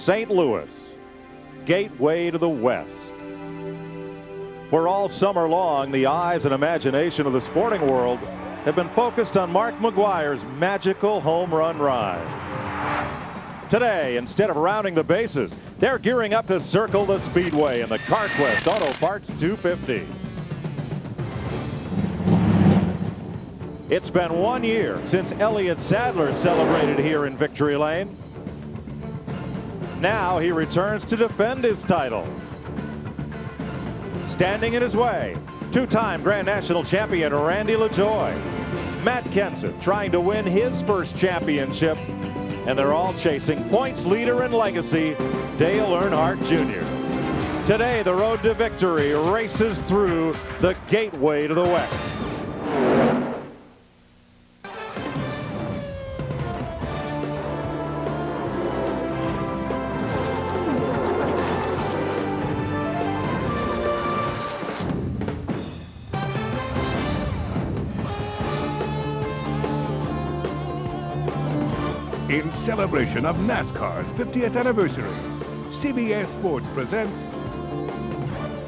St. Louis, gateway to the West, where all summer long the eyes and imagination of the sporting world have been focused on Mark McGwire's magical home run ride. Today, instead of rounding the bases, they're gearing up to circle the speedway in the Carquest Auto Parts 250. It's been 1 year since Elliott Sadler celebrated here in Victory Lane. Now he returns to defend his title. Standing in his way, two-time Grand National champion Randy LaJoie. Matt Kenseth trying to win his first championship, and they're all chasing points leader in legacy, Dale Earnhardt Jr. Today, the road to victory races through the gateway to the West. In celebration of NASCAR's 50th anniversary, CBS Sports presents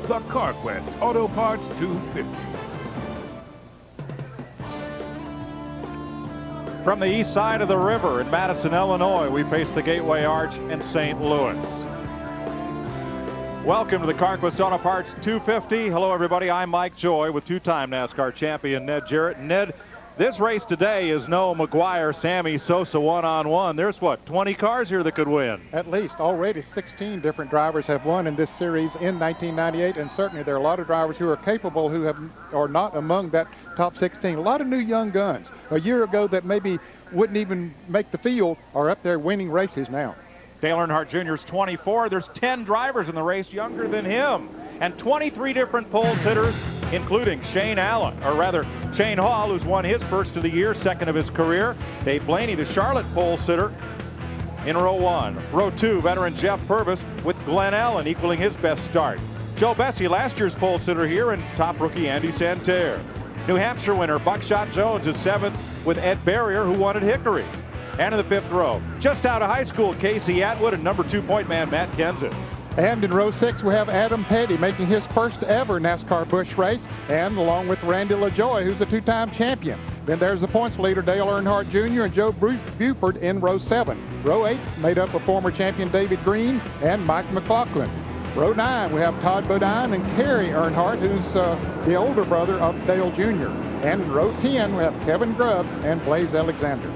the Carquest Auto Parts 250. From the east side of the river in Madison, Illinois, we face the Gateway Arch in St. Louis. Welcome to the Carquest Auto Parts 250. Hello, everybody. I'm Mike Joy with two-time NASCAR champion Ned Jarrett. Ned, this race today is no McGwire, Sammy Sosa one-on-one. There's, what, 20 cars here that could win? At least. Already 16 different drivers have won in this series in 1998, and certainly there are a lot of drivers who are capable who are not among that top 16. A lot of new young guns. A year ago that maybe wouldn't even make the field are up there winning races now. Dale Earnhardt Jr. is 24. There's 10 drivers in the race younger than him, and 23 different pole sitters, including Shane Hall, who's won his first of the year, second of his career. Dave Blaney, the Charlotte pole sitter, in row 1. Row 2, veteran Jeff Purvis with Glenn Allen equaling his best start. Joe Bessie, last year's pole sitter here, and top rookie Andy Santerre. New Hampshire winner Buckshot Jones is 7th with Ed Barrier, who won at Hickory. And in the 5th row, just out of high school, Casey Atwood and number 2 point man Matt Kenseth. And in row 6, we have Adam Petty making his first ever NASCAR Busch race, and along with Randy LaJoie, who's a two-time champion. Then there's the points leader, Dale Earnhardt Jr. and Joe Buford in row 7. Row 8, made up of former champion David Green and Mike McLaughlin. Row 9, we have Todd Bodine and Kerry Earnhardt, who's the older brother of Dale Jr. And in row 10, we have Kevin Grubb and Blaze Alexander.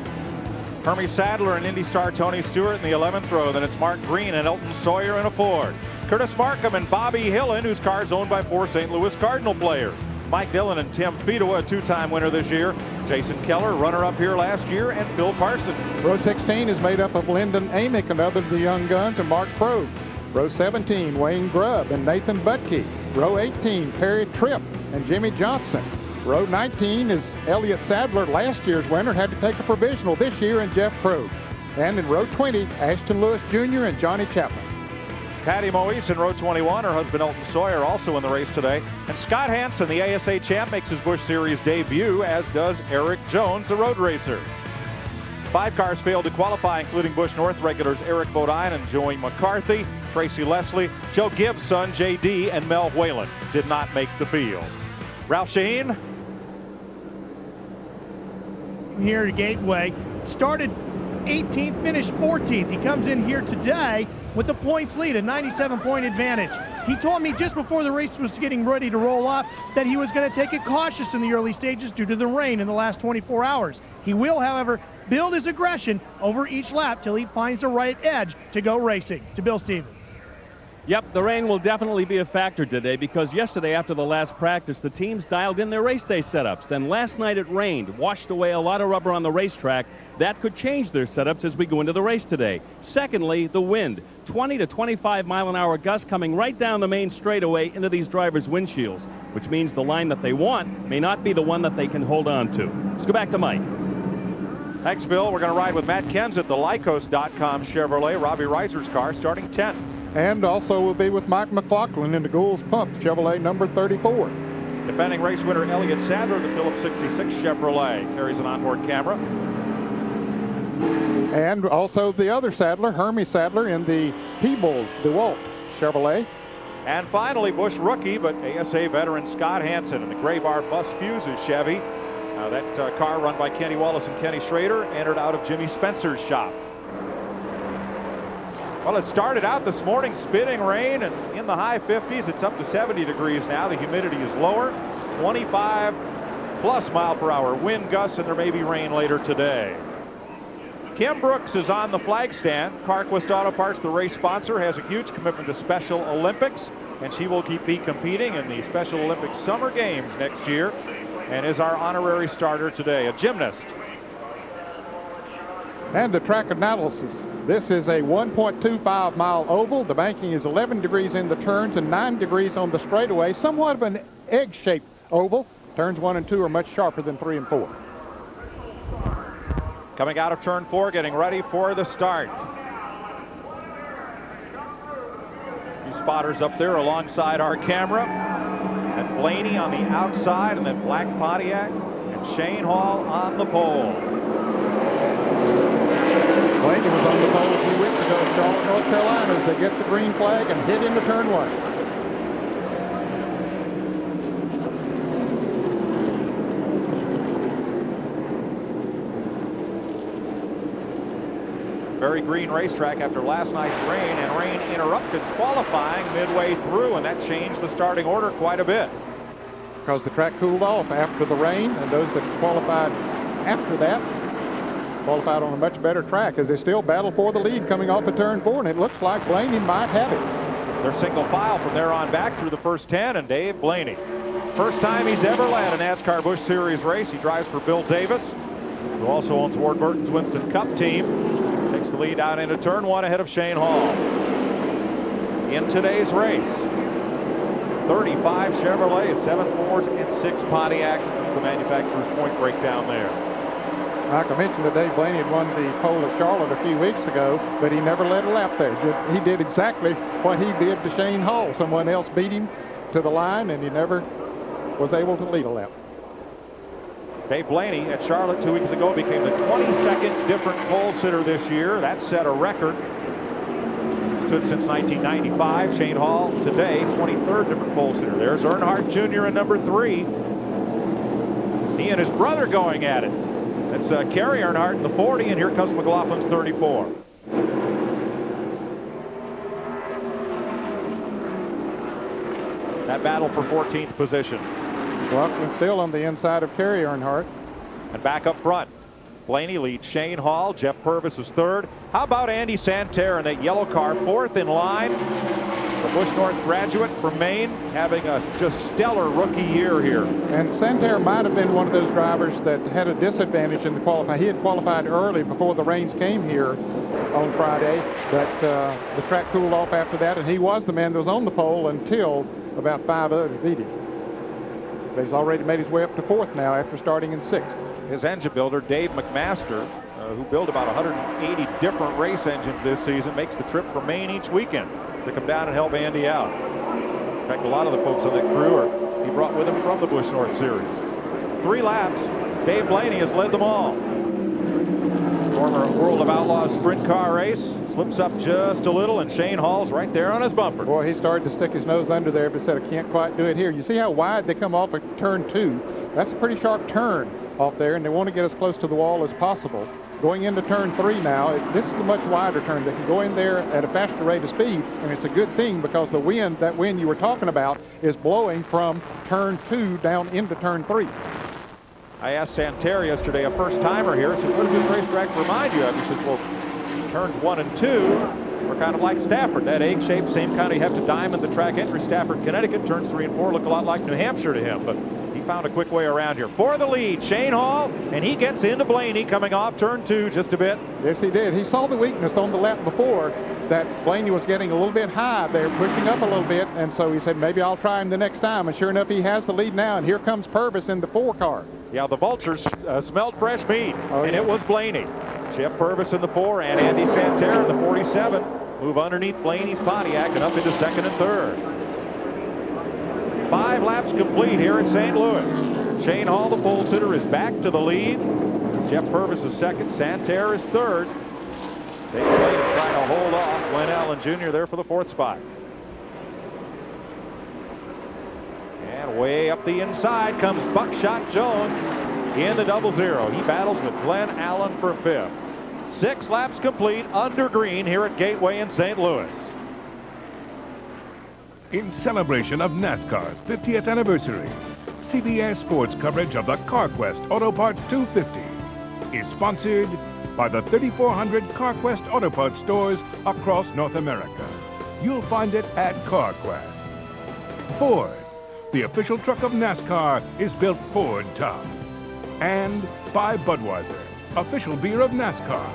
Hermie Sadler and Indy star Tony Stewart in the 11th row. Then it's Mark Green and Elton Sawyer in a Ford. Curtis Markham and Bobby Hillen, whose car is owned by 4 St. Louis Cardinal players. Mike Dillon and Tim Fedewa, a two-time winner this year. Jason Keller, runner-up here last year, and Phil Parson. Row 16 is made up of Lyndon Amick and other of the young guns, and Mark Probe. Row 17, Wayne Grubb and Nathan Butke. Row 18, Perry Tripp and Jimmy Johnson. Row 19 is Elliott Sadler, last year's winner, had to take a provisional this year, and Jeff Probe. And in row 20, Ashton Lewis Jr. and Johnny Chapman. Patty Moise in row 21, her husband Elton Sawyer also in the race today. And Scott Hansen, the ASA champ, makes his Busch Series debut, as does Eric Jones, the road racer. 5 cars failed to qualify, including Busch North regulars Eric Bodine and Joey McCarthy, Tracy Leslie, Joe Gibbs' son J.D., and Mel Whalen did not make the field. Ralph Shaheen. Here at Gateway, started 18th, finished 14th. He comes in here today with the points lead, a 97-point advantage. He told me just before the race was getting ready to roll off that he was going to take it cautious in the early stages due to the rain in the last 24 hours. He will, however, build his aggression over each lap till he finds the right edge to go racing. To Bill Stevens. Yep, the rain will definitely be a factor today, because yesterday after the last practice, the teams dialed in their race day setups. Then last night it rained, washed away a lot of rubber on the racetrack. That could change their setups as we go into the race today. Secondly, the wind. 20 to 25 mile-an-hour gusts coming right down the main straightaway into these drivers' windshields, which means the line that they want may not be the one that they can hold on to. Let's go back to Mike. Thanks, Bill. We're going to ride with Matt Kenseth, the Lycos.com Chevrolet, Robbie Reiser's car, starting 10th. And also will be with Mike McLaughlin in the Gould's Pump Chevrolet number 34. Defending race winner Elliott Sadler, the Phillips 66 Chevrolet, carries an onboard camera. And also the other Sadler, Hermie Sadler, in the Peebles DeWalt Chevrolet. And finally, Busch rookie, but ASA veteran Scott Hansen in the Gray Bar Bus Fuses Chevy. That car run by Kenny Wallace and Kenny Schrader entered out of Jimmy Spencer's shop. Well, it started out this morning spitting rain and in the high 50s. It's up to 70 degrees now. The humidity is lower. 25 plus mile per hour wind gusts, and there may be rain later today. Kim Brooks is on the flag stand. Carquest Auto Parts, the race sponsor, has a huge commitment to Special Olympics, and she will be competing in the Special Olympics Summer Games next year and is our honorary starter today, a gymnast. And the track analysis. This is a 1.25 mile oval. The banking is 11 degrees in the turns and 9 degrees on the straightaway. Somewhat of an egg-shaped oval. Turns 1 and 2 are much sharper than 3 and 4. Coming out of turn 4, getting ready for the start. Two spotters up there alongside our camera. That's Blaney on the outside, and then Black Pontiac and Shane Hall on the pole. Blaney was on the pole a few weeks ago in Charlotte, North Carolina, as they get the green flag and hit into turn 1. Very green racetrack after last night's rain, and rain interrupted qualifying midway through, and that changed the starting order quite a bit. Because the track cooled off after the rain, and those that qualified after that qualified on a much better track as they still battle for the lead coming off of turn 4, and it looks like Blaney might have it. They're single file from there on back through the first 10, and Dave Blaney. First time he's ever led a NASCAR Busch Series race. He drives for Bill Davis, who also owns Ward Burton's Winston Cup team. Takes the lead out into turn 1 ahead of Shane Hall. In today's race, 35 Chevrolets, 7 Fords, and 6 Pontiacs. The manufacturer's point breakdown there. Like I mentioned that Dave Blaney had won the pole at Charlotte a few weeks ago, but he never led a lap there. He did exactly what he did to Shane Hall. Someone else beat him to the line, and he never was able to lead a lap. Dave Blaney at Charlotte 2 weeks ago became the 22nd different pole sitter this year. That set a record. Stood since 1995. Shane Hall today, 23rd different pole sitter. There's Earnhardt Jr. in number 3. He and his brother going at it. That's Kerry Earnhardt in the 40, and here comes McLaughlin's 34. That battle for 14th position. McLaughlin still on the inside of Kerry Earnhardt. And back up front, Blaney leads Shane Hall. Jeff Purvis is 3rd. How about Andy Santerre in that yellow car, 4th in line? The Busch North graduate from Maine, having a just stellar rookie year here. And Santerre might have been one of those drivers that had a disadvantage in the qualifying. He had qualified early before the rains came here on Friday, but the track cooled off after that, and he was the man that was on the pole until about 5 others beat him. But he's already made his way up to 4th now after starting in 6th. His engine builder, Dave McMaster, who built about 180 different race engines this season, makes the trip from Maine each weekend to come down and help Andy out. In fact, a lot of the folks on that crew he brought with him from the Busch North Series. 3 laps, Dave Blaney has led them all. Former World of Outlaws sprint car race, slips up just a little, and Shane Hall's right there on his bumper. Boy, he started to stick his nose under there, but said, I can't quite do it here. You see how wide they come off of turn 2? That's a pretty sharp turn off there, and they want to get as close to the wall as possible. Going into turn 3 now, this is a much wider turn. They can go in there at a faster rate of speed, and it's a good thing because the wind, that wind you were talking about, is blowing from turn 2 down into turn 3. I asked Santerre yesterday, a first-timer here, I said, what does this racetrack remind you of? He said, well, turns 1 and 2 are kind of like Stafford. That egg shape, same kind of, you have to diamond the track entry. Stafford, Connecticut. Turns 3 and 4 look a lot like New Hampshire to him, but he found a quick way around here. For the lead, Shane Hall, and he gets into Blaney coming off turn 2 just a bit. Yes, he did. He saw the weakness on the lap before that Blaney was getting a little bit high there, pushing up a little bit, and so he said, maybe I'll try him the next time, and sure enough, he has the lead now, and here comes Purvis in the 4 car. Yeah, the Vultures smelled fresh meat, and it was Blaney. Jeff Purvis in the 4 and Andy Santerre in the 47 move underneath Blaney's Pontiac and up into 2nd and 3rd. 5 laps complete here at St. Louis. Shane Hall, the pole sitter, is back to the lead. Jeff Purvis is 2nd. Santerre is 3rd. They play to try to hold off Glenn Allen Jr. there for the 4th spot. And way up the inside comes Buckshot Jones in the 0-0. He battles with Glenn Allen for 5th. 6 laps complete under green here at Gateway in St. Louis. In celebration of NASCAR's 50th anniversary, CBS Sports coverage of the Carquest Auto Parts 250 is sponsored by the 3,400 Carquest Auto Parts stores across North America. You'll find it at Carquest. Ford, the official truck of NASCAR, is built Ford tough. And by Budweiser, official beer of NASCAR.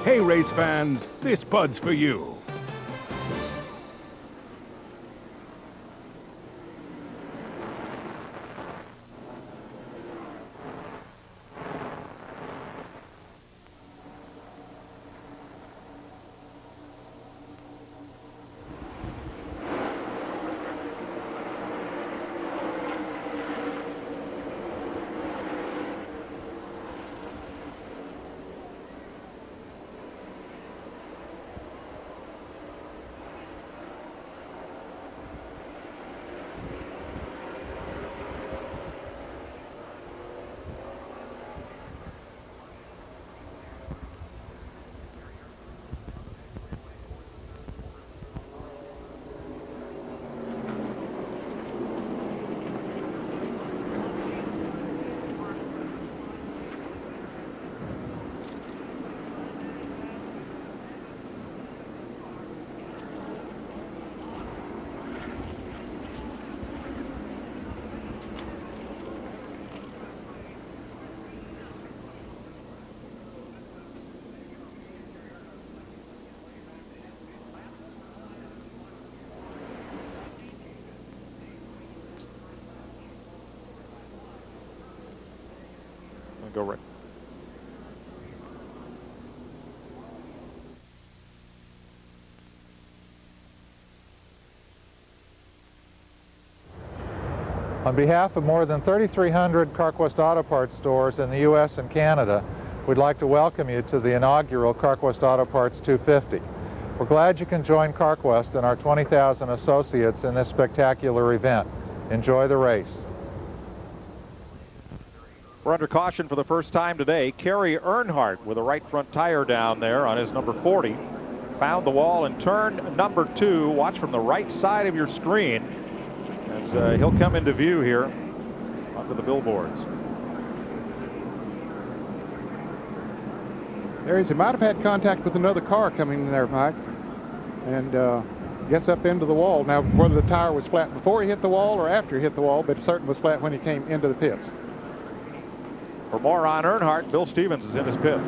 Hey, race fans, this Bud's for you. Go right. On behalf of more than 3,300 Carquest Auto Parts stores in the U.S. and Canada, we'd like to welcome you to the inaugural Carquest Auto Parts 250. We're glad you can join Carquest and our 20,000 associates in this spectacular event. Enjoy the race. We're under caution for the first time today. Kerry Earnhardt with a right front tire down there on his number 40. Found the wall in turn number 2. Watch from the right side of your screen as he'll come into view here onto the billboards. There he might have had contact with another car coming in there, Mike, and gets up into the wall. Now, whether the tire was flat before he hit the wall or after he hit the wall, but it certainly was flat when he came into the pits. For more on Earnhardt, Bill Stevens is in his pit.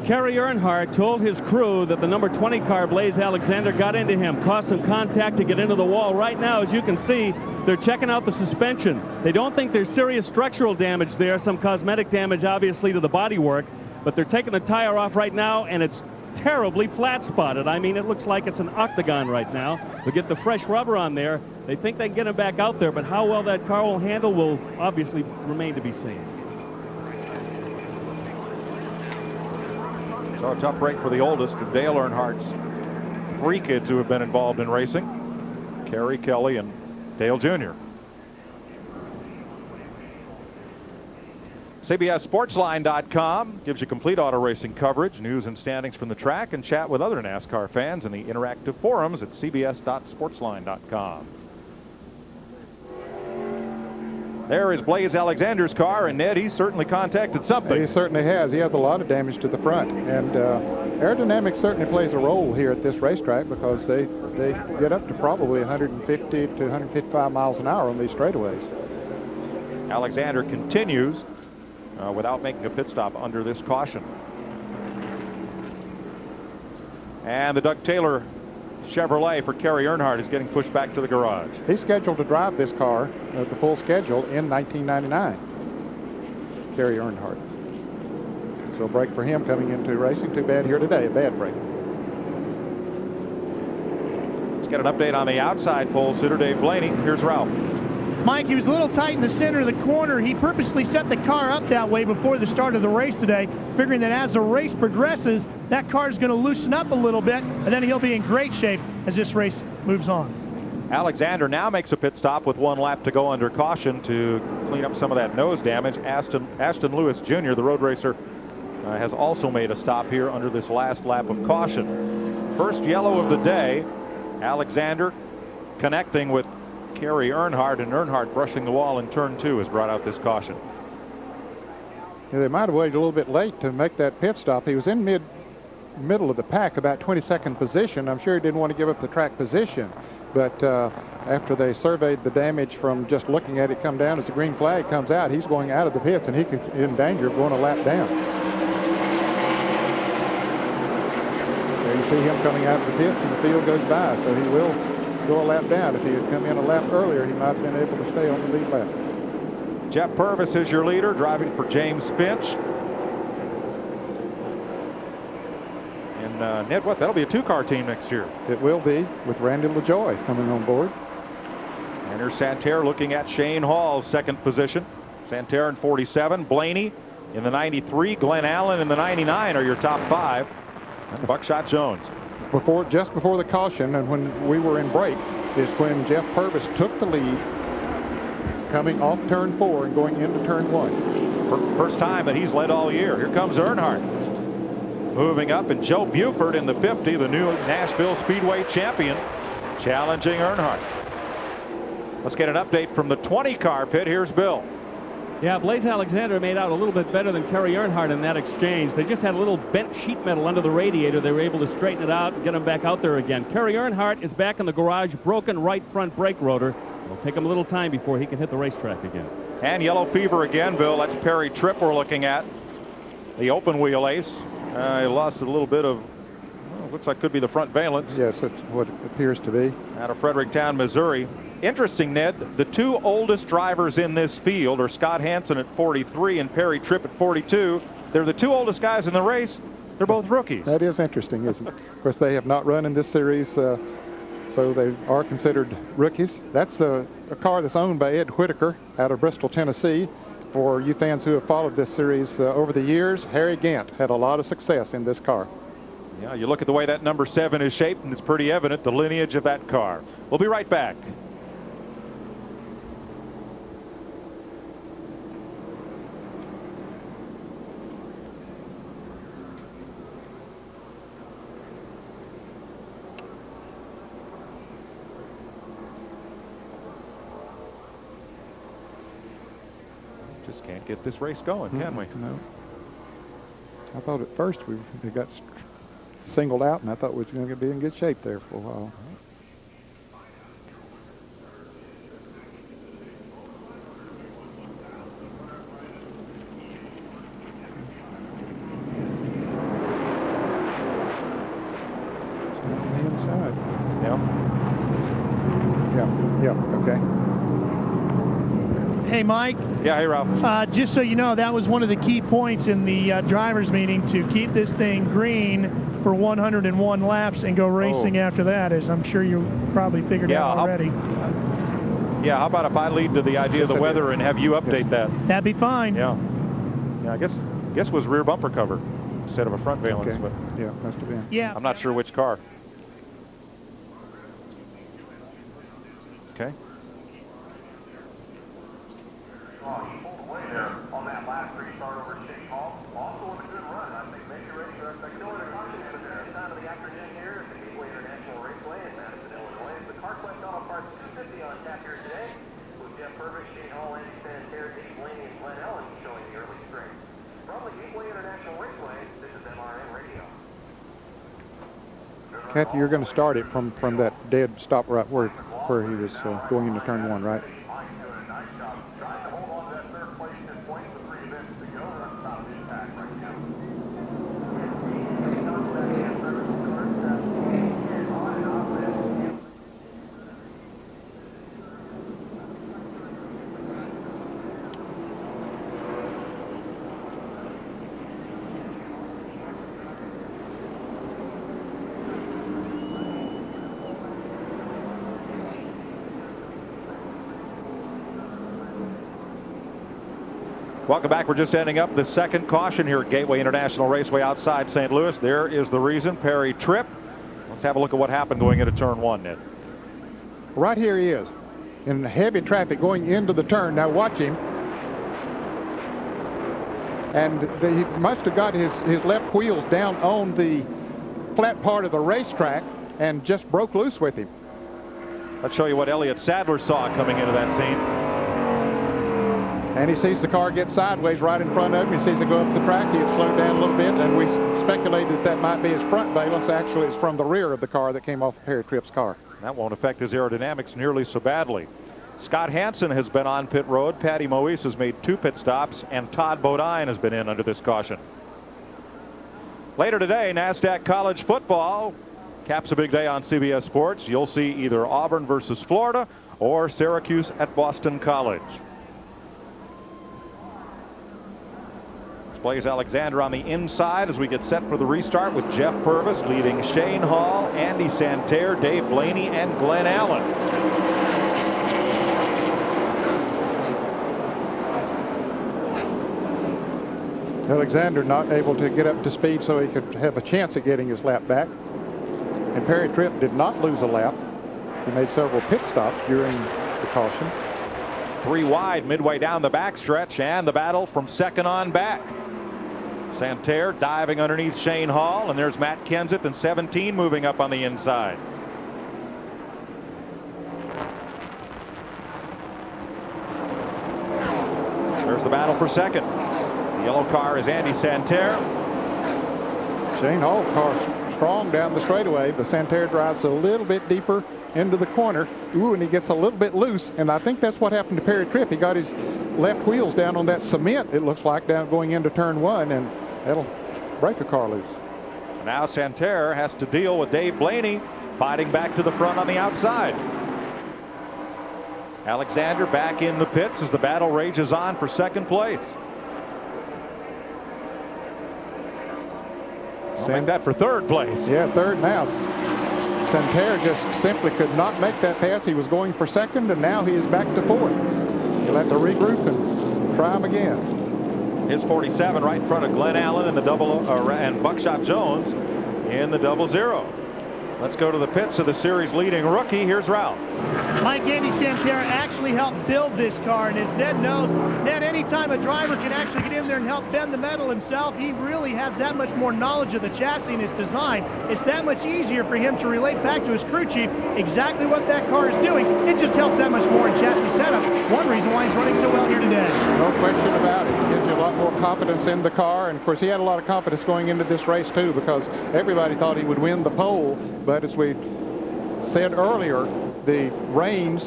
Kerry Earnhardt told his crew that the number 20 car, Blaze Alexander, got into him, caused some contact to get into the wall. Right now, as you can see, they're checking out the suspension. They don't think there's serious structural damage there, some cosmetic damage, obviously, to the bodywork, but they're taking the tire off right now, and it's terribly flat spotted. I mean, it looks like it's an octagon right now. They'll get the fresh rubber on there. They think they can get him back out there, but how well that car will handle will obviously remain to be seen. So a tough break for the oldest of Dale Earnhardt's 3 kids who have been involved in racing. Kerry, Kelly, and Dale Jr. CBSSportsline.com gives you complete auto racing coverage, news and standings from the track, and chat with other NASCAR fans in the interactive forums at cbs.sportsline.com. There is Blaze Alexander's car, and Ned, he's certainly contacted something. He certainly has. He has a lot of damage to the front, and aerodynamics certainly plays a role here at this racetrack because they get up to probably 150 to 155 miles an hour on these straightaways. Alexander continues without making a pit stop under this caution. And the Doug Taylor Chevrolet for Kerry Earnhardt is getting pushed back to the garage. He's scheduled to drive this car, the full schedule, in 1999. Kerry Earnhardt. So a break for him coming into racing. Too bad here today, a bad break. Let's get an update on the outside pole sitter, Dave Blaney. Here's Ralph. Mike, he was a little tight in the center of the corner. He purposely set the car up that way before the start of the race today, figuring that as the race progresses, that car is going to loosen up a little bit, and then he'll be in great shape as this race moves on. Alexander now makes a pit stop with 1 lap to go under caution to clean up some of that nose damage. Ashton Lewis Jr., the road racer, has also made a stop here under this last lap of caution. First yellow of the day. Alexander connecting with Kerry Earnhardt, and Earnhardt brushing the wall in turn 2 has brought out this caution. Yeah, they might have waited a little bit late to make that pit stop. He was in middle of the pack, about 22nd position. I'm sure he didn't want to give up the track position. But after they surveyed the damage from just looking at it come down as the green flag comes out, he's going out of the pits, and he's in danger of going a lap down. There you see him coming out of the pits, and the field goes by, so he will go a lap down. If he had come in a lap earlier, he might have been able to stay on the lead lap. Jeff Purvis is your leader, driving for James Finch. And Ned, that'll be a 2-car team next year. It will be, with Randy LaJoie coming on board. Enter Santerre looking at Shane Hall's 2nd position. Santerre in 47, Blaney in the 93, Glenn Allen in the 99 are your top 5. And Buckshot Jones. Just before the caution, and when we were in break, is when Jeff Purvis took the lead, coming off turn 4 and going into turn 1. First time that he's led all year. Here comes Earnhardt. Moving up, and Joe Buford in the 50, the new Nashville Speedway champion, challenging Earnhardt. Let's get an update from the 20-car pit. Here's Bill. Yeah, Blaze Alexander made out a little bit better than Kerry Earnhardt in that exchange. They just had a little bent sheet metal under the radiator. They were able to straighten it out and get him back out there again. Kerry Earnhardt is back in the garage, broken right front brake rotor. It'll take him a little time before he can hit the racetrack again. And yellow fever again, Bill. That's Perry Tripp we're looking at. The open wheel ace. He lost a little bit of, well, looks like could be the front valence. Yes, that's what it appears to be. Out of Fredericktown, Missouri. Interesting, Ned, the 2 oldest drivers in this field are Scott Hansen at 43 and Perry Tripp at 42. They're the 2 oldest guys in the race. They're both rookies. That is interesting, isn't it? Of course, they have not run in this series, so they are considered rookies. That's a car that's owned by Ed Whitaker out of Bristol, Tennessee. For you fans who have followed this series over the years, Harry Gant had a lot of success in this car. Yeah, you look at the way that number 7 is shaped, and it's pretty evident the lineage of that car. We'll be right back. Just can't get this race going, can we? No. I thought at first we got singled out, and I thought we was going to be in good shape there for a while. On the inside. Yeah. Yeah, okay. Hey, Mike. Yeah, hey, Ralph. Just so you know, that was one of the key points in the drivers' meeting, to keep this thing green for 101 laps and go racing after that, as I'm sure you probably figured out already. Yeah, how about if I lead to the idea of the weather and have you update that? That'd be fine. Yeah. Yeah, I guess it was rear bumper cover instead of a front valence. Okay. But Yeah, must have been. Yeah. I'm not sure which car. Okay. Pulled away there on that last restart over Shane Hall. Also with a good run. I think maybe ready for a spectacular caution there. Time of the afternoon here at the Gateway International Raceway in Madison, Illinois. The Carquest Auto Parts 250 on tap here today with Jeff Purvis, Shane Hall, Andy Santerre, Dave Blaney, and Glenn Allen showing the early spring. From the Gateway International Raceway, this is MRN Radio. Kathy, you're going to start it from that dead stop right where he was going into turn 1, right? Welcome back. We're just ending up the second caution here at Gateway International Raceway outside St. Louis. There is the reason, Perry Tripp. Let's have a look at what happened going into turn one, Ned. Right here he is in heavy traffic going into the turn. Now watch him. And he must have got his left wheels down on the flat part of the racetrack and just broke loose with him. Let's show you what Elliott Sadler saw coming into that scene. And he sees the car get sideways right in front of him. He sees it go up the track. He had slowed down a little bit, and we speculated that might be his front valence. Actually, it's from the rear of the car that came off Perry Tripp's car. That won't affect his aerodynamics nearly so badly. Scott Hansen has been on pit road. Patty Moise has made 2 pit stops, and Todd Bodine has been in under this caution. Later today, NASDAQ College football caps a big day on CBS Sports. You'll see either Auburn versus Florida or Syracuse at Boston College. Blaze Alexander on the inside as we get set for the restart with Jeff Purvis leading Shane Hall, Andy Santerre, Dave Blaney, and Glenn Allen. Alexander not able to get up to speed so he could have a chance at getting his lap back. And Perry Tripp did not lose a lap. He made several pit stops during the caution. 3 wide midway down the backstretch, and the battle from second on back. Santerre diving underneath Shane Hall, and there's Matt Kenseth in 17 moving up on the inside. There's the battle for second. The yellow car is Andy Santerre. Shane Hall's car strong down the straightaway, but Santerre drives a little bit deeper into the corner. Ooh, and he gets a little bit loose, and I think that's what happened to Perry Tripp. He got his left wheels down on that cement, it looks like, down going into turn one, and that'll break a car loose. Now Santerre has to deal with Dave Blaney fighting back to the front on the outside. Alexander back in the pits as the battle rages on for second place. I'll make that for third place. Yeah, third now. Santerre just simply could not make that pass. He was going for second, and now he is back to fourth. He'll have to regroup and try him again. His 47 right in front of Glenn Allen in the double, and Buckshot Jones in the 00. Let's go to the pits of the series leading rookie. Here's Ralph. Mike, Andy Santerre actually helped build this car, and as Ned knows, Ned, anytime a driver can actually get in there and help bend the metal himself, he really has that much more knowledge of the chassis and its design. It's that much easier for him to relate back to his crew chief exactly what that car is doing. It just helps that much more in chassis setup. One reason why he's running so well here today. No question about it. It gives you a lot more confidence in the car, and of course he had a lot of confidence going into this race too, because everybody thought he would win the pole. But as we said earlier, the rains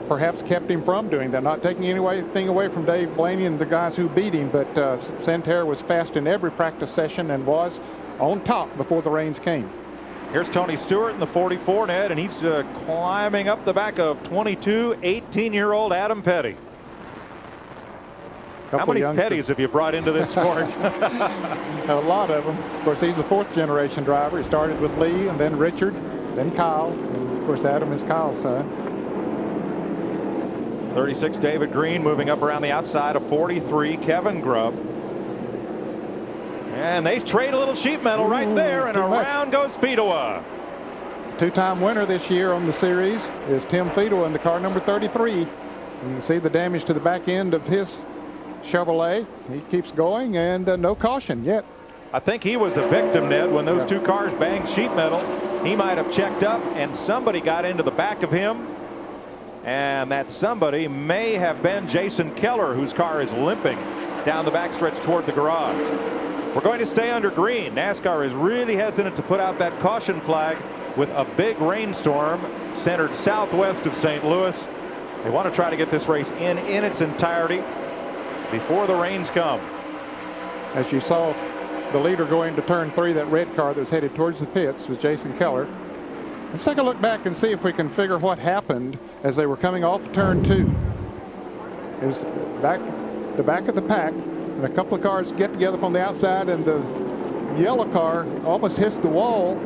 perhaps kept him from doing that. Not taking anything away from Dave Blaney and the guys who beat him, but Santerre was fast in every practice session and was on top before the rains came. Here's Tony Stewart in the 44, Ned, and he's climbing up the back of 22, 18-year-old Adam Petty. How many Petties have you brought into this sport? A lot of them. Of course, he's a 4th generation driver. He started with Lee, and then Richard, then Kyle, and of course Adam is Kyle's son. 36 David Green moving up around the outside of 43 Kevin Grubb. And they trade a little sheet metal right there, and around goes Fedowa. 2-time winner this year on the series is Tim Fedowa in the car number 33. You can see the damage to the back end of his Chevrolet. He keeps going, and no caution yet. I think he was a victim, Ned, when those two cars banged sheet metal. He might have checked up, and somebody got into the back of him, and that somebody may have been Jason Keller, whose car is limping down the backstretch toward the garage. We're going to stay under green. NASCAR is really hesitant to put out that caution flag with a big rainstorm centered southwest of St. Louis. They want to try to get this race in its entirety before the rains come. As you saw the leader going to turn 3, that red car that was headed towards the pits was Jason Keller. Let's take a look back and see if we can figure what happened as they were coming off turn 2. It was the back of the pack, and a couple of cars get together from the outside, and the yellow car almost hits the wall,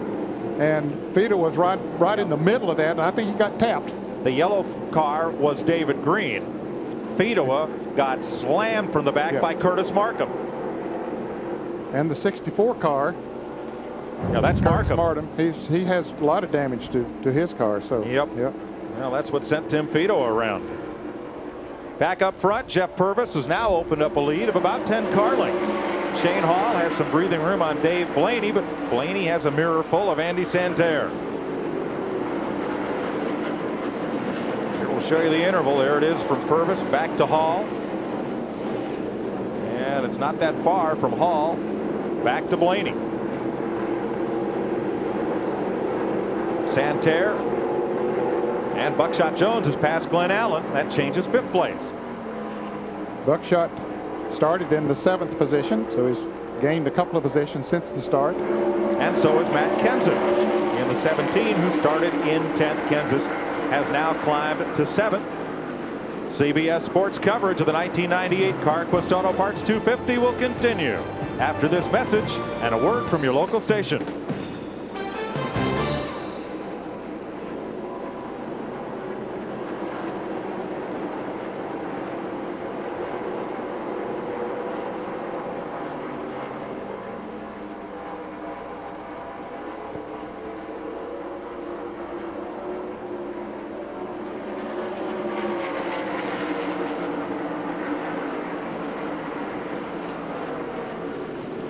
and Fedowa was right in the middle of that, and I think he got tapped. The yellow car was David Green. Fedowa got slammed from the back by Curtis Markham. And the 64 car. Yeah, that's Markham. He has a lot of damage to his car. So Yep. Well, that's what sent Tim Fito around. Back up front, Jeff Purvis has now opened up a lead of about 10 car lengths. Shane Hall has some breathing room on Dave Blaney, but Blaney has a mirror full of Andy Santerre. Here we'll show you the interval. There it is from Purvis back to Hall. And it's not that far from Hall back to Blaney. Santerre and Buckshot Jones has passed Glenn Allen. That changes 5th place. Buckshot started in the 7th position, so he's gained a couple of positions since the start. And so is Matt Kenseth in the 17, who started in 10th. Kenseth has now climbed to 7th. CBS Sports coverage of the 1998 Carquest Auto Parts 250 will continue after this message and a word from your local station.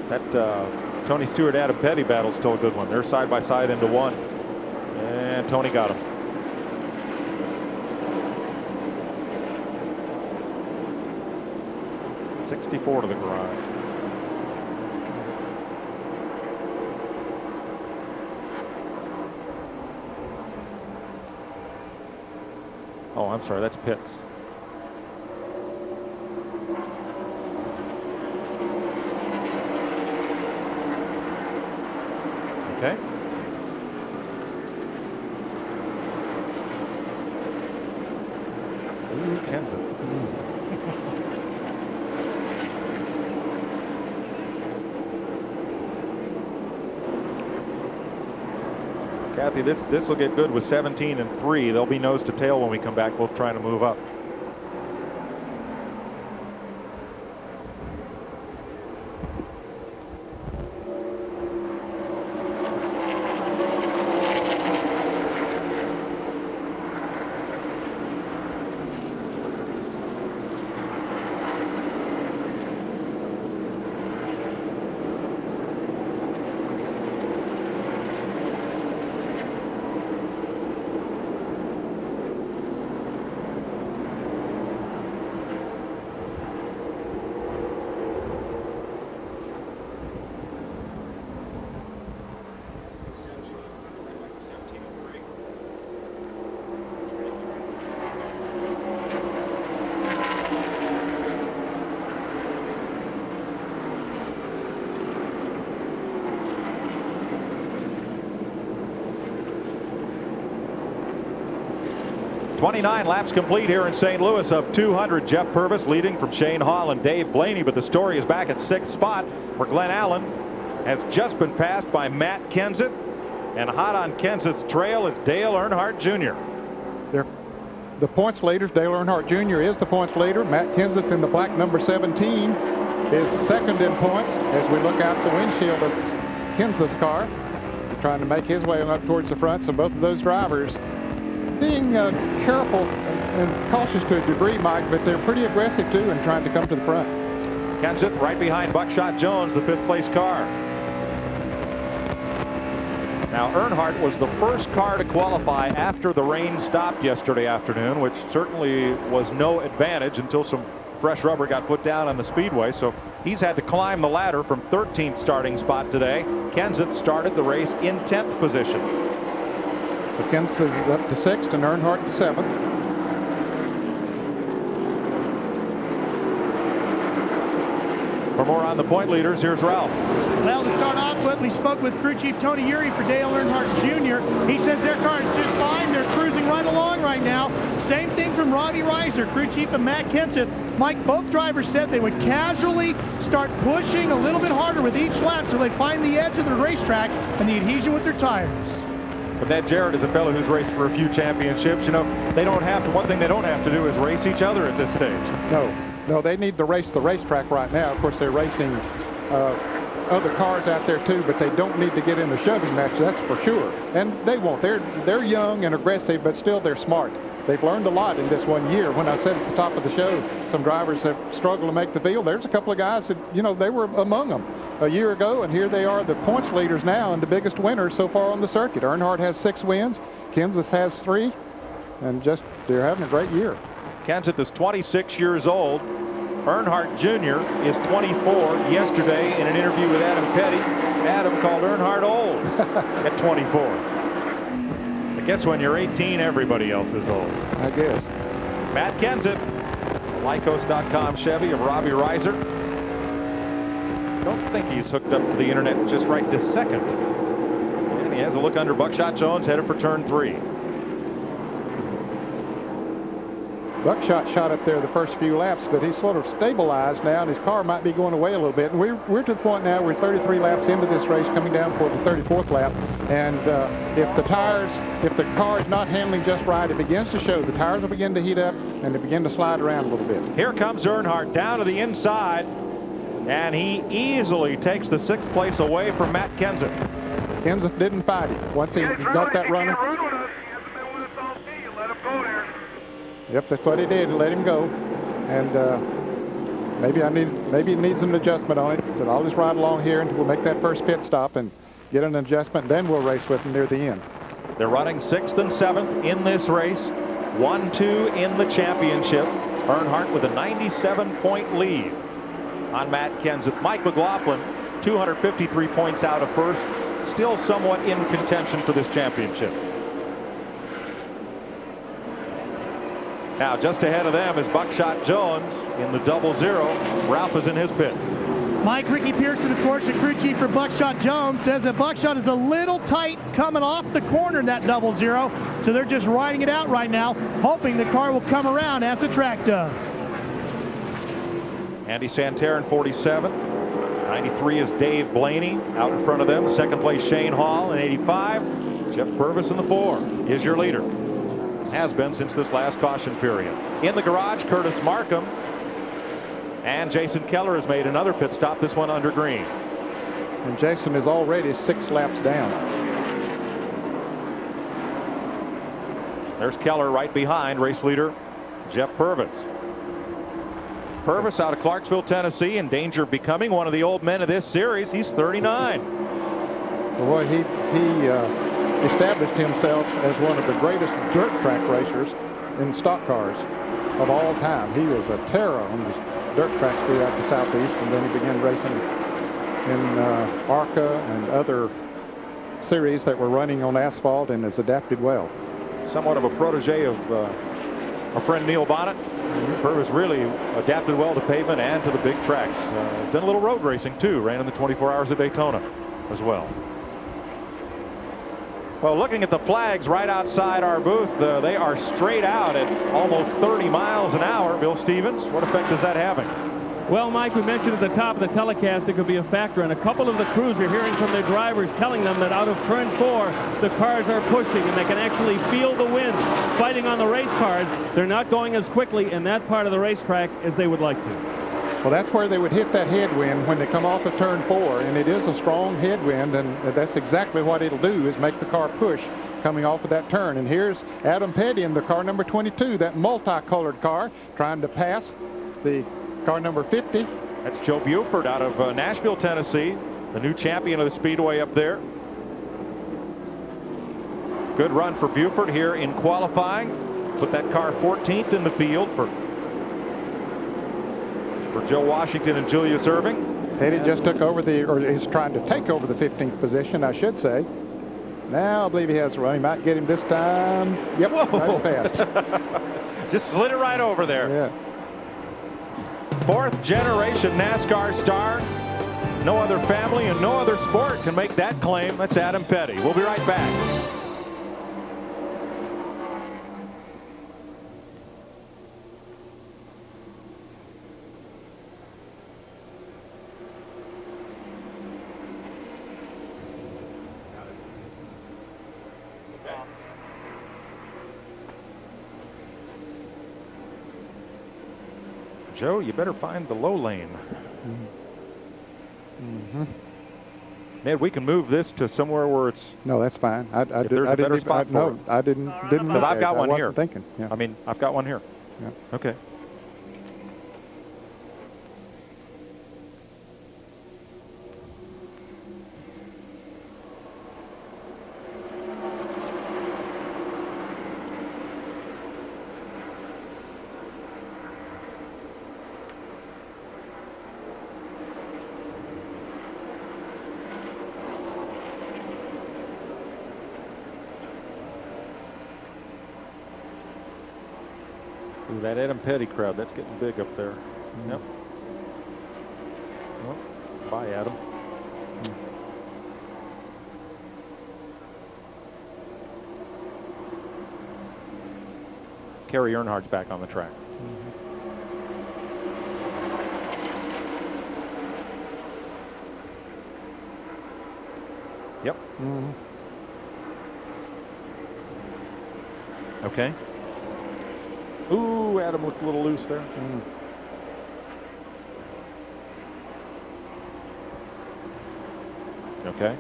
That Tony Stewart, Adam Petty battle is still a good one. They're side by side into one. And Tony got him. '64 to the garage. Oh, I'm sorry, that's Pitts. Okay. Ooh, Kenseth. Kathy, this will get good with 17 and 3. They'll be nose to tail when we come back, both trying to move up. .29 laps complete here in St. Louis of 200. Jeff Purvis leading from Shane Hall and Dave Blaney, but the story is back at 6th spot, where Glenn Allen has just been passed by Matt Kenseth, and hot on Kenseth's trail is Dale Earnhardt Jr. The points leaders, Dale Earnhardt Jr. is the points leader. Matt Kenseth in the black number 17 is second in points as we look out the windshield of Kenseth's car. He's trying to make his way up towards the front, so both of those drivers being careful and cautious to a degree, Mike, but they're pretty aggressive too in trying to come to the front. Kenseth right behind Buckshot Jones, the 5th place car. Now Earnhardt was the first car to qualify after the rain stopped yesterday afternoon, which certainly was no advantage until some fresh rubber got put down on the speedway, so he's had to climb the ladder from 13th starting spot today. Kenseth started the race in 10th position. So Kenseth is up to 6th and Earnhardt to 7th. For more on the point leaders, here's Ralph. Well, to start off with, we spoke with crew chief Tony Eury for Dale Earnhardt Jr. He says their car is just fine. They're cruising right along right now. Same thing from Robbie Reiser, crew chief of Matt Kenseth. Mike, both drivers said they would casually start pushing a little bit harder with each lap till they find the edge of the racetrack and the adhesion with their tires. But Ned Jarrett is a fellow who's raced for a few championships. You know, they don't have to, one thing they don't have to do is race each other at this stage. No, No, they need to race the racetrack right now. Of course, they're racing other cars out there too, but they don't need to get in the shoving match, that's for sure. And they won't. They're young and aggressive, but still they're smart. They've learned a lot in this 1 year. When I said at the top of the show, some drivers have struggled to make the field. There's a couple of guys that, you know, they were among them a year ago, and here they are, the points leaders now and the biggest winners so far on the circuit. Earnhardt has 6 wins. Kenseth has 3, and just they're having a great year. Kenseth is 26 years old. Earnhardt Jr. is 24. Yesterday, in an interview with Adam Petty, Adam called Earnhardt old at 24. I guess when you're 18, everybody else is old. I guess. Matt Kenseth, Lycos.com Chevy of Robbie Reiser. Don't think he's hooked up to the internet just right this second. And he has a look under Buckshot Jones, headed for turn 3. Buckshot shot up there the first few laps, but he's sort of stabilized now, and his car might be going away a little bit. And we're to the point now, we're 33 laps into this race, coming down for the 34th lap. And if the car is not handling just right, it begins to show. The tires will begin to heat up, and they begin to slide around a little bit. Here comes Earnhardt down to the inside, and he easily takes the 6th place away from Matt Kenseth. Kenseth didn't fight it. Once he got that running. Yep, that's what he did. Let him go, and maybe he needs an adjustment on it. So I'll just ride along here until we'll make that first pit stop and get an adjustment. Then we'll race with him near the end. They're running 6th and 7th in this race, 1-2 in the championship. Earnhardt with a 97-point lead on Matt Kenseth. Mike McLaughlin, 253 points out of first, still somewhat in contention for this championship. Now, just ahead of them is Buckshot Jones in the 00. Ralph is in his pit. Mike, Ricky Pearson, of course, the crew chief for Buckshot Jones, says that Buckshot is a little tight coming off the corner in that 00. So they're just riding it out right now, hoping the car will come around as the track does. Andy Santerre in 47. 93 is Dave Blaney out in front of them. Second place Shane Hall in 85. Jeff Purvis in the 4 is your leader. Has been since this last caution period. In the garage, Curtis Markham and Jason Keller has made another pit stop, this one under green. And Jason is already 6 laps down. There's Keller right behind race leader Jeff Purvis. Purvis out of Clarksville, Tennessee, in danger of becoming one of the old men of this series. He's 39. Boy, he established himself as one of the greatest dirt track racers in stock cars of all time. He was a terror on the dirt tracks throughout the Southeast, and then he began racing in ARCA and other series that were running on asphalt, and has adapted well. Somewhat of a protege of our friend Neil Bonnet. Purvis really adapted well to pavement and to the big tracks. Done a little road racing too. Ran in the 24 Hours of Daytona as well. Well, looking at the flags right outside our booth, they are straight out at almost 30 miles an hour. Bill Stevens, what effect is that having? Well, Mike, we mentioned at the top of the telecast it could be a factor, and a couple of the crews are hearing from their drivers telling them that out of turn 4, the cars are pushing, and they can actually feel the wind fighting on the race cars. They're not going as quickly in that part of the racetrack as they would like to. Well, that's where they would hit that headwind when they come off of turn 4, and it is a strong headwind, and that's exactly what it'll do, is make the car push coming off of that turn. And here's Adam Petty in the car number 22, that multicolored car, trying to pass the car number 50. That's Joe Buford out of Nashville, Tennessee, the new champion of the Speedway up there. Good run for Buford here in qualifying. Put that car 14th in the field for Joe Washington and Julius Irving. Petty just took over or is trying to take over the 15th position, I should say. Now I believe he has a run. He might get him this time. Yep, right fast. Just slid it right over there. Yeah. 4th generation NASCAR star. No other family and no other sport can make that claim. That's Adam Petty. We'll be right back. Joe, you better find the low lane. Ned, we can move this to somewhere where it's... No, that's fine. If there's a better spot for it. No, I didn't. But I've got one here. Thinking. Yeah. I mean, I've got one here. Yeah. Okay. Ooh, that Adam Petty crowd, that's getting big up there. Yep. Well, bye, Adam. Kerry Earnhardt's back on the track. Yep. Okay. Ooh, Adam looked a little loose there. Okay.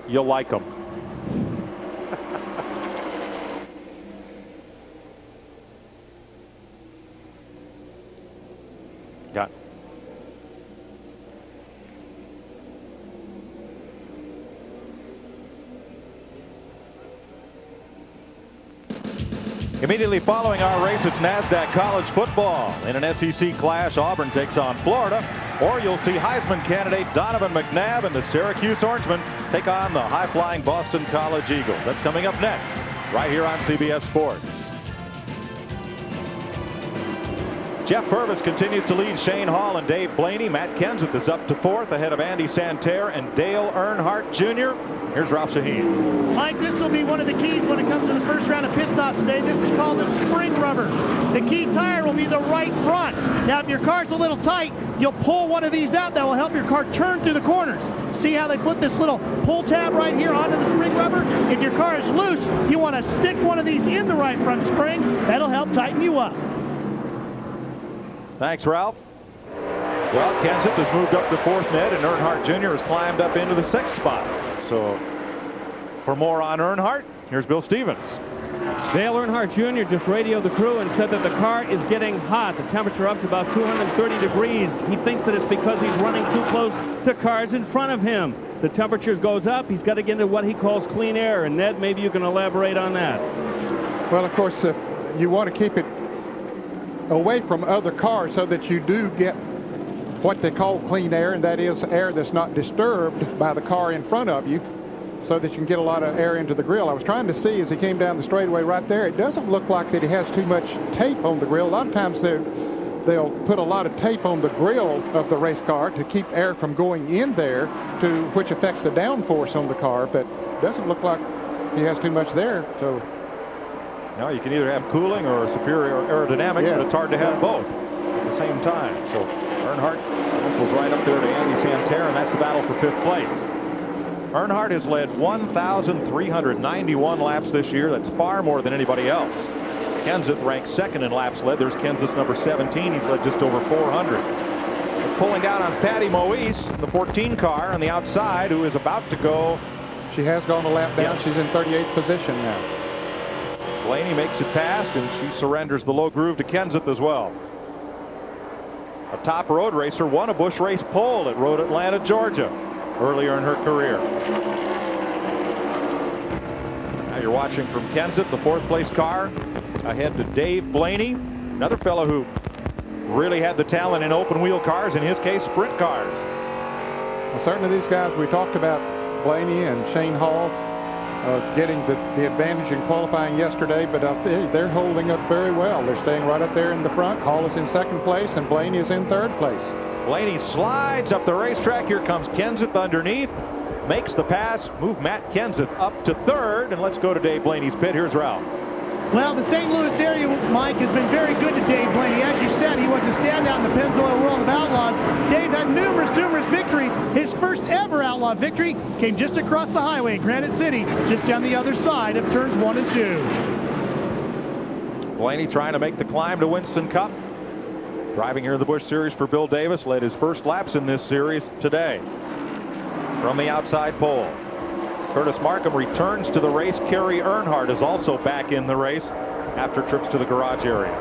You'll like them. Got it. Immediately following our race, it's NASDAQ college football. In an SEC clash, Auburn takes on Florida. Or you'll see Heisman candidate Donovan McNabb and the Syracuse Orangemen take on the high-flying Boston College Eagles. That's coming up next, right here on CBS Sports. Jeff Purvis continues to lead Shane Hall and Dave Blaney. Matt Kenseth is up to fourth ahead of Andy Santerre and Dale Earnhardt Jr. Here's Ralph Shaheen. Mike, this will be one of the keys when it comes to the first round of pit stops today. This is called the spring rubber. The key tire will be the right front. Now, if your car's a little tight, you'll pull one of these out that will help your car turn through the corners. See how they put this little pull tab right here onto the spring rubber? If your car is loose, you want to stick one of these in the right front spring. That'll help tighten you up. Thanks, Ralph. Well, Kenseth has moved up to fourth, Ned, and Earnhardt Jr. has climbed up into the sixth spot. So, for more on Earnhardt, here's Bill Stevens. Dale Earnhardt Jr. just radioed the crew and said that the car is getting hot. The temperature up to about 230 degrees. He thinks that it's because he's running too close to cars in front of him. The temperature goes up. He's got to get into what he calls clean air. And Ned, maybe you can elaborate on that. Well, of course, you want to keep it away from other cars so that you do get what they call clean air, and that is air that's not disturbed by the car in front of you, so that you can get a lot of air into the grill. I was trying to see as he came down the straightaway right there, it doesn't look like that he has too much tape on the grill. A lot of times they'll put a lot of tape on the grill of the race car to keep air from going in there, which affects the downforce on the car, but it doesn't look like he has too much there. So no, you can either have cooling or superior aerodynamics, but it's hard to have both at the same time. So Earnhardt whistles right up there to Andy Santerre, and that's the battle for fifth place. Earnhardt has led 1,391 laps this year. That's far more than anybody else. Kenseth ranks second in laps led. There's Kenseth's number 17. He's led just over 400. They're pulling down on Patty Moise, the 14 car on the outside, who is about to go. She has gone a lap down. Yes. She's in 38th position now. Blaney makes it past, and she surrenders the low groove to Kenseth as well. A top road racer won a Busch race pole at Road Atlanta, Georgia, earlier in her career. Now you're watching from Kenseth, the fourth place car, ahead to Dave Blaney, another fellow who really had the talent in open wheel cars, in his case sprint cars. Well, certainly these guys, we talked about Blaney and Shane Hall getting the advantage in qualifying yesterday, but they're holding up very well. They're staying right up there in the front. Hall is in second place, and Blaney is in third place. Blaney slides up the racetrack. Here comes Kenseth underneath, makes the pass, move Matt Kenseth up to third, and let's go to Dave Blaney's pit. Here's Ralph. Well, the St. Louis area, Mike, has been very good to Dave Blaney. As you said, he was a standout in the Pennzoil World of Outlaws. Dave had numerous victories. His first ever outlaw victory came just across the highway in Granite City, just on the other side of turns 1 and 2. Blaney trying to make the climb to Winston Cup. Driving here in the Busch Series for Bill Davis, led his first laps in this series today. From the outside pole, Curtis Markham returns to the race. Kerry Earnhardt is also back in the race after trips to the garage area.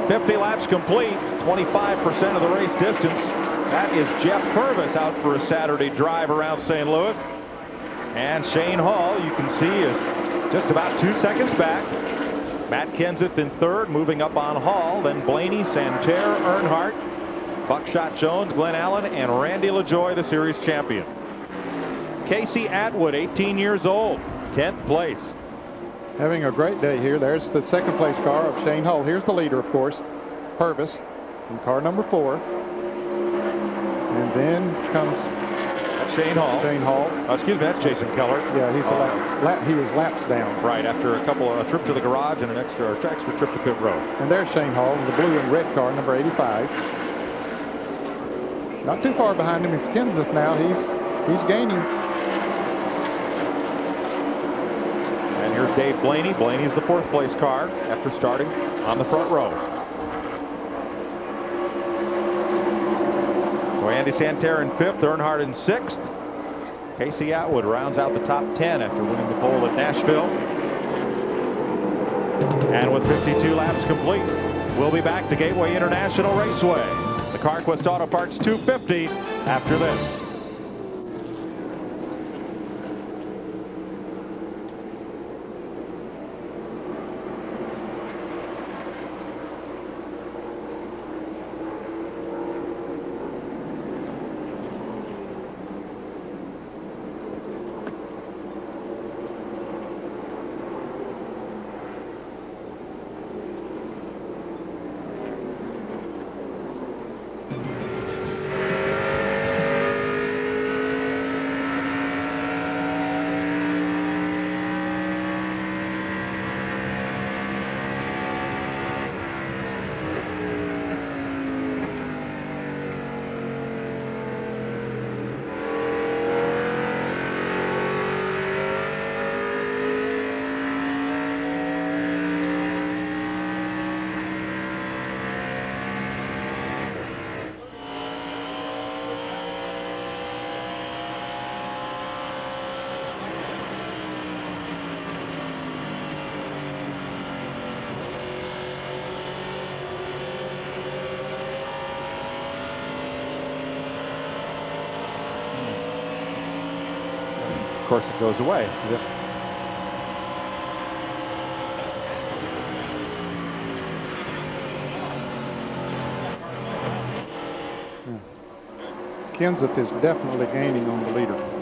50 laps complete, 25% of the race distance. That is Jeff Purvis out for a Saturday drive around St. Louis. And Shane Hall, you can see, is just about 2 seconds back. Matt Kenseth in third, moving up on Hall. Then Blaney, Santerre, Earnhardt, Buckshot Jones, Glenn Allen, and Randy LaJoie, the series champion. Casey Atwood, 18 years old, 10th place. Having a great day here. There's the second place car of Shane Hall. Here's the leader, of course, Purvis, in car number 4. And then comes Shane Hall. Excuse me, that's Jason Keller. Yeah, he was laps down. Right, after a trip to the garage and an extra trip to pit road. And there's Shane Hall in the blue and red car, number 85. Not too far behind him is Kenseth now. He's gaining. And here's Dave Blaney. Blaney's the 4th place car after starting on the front row. So Andy Santerre in 5th, Earnhardt in 6th. Casey Atwood rounds out the top 10 after winning the pole at Nashville. And with 52 laps complete, we'll be back to Gateway International Raceway. The Carquest Auto Parts 250 after this. Of course, it goes away. Yep. Kenseth is definitely gaining on the leader.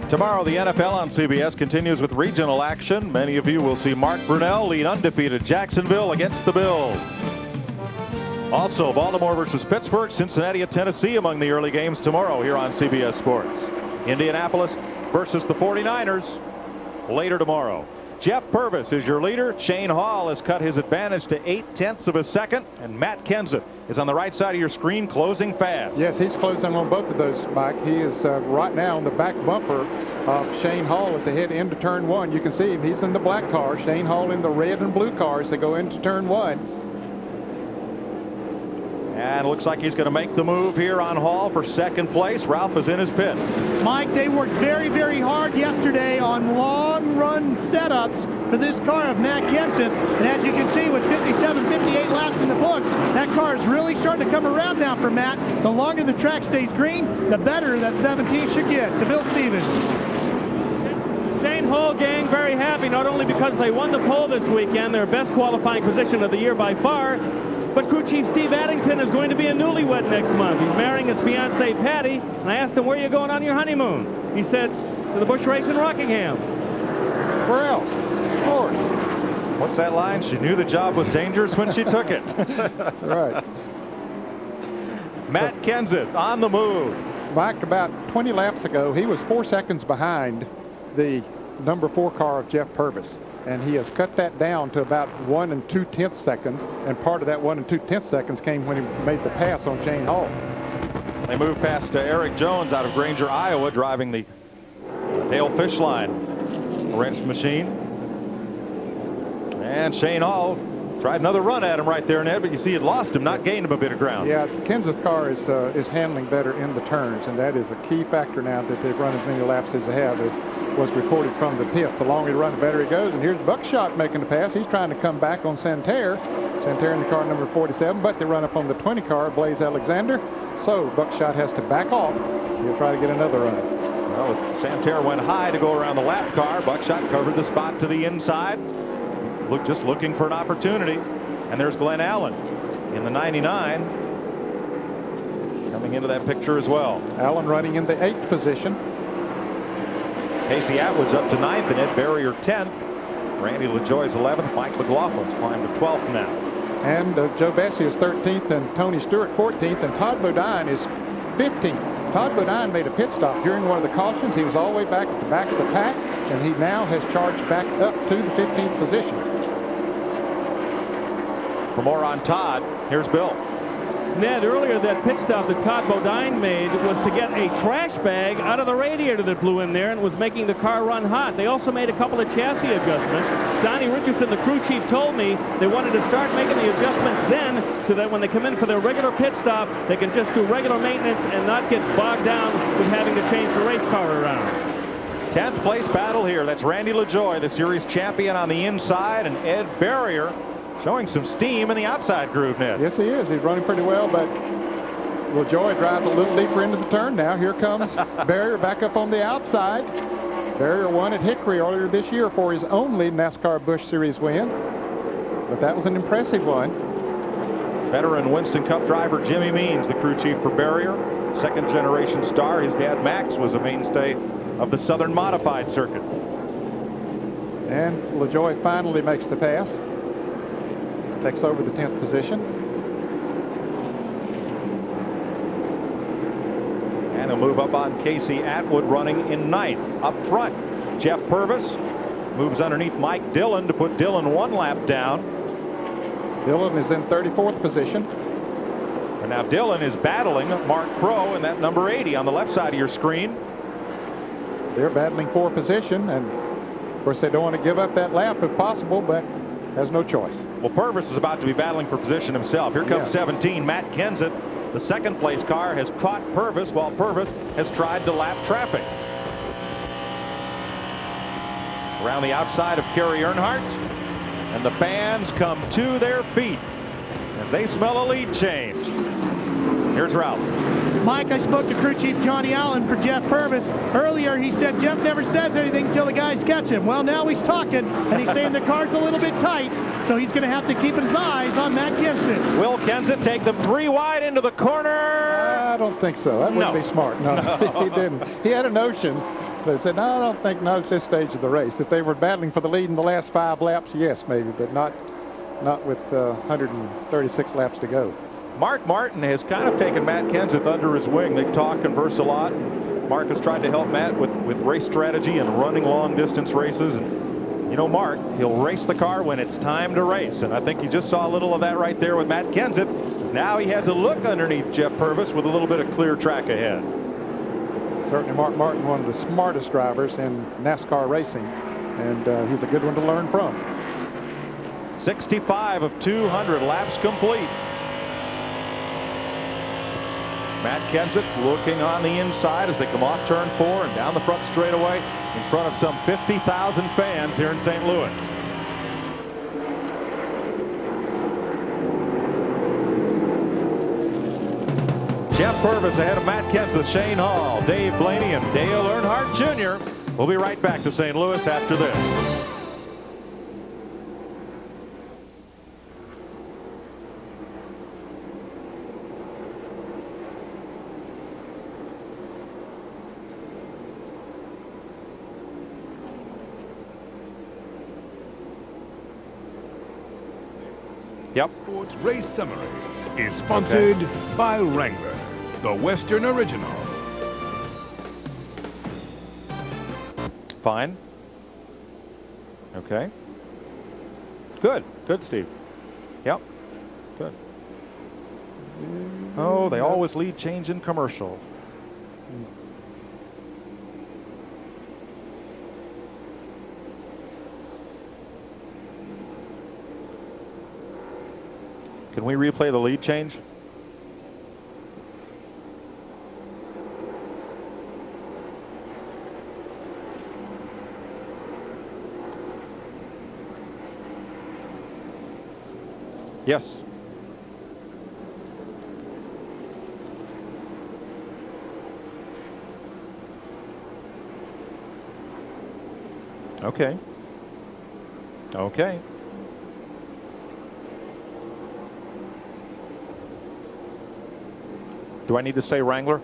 Tomorrow, the NFL on CBS continues with regional action. Many of you will see Mark Brunell lead undefeated Jacksonville against the Bills. Also, Baltimore versus Pittsburgh, Cincinnati at Tennessee among the early games tomorrow here on CBS Sports. Indianapolis versus the 49ers later tomorrow. Jeff Purvis is your leader. Shane Hall has cut his advantage to 0.8 of a second, and Matt Kenseth is on the right side of your screen, closing fast. Yes, he's closing on both of those, Mike. He is right now on the back bumper of Shane Hall as they head into turn 1. You can see him. He's in the black car. Shane Hall in the red and blue car as they go into turn 1. And it looks like he's going to make the move here on Hall for second place. Ralph is in his pit. Mike, they worked very, very hard yesterday on long run setups for this car of Matt Kenseth. And as you can see, with 57, 58 laps in the book, that car is really starting to come around now for Matt. The longer the track stays green, the better that 17 should get. To Bill Stevens. Shane Hall gang very happy, not only because they won the pole this weekend, their best qualifying position of the year by far, but crew chief Steve Addington is going to be a newlywed next month. He's marrying his fiancée Patty, and I asked him, where are you going on your honeymoon? He said, to the Busch race in Rockingham. Where else? Of course. What's that line? She knew the job was dangerous when she took it. Right. Matt Kenseth on the move. Mike, about 20 laps ago, he was 4 seconds behind the number 4 car of Jeff Purvis, and he has cut that down to about 1 2/10 seconds, and part of that 1 2/10 seconds came when he made the pass on Shane Hall. They move past Eric Jones out of Granger, Iowa, driving the Dale Fishline wrench machine. And Shane Hall tried another run at him right there, Ned, but you see it lost him, not gained him a bit of ground. Yeah, Kenseth's car is handling better in the turns, and that is a key factor now that they've run as many laps as they have, as was reported from the pit. The longer he runs, the better he goes. And here's Buckshot making the pass. He's trying to come back on Santerre. Santerre in the car number 47, but they run up on the 20 car, Blaze Alexander. So Buckshot has to back off. He'll try to get another run. Well, Santerre went high to go around the lap car. Buckshot covered the spot to the inside. Just looking for an opportunity. And there's Glenn Allen in the 99 coming into that picture as well. Allen running in the 8th position. Casey Atwood's up to 9th and Ed Barrier 10th. Randy LaJoie's 11th. Mike McLaughlin's climbed to 12th now. And Joe Bessie is 13th and Tony Stewart 14th, and Todd Bodine is 15th. Todd Bodine made a pit stop during one of the cautions. He was all the way back at the back of the pack, and he now has charged back up to the 15th position. For more on Todd, here's Bill. Ned, earlier that pit stop that Todd Bodine made was to get a trash bag out of the radiator that blew in there and was making the car run hot. They also made a couple of chassis adjustments. Donnie Richardson, the crew chief, told me they wanted to start making the adjustments then so that when they come in for their regular pit stop, they can just do regular maintenance and not get bogged down with having to change the race car around. 10th place battle here. That's Randy LaJoie, the series champion on the inside, and Ed Barrier showing some steam in the outside groove, Ned. Yes, he is. He's running pretty well, but LaJoie drives a little deeper into the turn now. Here comes Barrier back up on the outside. Barrier won at Hickory earlier this year for his only NASCAR Busch Series win, but that was an impressive one. Veteran Winston Cup driver Jimmy Means, the crew chief for Barrier. Second-generation star. His dad, Max, was a mainstay of the Southern Modified circuit. And LaJoie finally makes the pass. Takes over the 10th position. And he'll move up on Casey Atwood running in 9th. Up front, Jeff Purvis moves underneath Mike Dillon to put Dillon 1 lap down. Dillon is in 34th position. And now Dillon is battling Mark Crow in that number 80 on the left side of your screen. They're battling for position, and of course they don't want to give up that lap if possible, but has no choice. Well, Purvis is about to be battling for position himself. Here comes 17, Matt Kenseth. The second place car has caught Purvis while Purvis has tried to lap traffic. Around the outside of Kerry Earnhardt, and the fans come to their feet, and they smell a lead change. Here's Ralph. Mike, I spoke to crew chief Johnny Allen for Jeff Purvis. Earlier, he said Jeff never says anything until the guys catch him. Well, now he's talking, and he's saying the car's a little bit tight, so he's going to have to keep his eyes on Matt Kenseth. Will Kenseth take them 3 wide into the corner? I don't think so. That wouldn't be smart. No, he didn't. He had a notion, but he said, no, I don't think, not at this stage of the race. If they were battling for the lead in the last 5 laps, yes, maybe, but not with 136 laps to go. Mark Martin has kind of taken Matt Kenseth under his wing. They talk, converse a lot. Mark has tried to help Matt with race strategy and running long distance races. And you know, Mark, he'll race the car when it's time to race. And I think you just saw a little of that right there with Matt Kenseth. Now he has a look underneath Jeff Purvis with a little bit of clear track ahead. Certainly Mark Martin, one of the smartest drivers in NASCAR racing, and he's a good one to learn from. 65 of 200 laps complete. Matt Kenseth looking on the inside as they come off turn 4 and down the front straightaway. in front of some 50,000 fans here in St. Louis. Jeff Purvis ahead of Matt Kenseth, Shane Hall, Dave Blaney, and Dale Earnhardt Jr. We'll be right back to St. Louis after this. Yep. Sports Race Summary is sponsored by Wrangler, the Western Original. Fine. Okay. Good. Good, Steve. Yep. Good. Oh, they always lead change in commercial. Can we replay the lead change? Yes. Okay. Okay. Do I need to say Wrangler?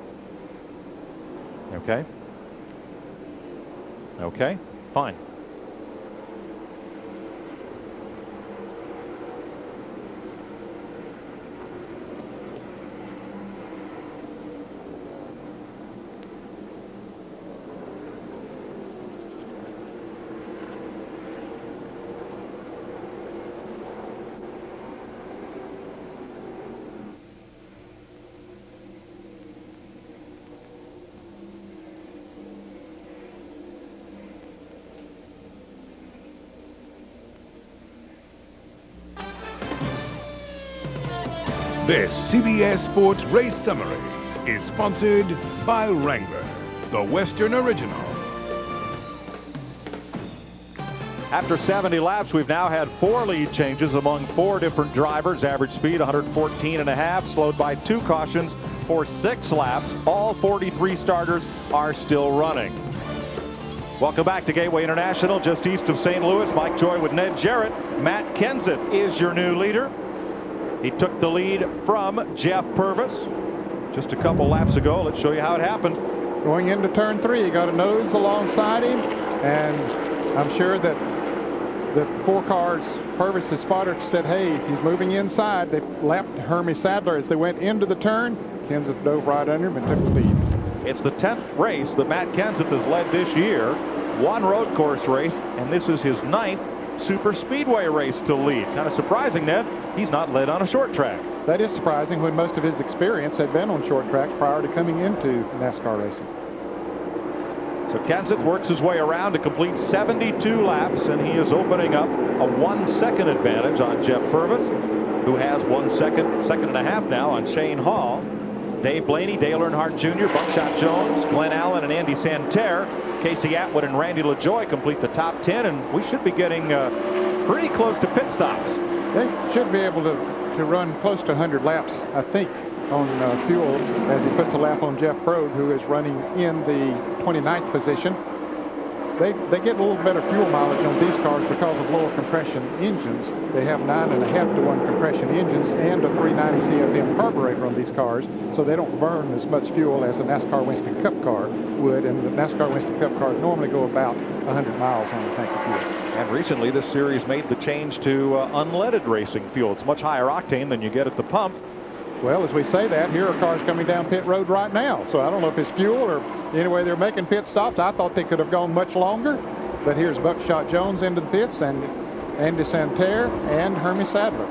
Okay. Okay. Fine. This CBS Sports Race Summary is sponsored by Wrangler, the Western Original. After 70 laps, we've now had 4 lead changes among 4 different drivers. Average speed 114.5, slowed by 2 cautions for 6 laps. All 43 starters are still running. Welcome back to Gateway International, just east of St. Louis. Mike Joy with Ned Jarrett. Matt Kenseth is your new leader. He took the lead from Jeff Purvis just a couple laps ago. Let's show you how it happened. Going into turn 3, he got a nose alongside him, and I'm sure that the 4 cars Purvis' spotter said, hey, he's moving inside. They lapped Hermie Sadler as they went into the turn. Kenseth dove right under him and took the lead. It's the 10th race that Matt Kenseth has led this year. 1 road course race, and this is his 9th super speedway race to lead. Kind of surprising, Ned. He's not led on a short track. That is surprising when most of his experience had been on short tracks prior to coming into NASCAR racing. So Kenseth works his way around to complete 72 laps, and he is opening up a 1-second advantage on Jeff Purvis, who has 1 second and a half now on Shane Hall. Dave Blaney, Dale Earnhardt Jr., Buckshot Jones, Glenn Allen, and Andy Santerre. Casey Atwood and Randy LaJoie complete the top 10, and we should be getting pretty close to pit stops. They should be able to run close to 100 laps, I think, on fuel as he puts a lap on Jeff Prode, who is running in the 29th position. They get a little better fuel mileage on these cars because of lower compression engines. They have 9.5 to 1 compression engines and a 390 CFM carburetor on these cars, so they don't burn as much fuel as a NASCAR Winston Cup car would, and the NASCAR Winston Cup cars normally go about 100 miles on the tank of fuel. And recently this series made the change to unleaded racing fuel. It's much higher octane than you get at the pump. Well, as we say that, here are cars coming down pit road right now. So I don't know if it's fuel or anyway they're making pit stops. I thought they could have gone much longer. But here's Buckshot Jones into the pits, and Andy Santerre and Hermie Sadler.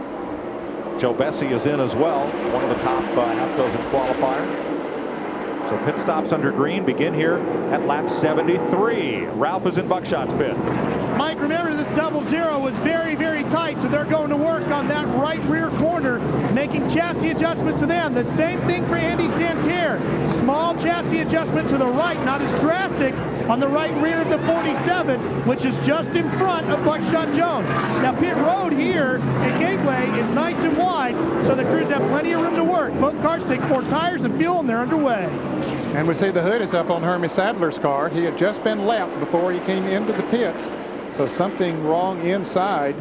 Joe Bessie is in as well, one of the top half-dozen qualifiers. So pit stops under green begin here at lap 73. Ralph is in Buckshot's pit. Mike, remember this double zero was very, very tight, so they're going to work on that right rear corner, making chassis adjustments to them. The same thing for Andy Santerre. Small chassis adjustment to the right, not as drastic on the right rear of the 47, which is just in front of Buckshot Jones. Now, pit road here at Gateway is nice and wide, so the crews have plenty of room to work. Both cars take 4 tires and fuel, and they're underway. And we see the hood is up on Hermie Sadler's car. He had just been lapped before he came into the pits, so something wrong inside.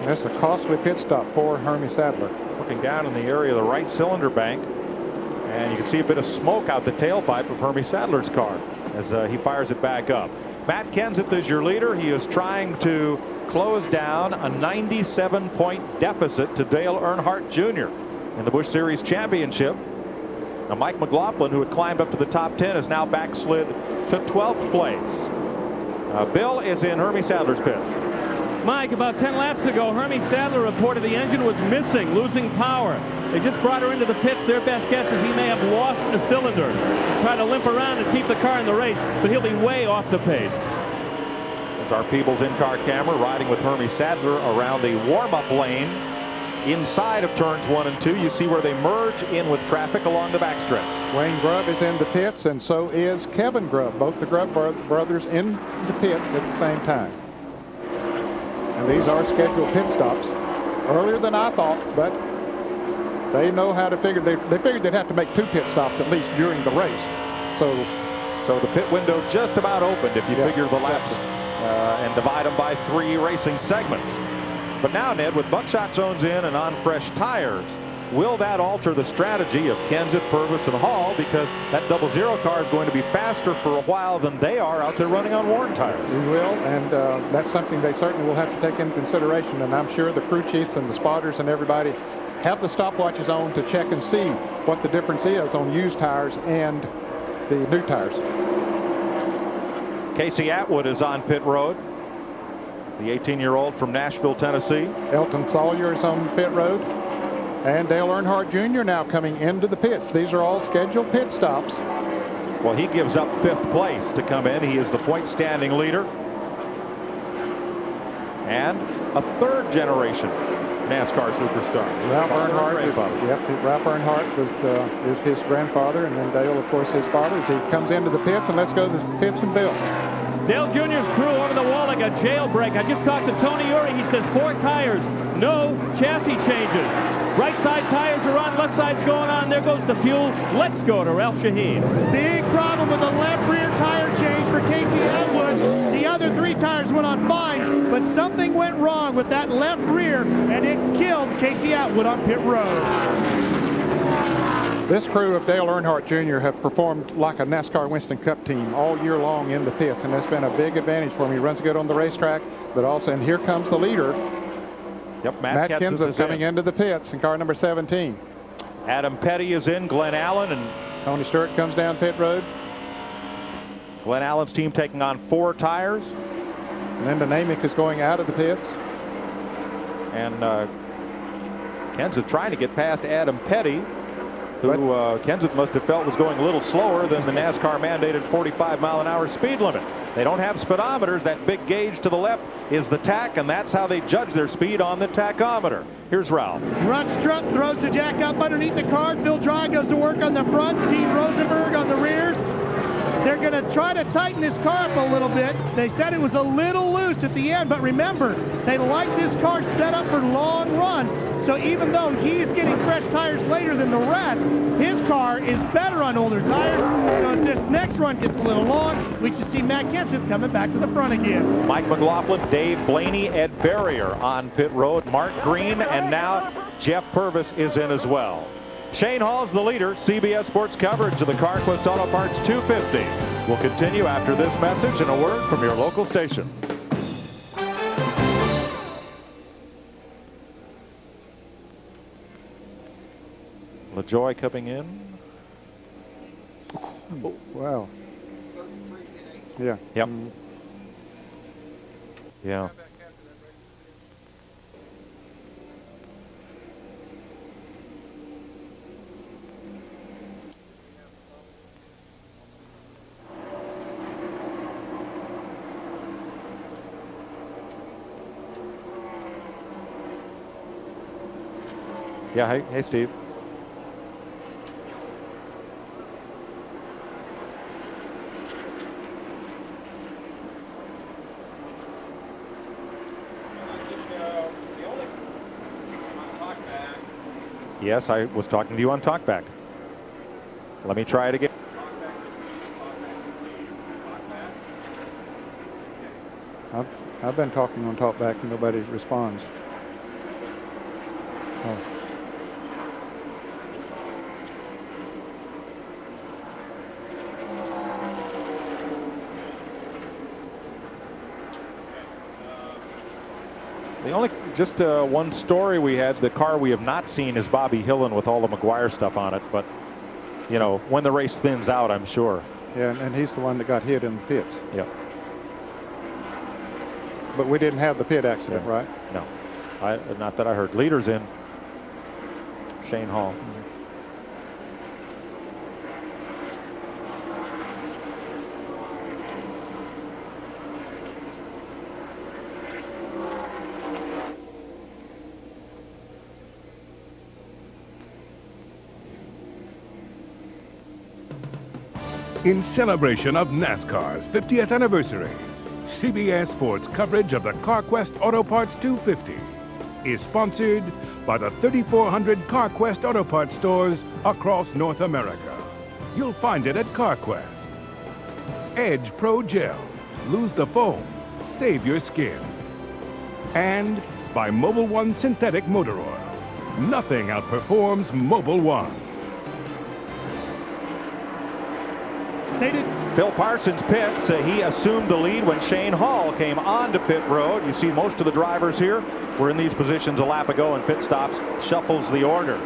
That's a costly pit stop for Hermie Sadler. Looking down in the area of the right cylinder bank, and you can see a bit of smoke out the tailpipe of Hermie Sadler's car as he fires it back up. Matt Kenseth is your leader. He is trying to close down a 97-point deficit to Dale Earnhardt Jr. in the Busch Series Championship. Now, Mike McLaughlin, who had climbed up to the top 10, is now backslid to 12th place. Bill is in Hermie Sadler's pit. Mike, about 10 laps ago, Hermie Sadler reported the engine was missing, losing power. They just brought her into the pits. Their best guess is he may have lost a cylinder. Try to limp around and keep the car in the race, but he'll be way off the pace. As our Peebles in-car camera riding with Hermie Sadler around the warm-up lane inside of turns 1 and 2. You see where they merge in with traffic along the backstretch. Wayne Grubb is in the pits, and so is Kevin Grubb. Both the Grubb brothers in the pits at the same time. And these are scheduled pit stops. Earlier than I thought, but they know how to figure. They figured they'd have to make 2 pit stops at least during the race. So the pit window just about opened if you figure the laps and divide them by 3 racing segments. But now, Ned, with Buckshot Jones in and on fresh tires, will that alter the strategy of Kenseth, Purvis, and Hall? Because that 00 car is going to be faster for a while than they are out there running on worn tires. We will, and that's something they certainly will have to take into consideration. And I'm sure the crew chiefs and the spotters and everybody have the stopwatches on to check and see what the difference is on used tires and the new tires. Casey Atwood is on pit road, the 18-year-old from Nashville, Tennessee. Elton Sawyer is on pit road. And Dale Earnhardt Jr. now coming into the pits. These are all scheduled pit stops. Well, he gives up 5th place to come in. He is the point standing leader. And a 3rd generation NASCAR superstar. Ralph Earnhardt is his grandfather, and then Dale, of course, his father. As he comes into the pits, and let's go to the pits and Bill. Dale Jr.'s crew over the wall like a jailbreak. I just talked to Tony Uri. He says 4 tires, no chassis changes. Right side tires are on, left side's going on. There goes the fuel. Let's go to Ralph Shaheen. Big problem with the left rear tire change for Casey Atwood. The other 3 tires went on fine, but something went wrong with that left rear, and it killed Casey Atwood on pit road. This crew of Dale Earnhardt Jr. have performed like a NASCAR Winston Cup team all year long in the pits, and that's been a big advantage for him. He runs good on the racetrack, but also, and here comes the leader. Yep, Matt Kenseth coming into the pits in car number 17. Adam Petty is in, Glenn Allen, and Tony Stewart comes down pit road. Glenn Allen's team taking on 4 tires. Linda Namick is going out of the pits. And Kenseth trying to get past Adam Petty, who Kenseth must have felt was going a little slower than the NASCAR mandated 45-mile-an-hour speed limit. They don't have speedometers. That big gauge to the left is the tach, and that's how they judge their speed on the tachometer. Here's Ralph. Russ Strutt throws the jack up underneath the car. Bill Dry goes to work on the front. Steve Rosenberg on the rears. They're going to try to tighten this car up a little bit. They said it was a little loose at the end, but remember, they like this car set up for long runs. So even though he's getting fresh tires later than the rest, his car is better on older tires. So as this next run gets a little long, we should see Matt Kenseth coming back to the front again. Mike McLaughlin, Dave Blaney, Ed Barrier on pit road. Mark Green, and now Jeff Purvis is in as well. Shane Hall's the leader. CBS Sports coverage of the Carquest Auto Parts 250 will continue after this message and a word from your local station. LaJoie coming in. Oh, wow. Yeah. Yep. Yeah. Yeah, hey Steve. Yes, I was talking to you on talkback. Let me try it again. I've been talking on talkback and nobody responds. Oh. The only, just one story we had, the car we have not seen is Bobby Hillen with all the McGuire stuff on it, but, you know, when the race thins out, I'm sure. Yeah, and he's the one that got hit in the pits. Yeah. But we didn't have the pit accident, Yeah. right? No. Not that I heard. Leader's in. Shane Hall. In celebration of NASCAR's 50th anniversary, CBS Sports coverage of the Carquest Auto Parts 250 is sponsored by the 3,400 Carquest Auto Parts stores across North America. You'll find it at Carquest. Edge Pro Gel. Lose the foam. Save your skin. And by Mobil 1 Synthetic Motor Oil. Nothing outperforms Mobil 1. Phil Parsons pits. He assumed the lead when Shane Hall came onto pit road. You see most of the drivers here were in these positions a lap ago, and pit stops shuffles the order.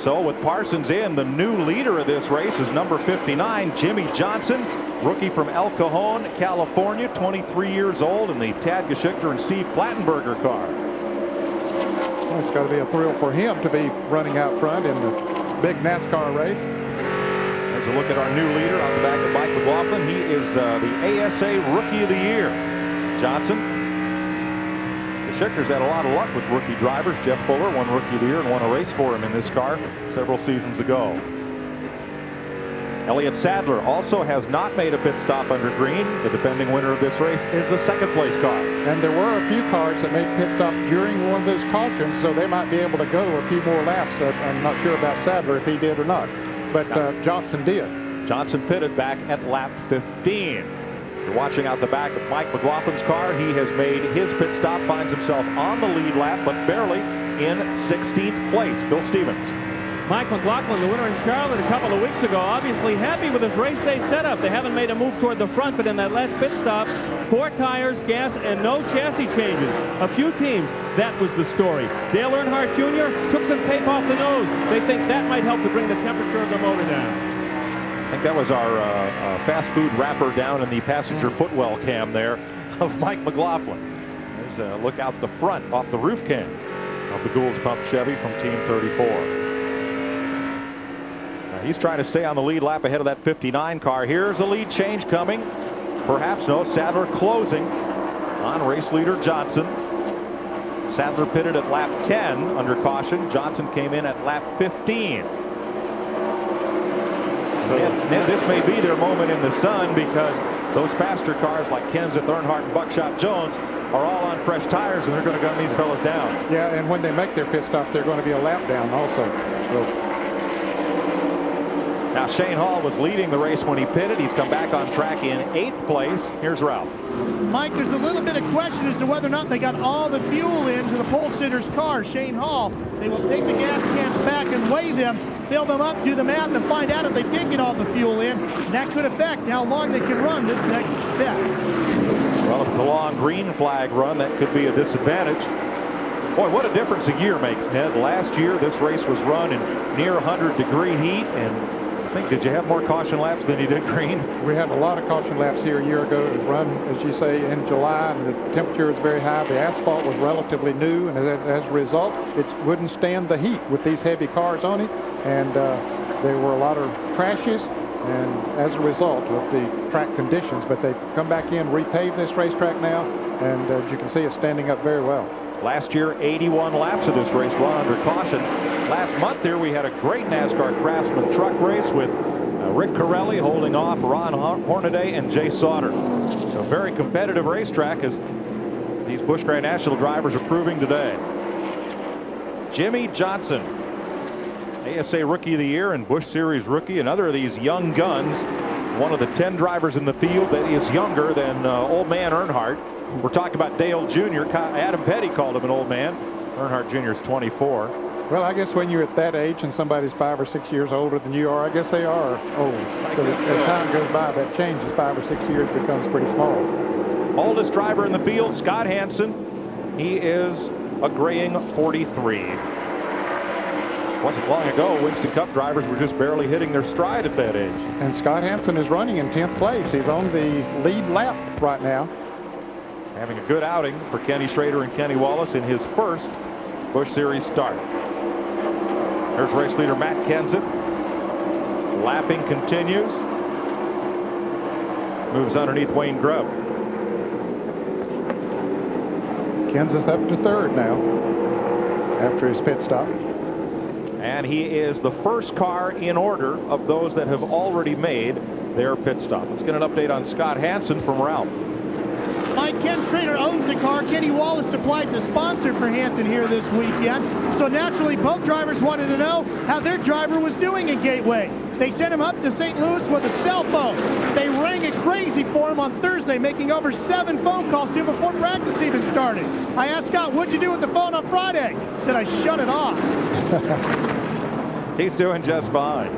So with Parsons in, the new leader of this race is number 59, Jimmy Johnson, rookie from El Cajon, California, 23 years old, in the Tad Geschickter and Steve Plattenberger car. Well, it's got to be a thrill for him to be running out front in the big NASCAR race. There's a look at our new leader out the back of Mike McLaughlin. He is the ASA Rookie of the Year. Johnson. The Geschickter's had a lot of luck with rookie drivers. Jeff Fuller won Rookie of the Year and won a race for him in this car several seasons ago. Elliott Sadler also has not made a pit stop under green. The defending winner of this race is the second place car. And there were a few cars that made pit stops during one of those cautions, so they might be able to go a few more laps. I'm not sure about Sadler if he did or not, but Johnson did. Johnson pitted back at lap 15. You're watching out the back of Mike McLaughlin's car. He has made his pit stop, finds himself on the lead lap, but barely in 16th place. Bill Stevens. Mike McLaughlin, the winner in Charlotte a couple of weeks ago, obviously happy with his race day setup. They haven't made a move toward the front, but in that last pit stop, 4 tires, gas, and no chassis changes. A few teams, that was the story. Dale Earnhardt Jr. took some tape off the nose. They think that might help to bring the temperature of the motor down. I think that was our fast food wrapper down in the passenger footwell cam there of Mike McLaughlin. There's a look out the front off the roof cam of the Gould's Pump Chevy from Team 34. He's trying to stay on the lead lap ahead of that 59 car. Here's a lead change coming. Perhaps no. Sadler closing on race leader Johnson. Sadler pitted at lap 10 under caution. Johnson came in at lap 15. And this may be their moment in the sun, because those faster cars like Kenseth, Earnhardt, and Buckshot Jones are all on fresh tires, and they're going to gun these fellas down. Yeah, and when they make their pit stop, they're going to be a lap down also. So. Now, Shane Hall was leading the race when he pitted. He's come back on track in 8th place. Here's Ralph. Mike, there's a little bit of question as to whether or not they got all the fuel into the pole sitter's car. Shane Hall, they will take the gas cans back and weigh them, fill them up, do the math, and find out if they did get all the fuel in. That could affect how long they can run this next set. Well, if it's a long green flag run, that could be a disadvantage. Boy, what a difference a year makes, Ned. Last year, this race was run in near 100-degree heat, and I think, did you have more caution laps than you did green? We had a lot of caution laps here a year ago. It was run, as you say, in July, and the temperature was very high. The asphalt was relatively new, and as a result, it wouldn't stand the heat with these heavy cars on it, and there were a lot of crashes, and as a result of the track conditions. But they've come back in, repaved this racetrack now, and as you can see, it's standing up very well. Last year, 81 laps of this race run under caution. Last month here, we had a great NASCAR Craftsman truck race with Rick Corelli holding off Ron Hornaday and Jay Sauter. So a very competitive racetrack, as these Busch Grand National drivers are proving today. Jimmy Johnson ASA Rookie of the Year and Busch Series Rookie. Another of these young guns. One of the 10 drivers in the field that is younger than old man Earnhardt. We're talking about Dale Jr. Adam Petty called him an old man. Earnhardt Jr. is 24. Well, I guess when you're at that age and somebody's 5 or 6 years older than you are, I guess they are old. As time goes by, that changes. 5 or 6 years becomes pretty small. Oldest driver in the field, Scott Hansen. He is a graying 43. Wasn't long ago, Winston Cup drivers were just barely hitting their stride at that age. And Scott Hansen is running in 10th place. He's on the lead lap right now. Having a good outing for Kenny Schrader and Kenny Wallace in his first Busch Series start. There's race leader Matt Kenseth. Lapping continues. Moves underneath Wayne Grubb. Kenseth up to 3rd now after his pit stop. And he is the first car in order of those that have already made their pit stop. Let's get an update on Scott Hansen from Ralph. Mike, Ken Schrader owns the car. Kenny Wallace supplied the sponsor for Hansen here this weekend. So naturally, both drivers wanted to know how their driver was doing at Gateway. They sent him up to St. Louis with a cell phone. They rang it crazy for him on Thursday, making over 7 phone calls to him before practice even started. I asked Scott, what'd you do with the phone on Friday? He said, I shut it off. He's doing just fine.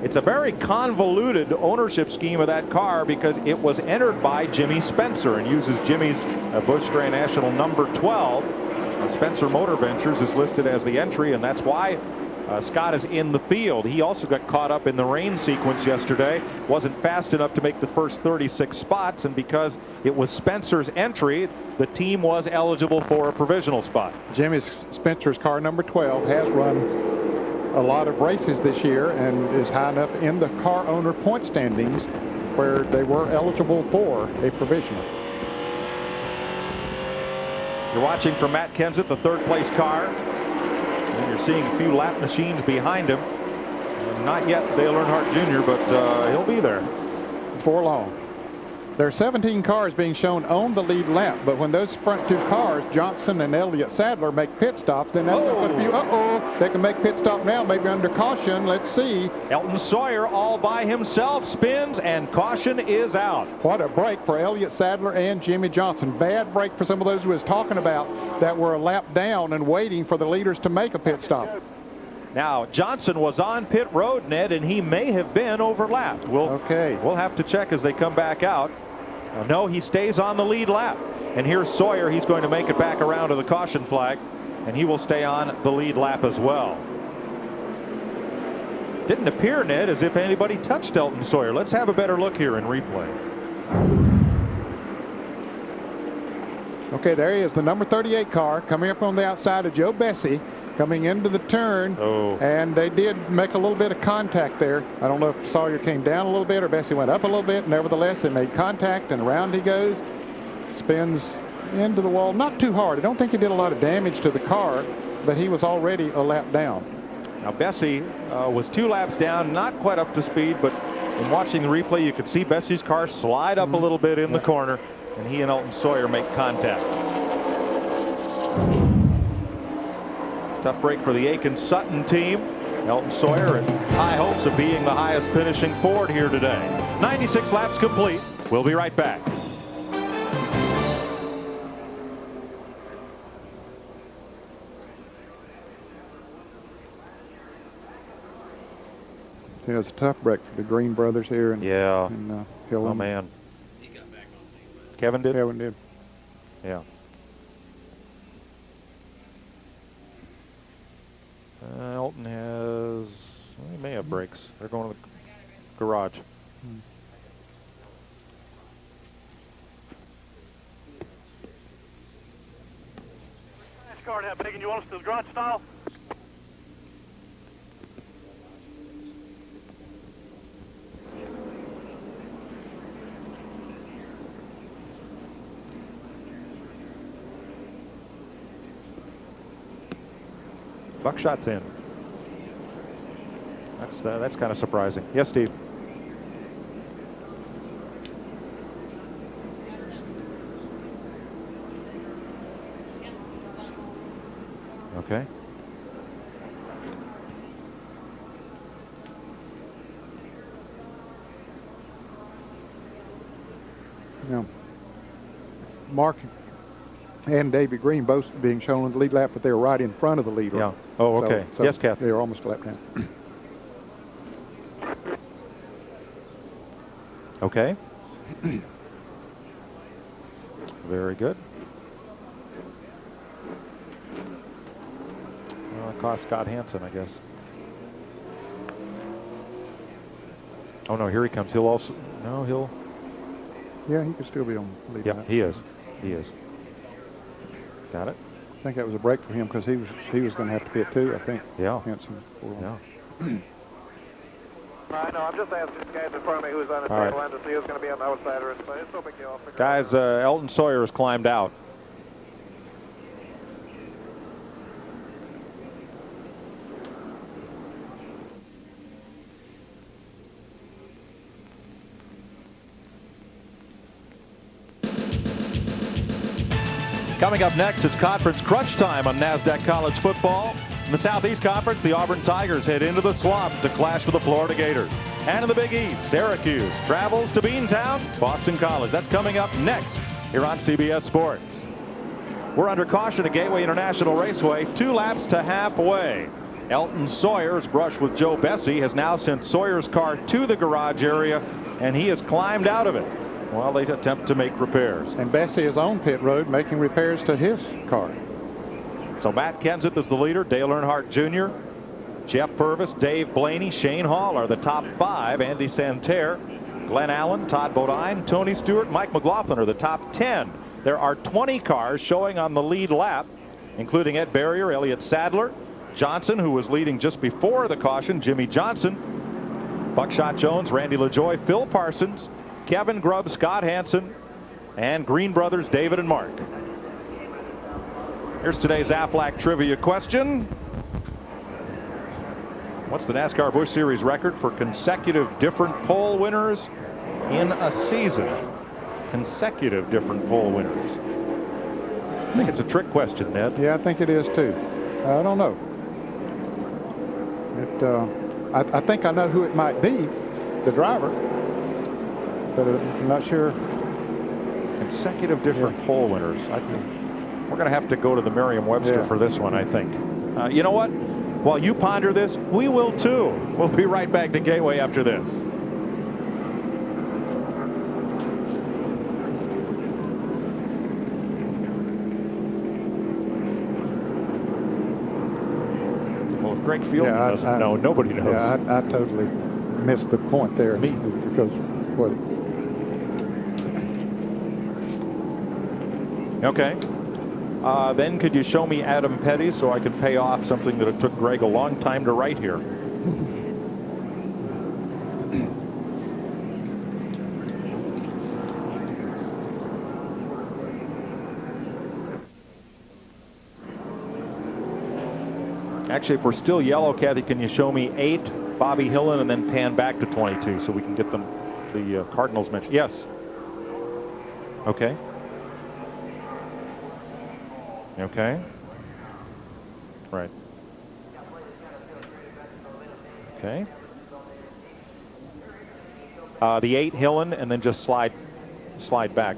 It's a very convoluted ownership scheme of that car because it was entered by Jimmy Spencer and uses Jimmy's Busch Grand National number 12. Spencer Motor Ventures is listed as the entry, and that's why Scott is in the field. He also got caught up in the rain sequence yesterday. Wasn't fast enough to make the first 36 spots, and because it was Spencer's entry, the team was eligible for a provisional spot. Jimmy Spencer's car number 12 has run a lot of races this year and is high enough in the car owner point standings where they were eligible for a provisional. You're watching from Matt Kenseth, the 3rd place car. And you're seeing a few lap machines behind him. Not yet Dale Earnhardt Jr., but he'll be there before long. There are 17 cars being shown on the lead lap, but when those front 2 cars, Johnson and Elliott Sadler, make pit stops, then that's going to put a few, they can make pit stop now, maybe under caution. Let's see. Elton Sawyer all by himself spins, and caution is out. What a break for Elliott Sadler and Jimmy Johnson. Bad break for some of those who was talking about that were a lap down and waiting for the leaders to make a pit stop. Now, Johnson was on pit road, Ned, and he may have been overlapped. We'll have to check as they come back out. No, he stays on the lead lap. And here's Sawyer. He's going to make it back around to the caution flag, and he will stay on the lead lap as well. Didn't appear, Ned, as if anybody touched Elton Sawyer. Let's have a better look here in replay. Okay, there he is, the number 38 car coming up on the outside of Joe Bessie, coming into the turn, and they did make a little bit of contact there. I don't know if Sawyer came down a little bit or Bessie went up a little bit. Nevertheless, they made contact, and around he goes, spins into the wall. Not too hard. I don't think he did a lot of damage to the car, but he was already a lap down. Now, Bessie was 2 laps down, not quite up to speed, but in watching the replay, you could see Bessie's car slide up a little bit in the corner, and he and Elton Sawyer make contact. Tough break for the Aiken-Sutton team. Elton Sawyer in high hopes of being the highest finishing Ford here today. 96 laps complete. We'll be right back. It was a tough break for the Green brothers here. And, oh, man. Kevin did? Kevin did. Yeah. Elton has, well, he may have brakes. They're going to the garage. NASCAR, how big, and you want us to the garage style? Buckshot's in. That's kind of surprising. Yes, Steve. Okay. You know, Mark and Davey Green both being shown on the lead lap, but they were right in front of the leader. Yeah. Oh, okay. So Yes, Kathy. They were almost a lap down. Okay. Very good. Well, it cost Scott Hansen, I guess. Oh, no, here he comes. He'll also... No, he'll... Yeah, he could still be on the lead lap. Yep, he is. He is. Got it? I think that was a break for him because he was going to have to pit too, I think. Yeah. Hansen. Yeah. I know, I'm just asking the guys in front of me who's on the tail end to see who's going to be on the outsider. It's no big deal. Guys, Elton Sawyer has climbed out. Coming up next, it's conference crunch time on NASDAQ College Football. In the Southeast Conference, the Auburn Tigers head into the swamp to clash with the Florida Gators. And in the Big East, Syracuse travels to Beantown, Boston College. That's coming up next here on CBS Sports. We're under caution at Gateway International Raceway, 2 laps to halfway. Elton Sawyer's brush with Joe Bessie has now sent Sawyer's car to the garage area, and he has climbed out of it while they attempt to make repairs. And Bessie is on pit road making repairs to his car. So Matt Kenseth is the leader. Dale Earnhardt Jr., Jeff Purvis, Dave Blaney, Shane Hall are the top 5. Andy Santerre, Glenn Allen, Todd Bodine, Tony Stewart, Mike McLaughlin are the top 10. There are 20 cars showing on the lead lap, including Ed Barrier, Elliott Sadler, Johnson, who was leading just before the caution, Jimmy Johnson, Buckshot Jones, Randy LaJoie, Phil Parsons, Kevin Grubb, Scott Hansen, and Green brothers David and Mark. Here's today's Aflac trivia question. What's the NASCAR Busch Series record for consecutive different pole winners in a season? Consecutive different pole winners. I think it's a trick question, Ned. Yeah, I think it is too. I don't know. I think I know who it might be, the driver, but I'm not sure. Consecutive different pole winners. We're going to have to go to the Merriam-Webster for this one, I think. You know what? While you ponder this, we will too. We'll be right back to Gateway after this. Well, if Greg Fielding doesn't know, nobody knows. Yeah, I totally missed the point there. Me. Because what? Okay. Then could you show me Adam Petty so I could pay off something that it took Greg a long time to write here? Actually, if we're still yellow, Kathy, can you show me 8, Bobby Hillen, and then pan back to 22 so we can get them the Cardinals mentioned? Yes. Okay. Okay. Right. Okay. The 8 Hillen, and then just slide back.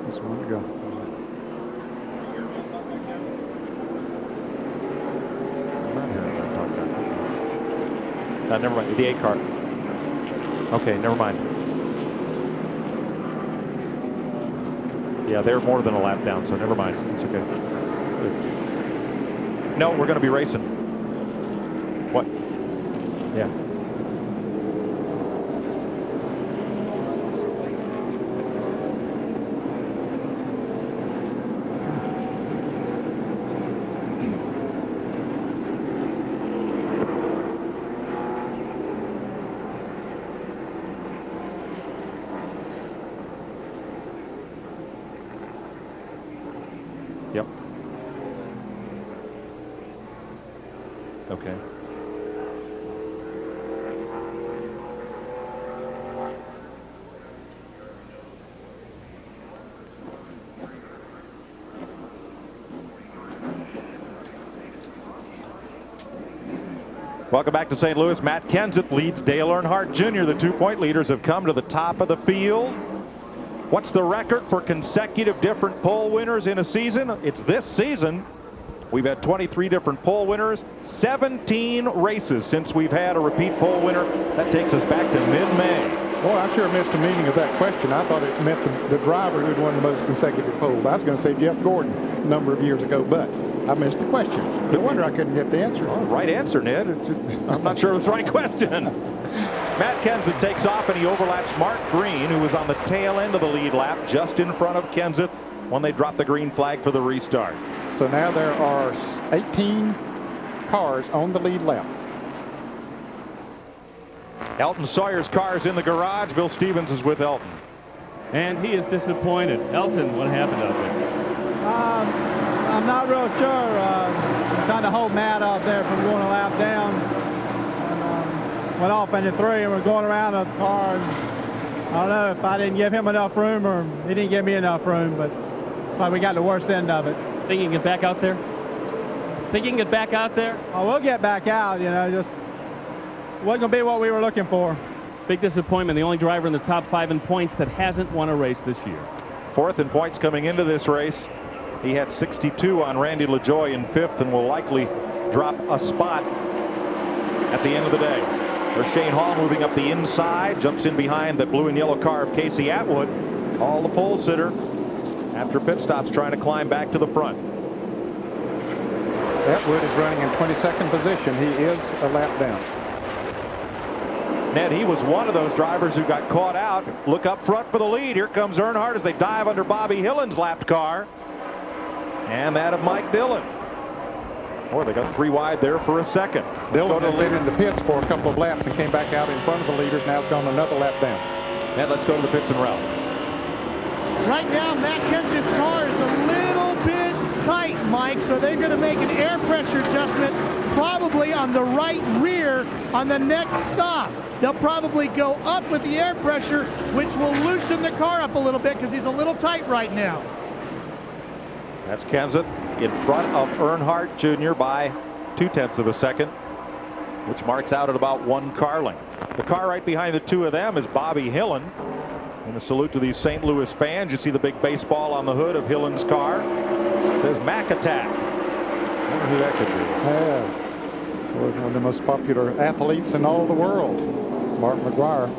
This one to go. Never mind. The 8 car. Okay, never mind. Yeah, they're more than a lap down, so never mind. It's okay. No, we're going to be racing. What? Yeah. Yep. Okay. Welcome back to St. Louis. Matt Kenseth leads Dale Earnhardt Jr. The 2-point leaders have come to the top of the field. What's the record for consecutive different pole winners in a season? It's this season. We've had 23 different pole winners, 17 races since we've had a repeat pole winner. That takes us back to mid-May. Boy, I sure missed the meaning of that question. I thought it meant the driver who had won the most consecutive poles. I was going to say Jeff Gordon a number of years ago, but I missed the question. No wonder I couldn't get the answer. Oh, right answer, Ned. I'm not sure it was the right question. Matt Kenseth takes off, and he overlaps Mark Green, who was on the tail end of the lead lap, just in front of Kenseth when they dropped the green flag for the restart. So now there are 18 cars on the lead lap. Elton Sawyer's car is in the garage. Bill Stevens is with Elton. And he is disappointed. Elton, what happened out there? I'm not real sure. Trying to hold Matt out there from going a lap down. And, went off into 3 and we're going around the car. And I don't know if I didn't give him enough room or he didn't give me enough room, but it's like we got the worst end of it. Think you can get back out there? Think you can get back out there? Oh, we'll get back out, you know, just wasn't going to be what we were looking for. Big disappointment. The only driver in the top 5 in points that hasn't won a race this year. 4th in points coming into this race. He had 62 on Randy LaJoie in 5th and will likely drop a spot at the end of the day. There's Shane Hall moving up the inside, jumps in behind the blue and yellow car of Casey Atwood. Hall, the pole sitter, after pit stops, trying to climb back to the front. Atwood is running in 22nd position. He is a lap down. Ned, he was one of those drivers who got caught out. Look up front for the lead. Here comes Earnhardt as they dive under Bobby Hillen's lapped car. And that of Mike Dillon. Boy, they got 3 wide there for a second. Dillon had been in the pits for a couple of laps and came back out in front of the leaders. Now it's gone another lap down. Ned, let's go to the pits and route. Right now, Matt Kenseth's car is a little bit tight, Mike, so they're going to make an air pressure adjustment probably on the right rear on the next stop. They'll probably go up with the air pressure, which will loosen the car up a little bit because he's a little tight right now. That's Kenseth in front of Earnhardt Jr. by 0.2 of a second, which marks out at about 1 car length. The car right behind the 2 of them is Bobby Hillen. And a salute to these St. Louis fans. You see the big baseball on the hood of Hillen's car. It says Mac Attack. I wonder who that could be. Yeah. One of the most popular athletes in all the world, Mark McGuire.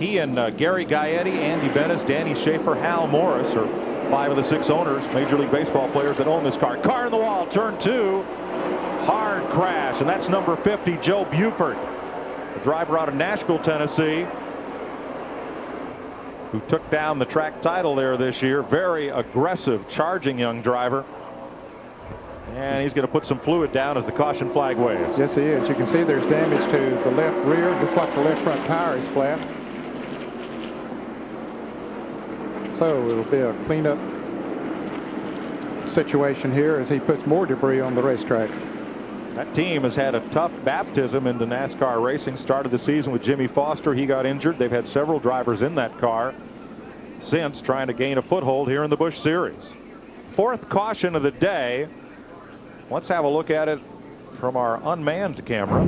He and Gary Gaetti, Andy Bettis, Danny Schaefer, Hal Morris are 5 of the 6 owners, Major League Baseball players that own this car. Car in the wall, turn 2. Hard crash, and that's number 50, Joe Buford, the driver out of Nashville, Tennessee, who took down the track title there this year. Very aggressive, charging young driver. And he's going to put some fluid down as the caution flag waves. Yes, he is. You can see there's damage to the left rear. Looks like the left front tire is flat. So it'll be a cleanup situation here as he puts more debris on the racetrack. That team has had a tough baptism into NASCAR racing. Started the season with Jimmy Foster. He got injured. They've had several drivers in that car since, trying to gain a foothold here in the Busch Series. 4th caution of the day. Let's have a look at it from our unmanned camera.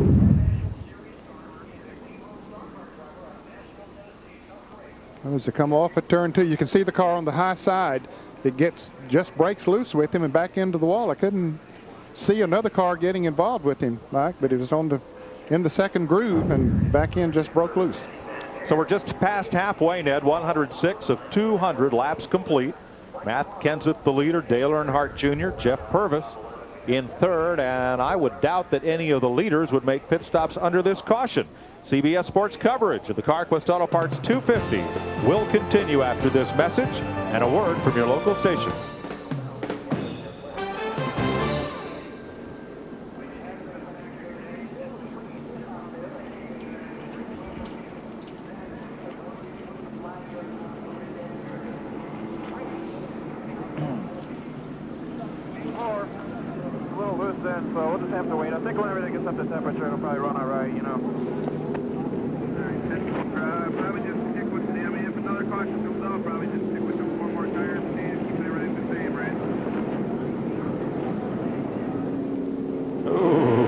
As they come off at turn 2, you can see the car on the high side. It just breaks loose with him and back into the wall. I couldn't see another car getting involved with him, Mike, but it was in the second groove and back end just broke loose. So we're just past halfway, Ned. 106 of 200 laps complete. Matt Kenseth the leader, Dale Earnhardt Jr., Jeff Purvis in 3rd, and I would doubt that any of the leaders would make pit stops under this caution. CBS Sports coverage of the Carquest Auto Parts 250 will continue after this message and a word from your local station. A little loose then, so we'll just have to wait. I think when everything gets up to temperature, it'll probably run all right, you know. Probably just stick with the, I mean, if another caution comes out, probably just stick with them 4 more tires and keep everything the same, right? Ooh.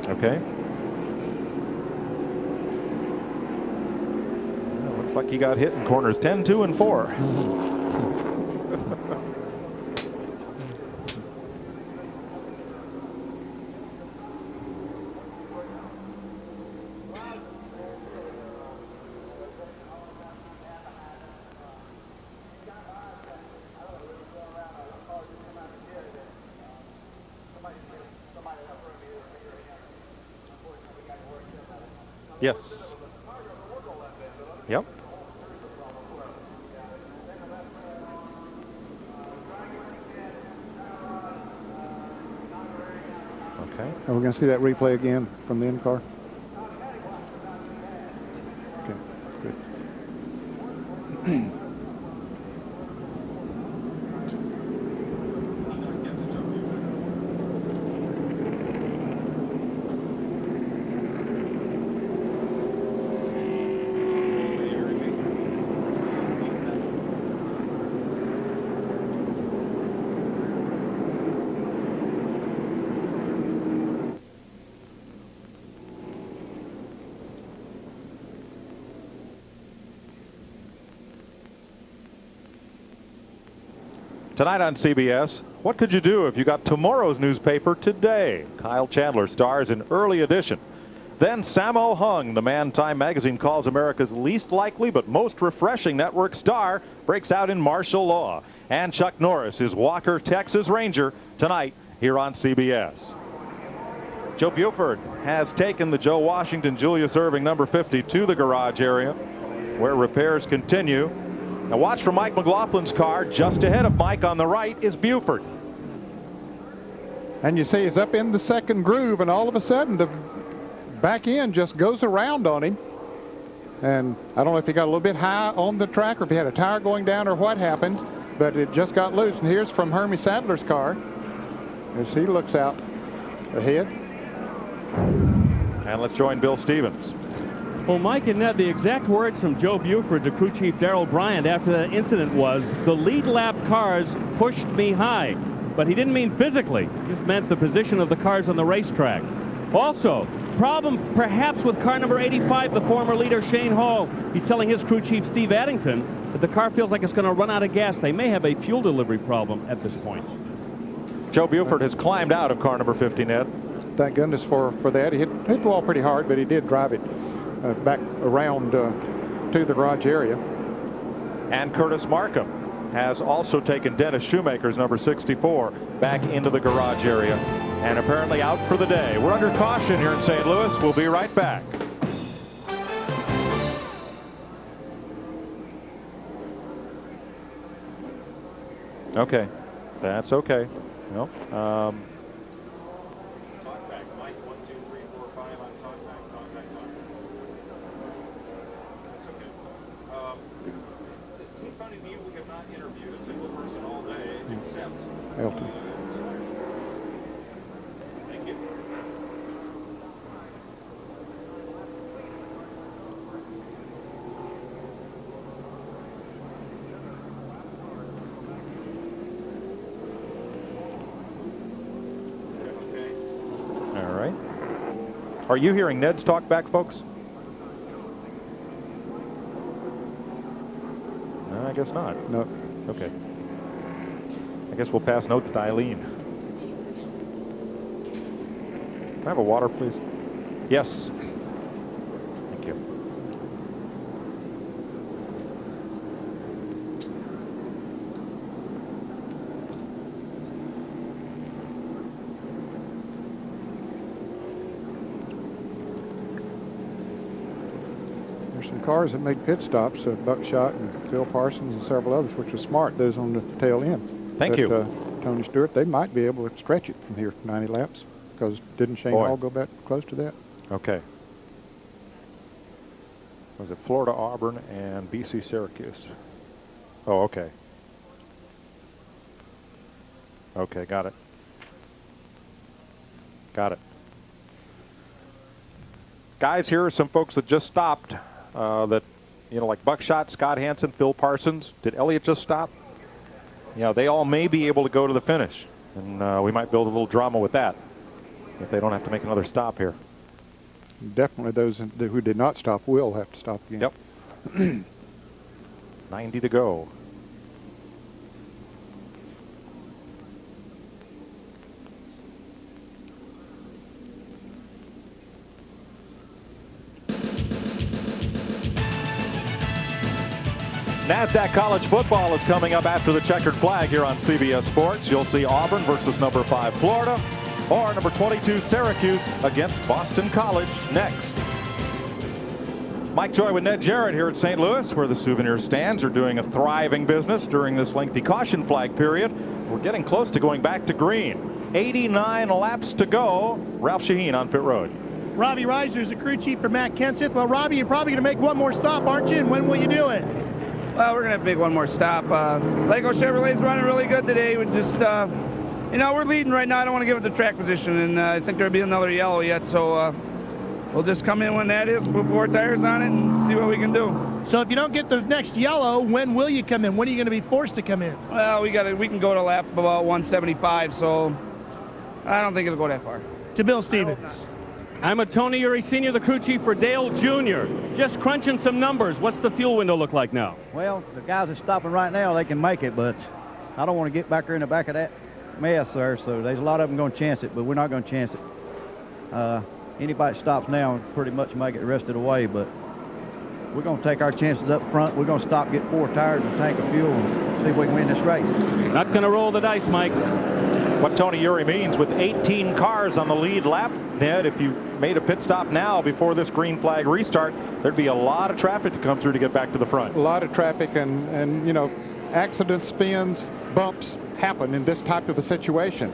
Okay. Well, looks like he got hit in corners 10, 2, and 4. Yes. Yep. Okay. Are we going to see that replay again from the in-car? Okay, good. Tonight on CBS, what could you do if you got tomorrow's newspaper today? Kyle Chandler stars in early edition. Then Sammo Hung, the man Time magazine calls America's least likely but most refreshing network star, breaks out in martial law. And Chuck Norris is Walker, Texas Ranger, tonight here on CBS. Joe Buford has taken the Joe Washington Julius Erving number 50 to the garage area, where repairs continue. Now watch for Mike McLaughlin's car. Just ahead of Mike on the right is Buford. And you see he's up in the second groove, and all of a sudden the back end just goes around on him. And I don't know if he got a little bit high on the track or if he had a tire going down or what happened, but it just got loose. And here's from Hermie Sadler's car as he looks out ahead. And let's join Bill Stevens. Well, Mike and Ned, the exact words from Joe Buford to crew chief Darrell Bryant after that incident was, the lead lap cars pushed me high. But he didn't mean physically. He just meant the position of the cars on the racetrack. Also, problem perhaps with car number 85, the former leader Shane Hall. He's telling his crew chief Steve Addington that the car feels like it's going to run out of gas. They may have a fuel delivery problem at this point. Joe Buford has climbed out of car number 50, Ned. Thank goodness for that. He hit the wall pretty hard, but he did drive it back around to the garage area. And Curtis Markham has also taken Dennis Shoemaker's number 64 back into the garage area and apparently out for the day. We're under caution here in St. Louis. We'll be right back. Okay, that's okay. No. Elton. Thank you. All right. Are you hearing Ned's talk back, folks? No, I guess not. No. Okay. I guess we'll pass notes to Eileen. Can I have a water, please? Yes. Thank you. There's some cars that make pit stops, Buckshot and Phil Parsons and several others, which was smart, those on the tail end. Thank you. Tony Stewart, they might be able to stretch it from here 90 laps, because didn't Shane Hall go back close to that? Okay. Was it Florida Auburn and BC Syracuse? Oh, okay. Okay, got it. Got it. Guys, here are some folks that just stopped. That, you know, like Buckshot, Scott Hansen, Phil Parsons. Did Elliott just stop? You know, they all may be able to go to the finish, and we might build a little drama with that. if they don't have to make another stop here. Definitely those who did not stop will have to stop again. Yep. 90 to go. NASDAQ College football is coming up after the checkered flag here on CBS Sports. You'll see Auburn versus number 5 Florida, or number 22 Syracuse against Boston College next. Mike Joy with Ned Jarrett here at St. Louis, where the souvenir stands are doing a thriving business during this lengthy caution flag period. We're getting close to going back to green. 89 laps to go. Ralph Shaheen on pit road. Robbie Reiser is the crew chief for Matt Kenseth. Well, Robbie, you're probably going to make one more stop, aren't you? And when will you do it? Well, we're going to have to make one more stop. Lego Chevrolet's running really good today. We just, you know, we're leading right now. I don't want to give it the track position, and I think there'll be another yellow yet, so we'll just come in when that is, put 4 tires on it, and see what we can do. So if you don't get the next yellow, when will you come in? When are you going to be forced to come in? Well, we can go to lap about 175, so I don't think it'll go that far. To Bill Stevens. I'm a Tony Uri Sr., the crew chief for Dale Jr. Just crunching some numbers. What's the fuel window look like now? Well, the guys are stopping right now. They can make it, but I don't want to get back there in the back of that mess there. So there's a lot of them going to chance it, but we're not going to chance it. Anybody that stops now pretty much make it the rest of the way, but we're going to take our chances up front. We're going to stop, get 4 tires and a tank of fuel and see if we can win this race. Not going to roll the dice, Mike. What Tony Uri means with 18 cars on the lead lap, Ned, if you made a pit stop now before this green flag restart, there'd be a lot of traffic to come through to get back to the front. A lot of traffic, and you know, accidents, spins, bumps happen in this type of a situation.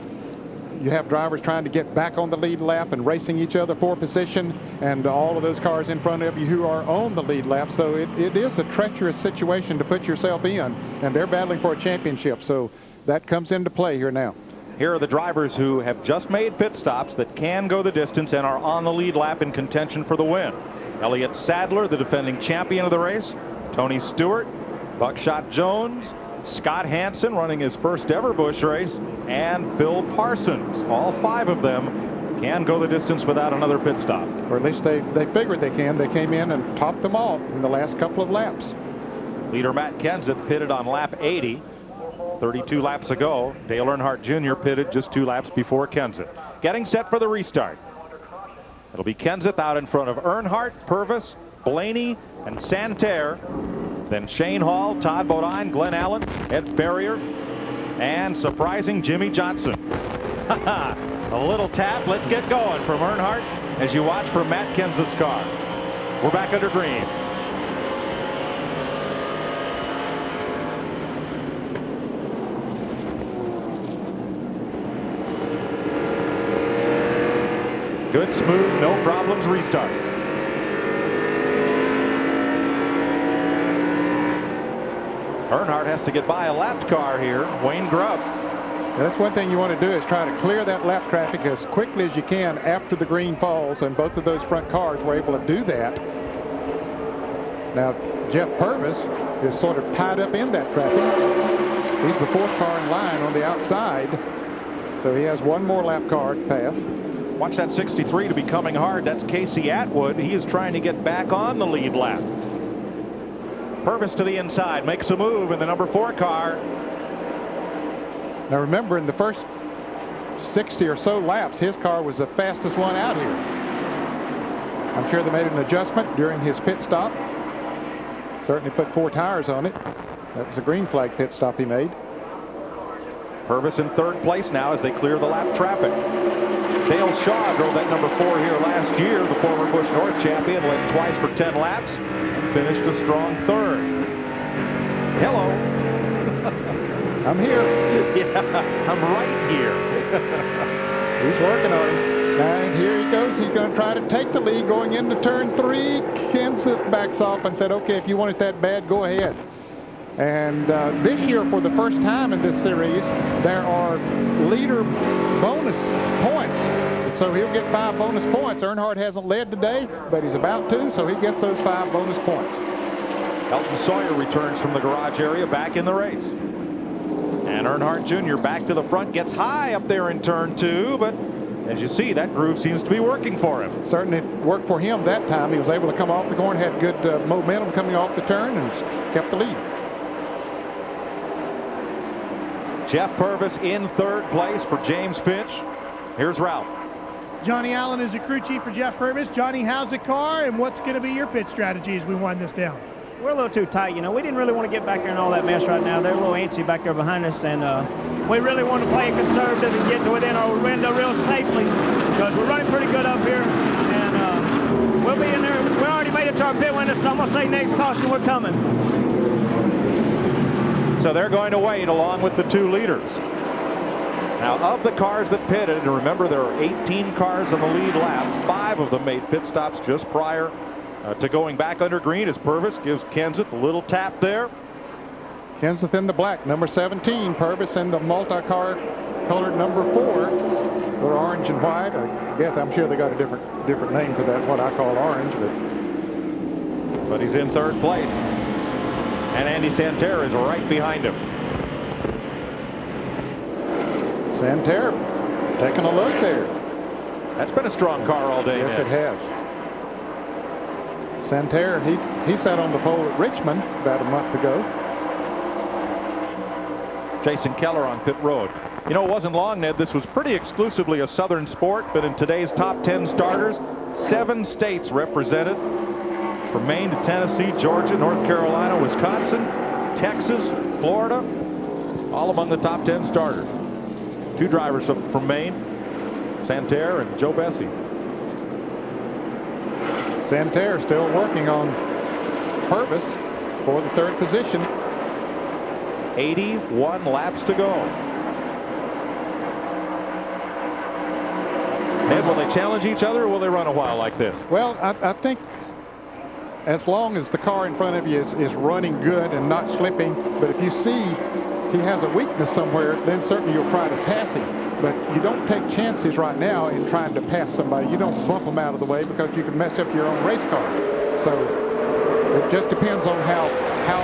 You have drivers trying to get back on the lead lap and racing each other for position, and all of those cars in front of you who are on the lead lap. So it is a treacherous situation to put yourself in, and they're battling for a championship. So that comes into play here now. Here are the drivers who have just made pit stops that can go the distance and are on the lead lap in contention for the win. Elliott Sadler, the defending champion of the race. Tony Stewart, Buckshot Jones, Scott Hansen running his first ever Busch race, and Phil Parsons. All 5 of them can go the distance without another pit stop. Or at least they figured they can. They came in and topped them all in the last couple of laps. Leader Matt Kenseth pitted on lap 80. 32 laps ago. Dale Earnhardt Jr. pitted just 2 laps before Kenseth. Getting set for the restart. It'll be Kenseth out in front of Earnhardt, Purvis, Blaney, and Santerre. Then Shane Hall, Todd Bodine, Glenn Allen, Ed Ferrier, and surprising Jimmy Johnson. A little tap. Let's get going from Earnhardt as you watch from Matt Kenseth's car. We're back under green. Good, smooth, no problems restart. Earnhardt has to get by a lapped car here. Wayne Grubb. That's one thing you want to do is try to clear that lap traffic as quickly as you can after the green falls, and both of those front cars were able to do that. Now, Jeff Purvis is sort of tied up in that traffic. He's the 4th car in line on the outside, so he has one more lap car to pass. Watch that 63 to be coming hard. That's Casey Atwood. He is trying to get back on the lead lap. Purvis to the inside, makes a move in the number 4 car. Now remember, in the first 60 or so laps, his car was the fastest one out here. I'm sure they made an adjustment during his pit stop. Certainly put 4 tires on it. That was a green flag pit stop he made. Purvis in 3rd place now as they clear the lap traffic. Dale Shaw drove that number 4 here last year. The former Busch North champion led twice for 10 laps and finished a strong 3rd. Hello. I'm here. Yeah, I'm right here. He's working on it. And here he goes. He's going to try to take the lead going into turn 3. Kenseth backs off and said, okay, if you want it that bad, go ahead. And this year, for the first time in this series, there are leader bonus points. So he'll get 5 bonus points. Earnhardt hasn't led today, but he's about to, so he gets those 5 bonus points. Elton Sawyer returns from the garage area back in the race. And Earnhardt Jr. back to the front, gets high up there in turn 2, but As you see, that groove seems to be working for him. Certainly worked for him that time. He was able to come off the corner, had good momentum coming off the turn, and kept the lead. Jeff Purvis in third place for James Finch. Here's Ralph. Johnny Allen is the crew chief for Jeff Purvis. Johnny, how's the car, and what's going to be your pit strategy as we wind this down? We're a little too tight, you know. We didn't really want to get back there in all that mess right now. They're a little antsy back there behind us, and we really want to play conservative and get to within our window real safely because we're running pretty good up here, and we'll be in there. We already made it to our pit window, so I'm going to say next caution, we're coming. So they're going to wait along with the 2 leaders. Now, of the cars that pitted, and remember there are 18 cars on the lead lap, 5 of them made pit stops just prior to going back under green as Purvis gives Kenseth a little tap there. Kenseth in the black, number 17. Purvis in the multi-car colored number 4. They're orange and white. I guess I'm sure they got a different name for that, what I call orange. But he's in third place. And Andy Santerre is right behind him. Santerre taking a look there. That's been a strong car all day. Yes, it has. Santerre, he sat on the pole at Richmond about a month ago. Jason Keller on pit road. You know, it wasn't long, Ned. This was pretty exclusively a southern sport, but in today's top 10 starters, 7 states represented. From Maine to Tennessee, Georgia, North Carolina, Wisconsin, Texas, Florida, all among the top 10 starters. 2 drivers from Maine, Santerre and Joe Bessie. Santerre still working on Purvis for the 3rd position. 81 laps to go. Ned, will they challenge each other or will they run a while like this? Well, I think as long as the car in front of you is running good and not slipping, but if you see he has a weakness somewhere, then certainly you'll try to pass him. But you don't take chances right now in trying to pass somebody. You don't bump them out of the way because you can mess up your own race car. So it just depends on how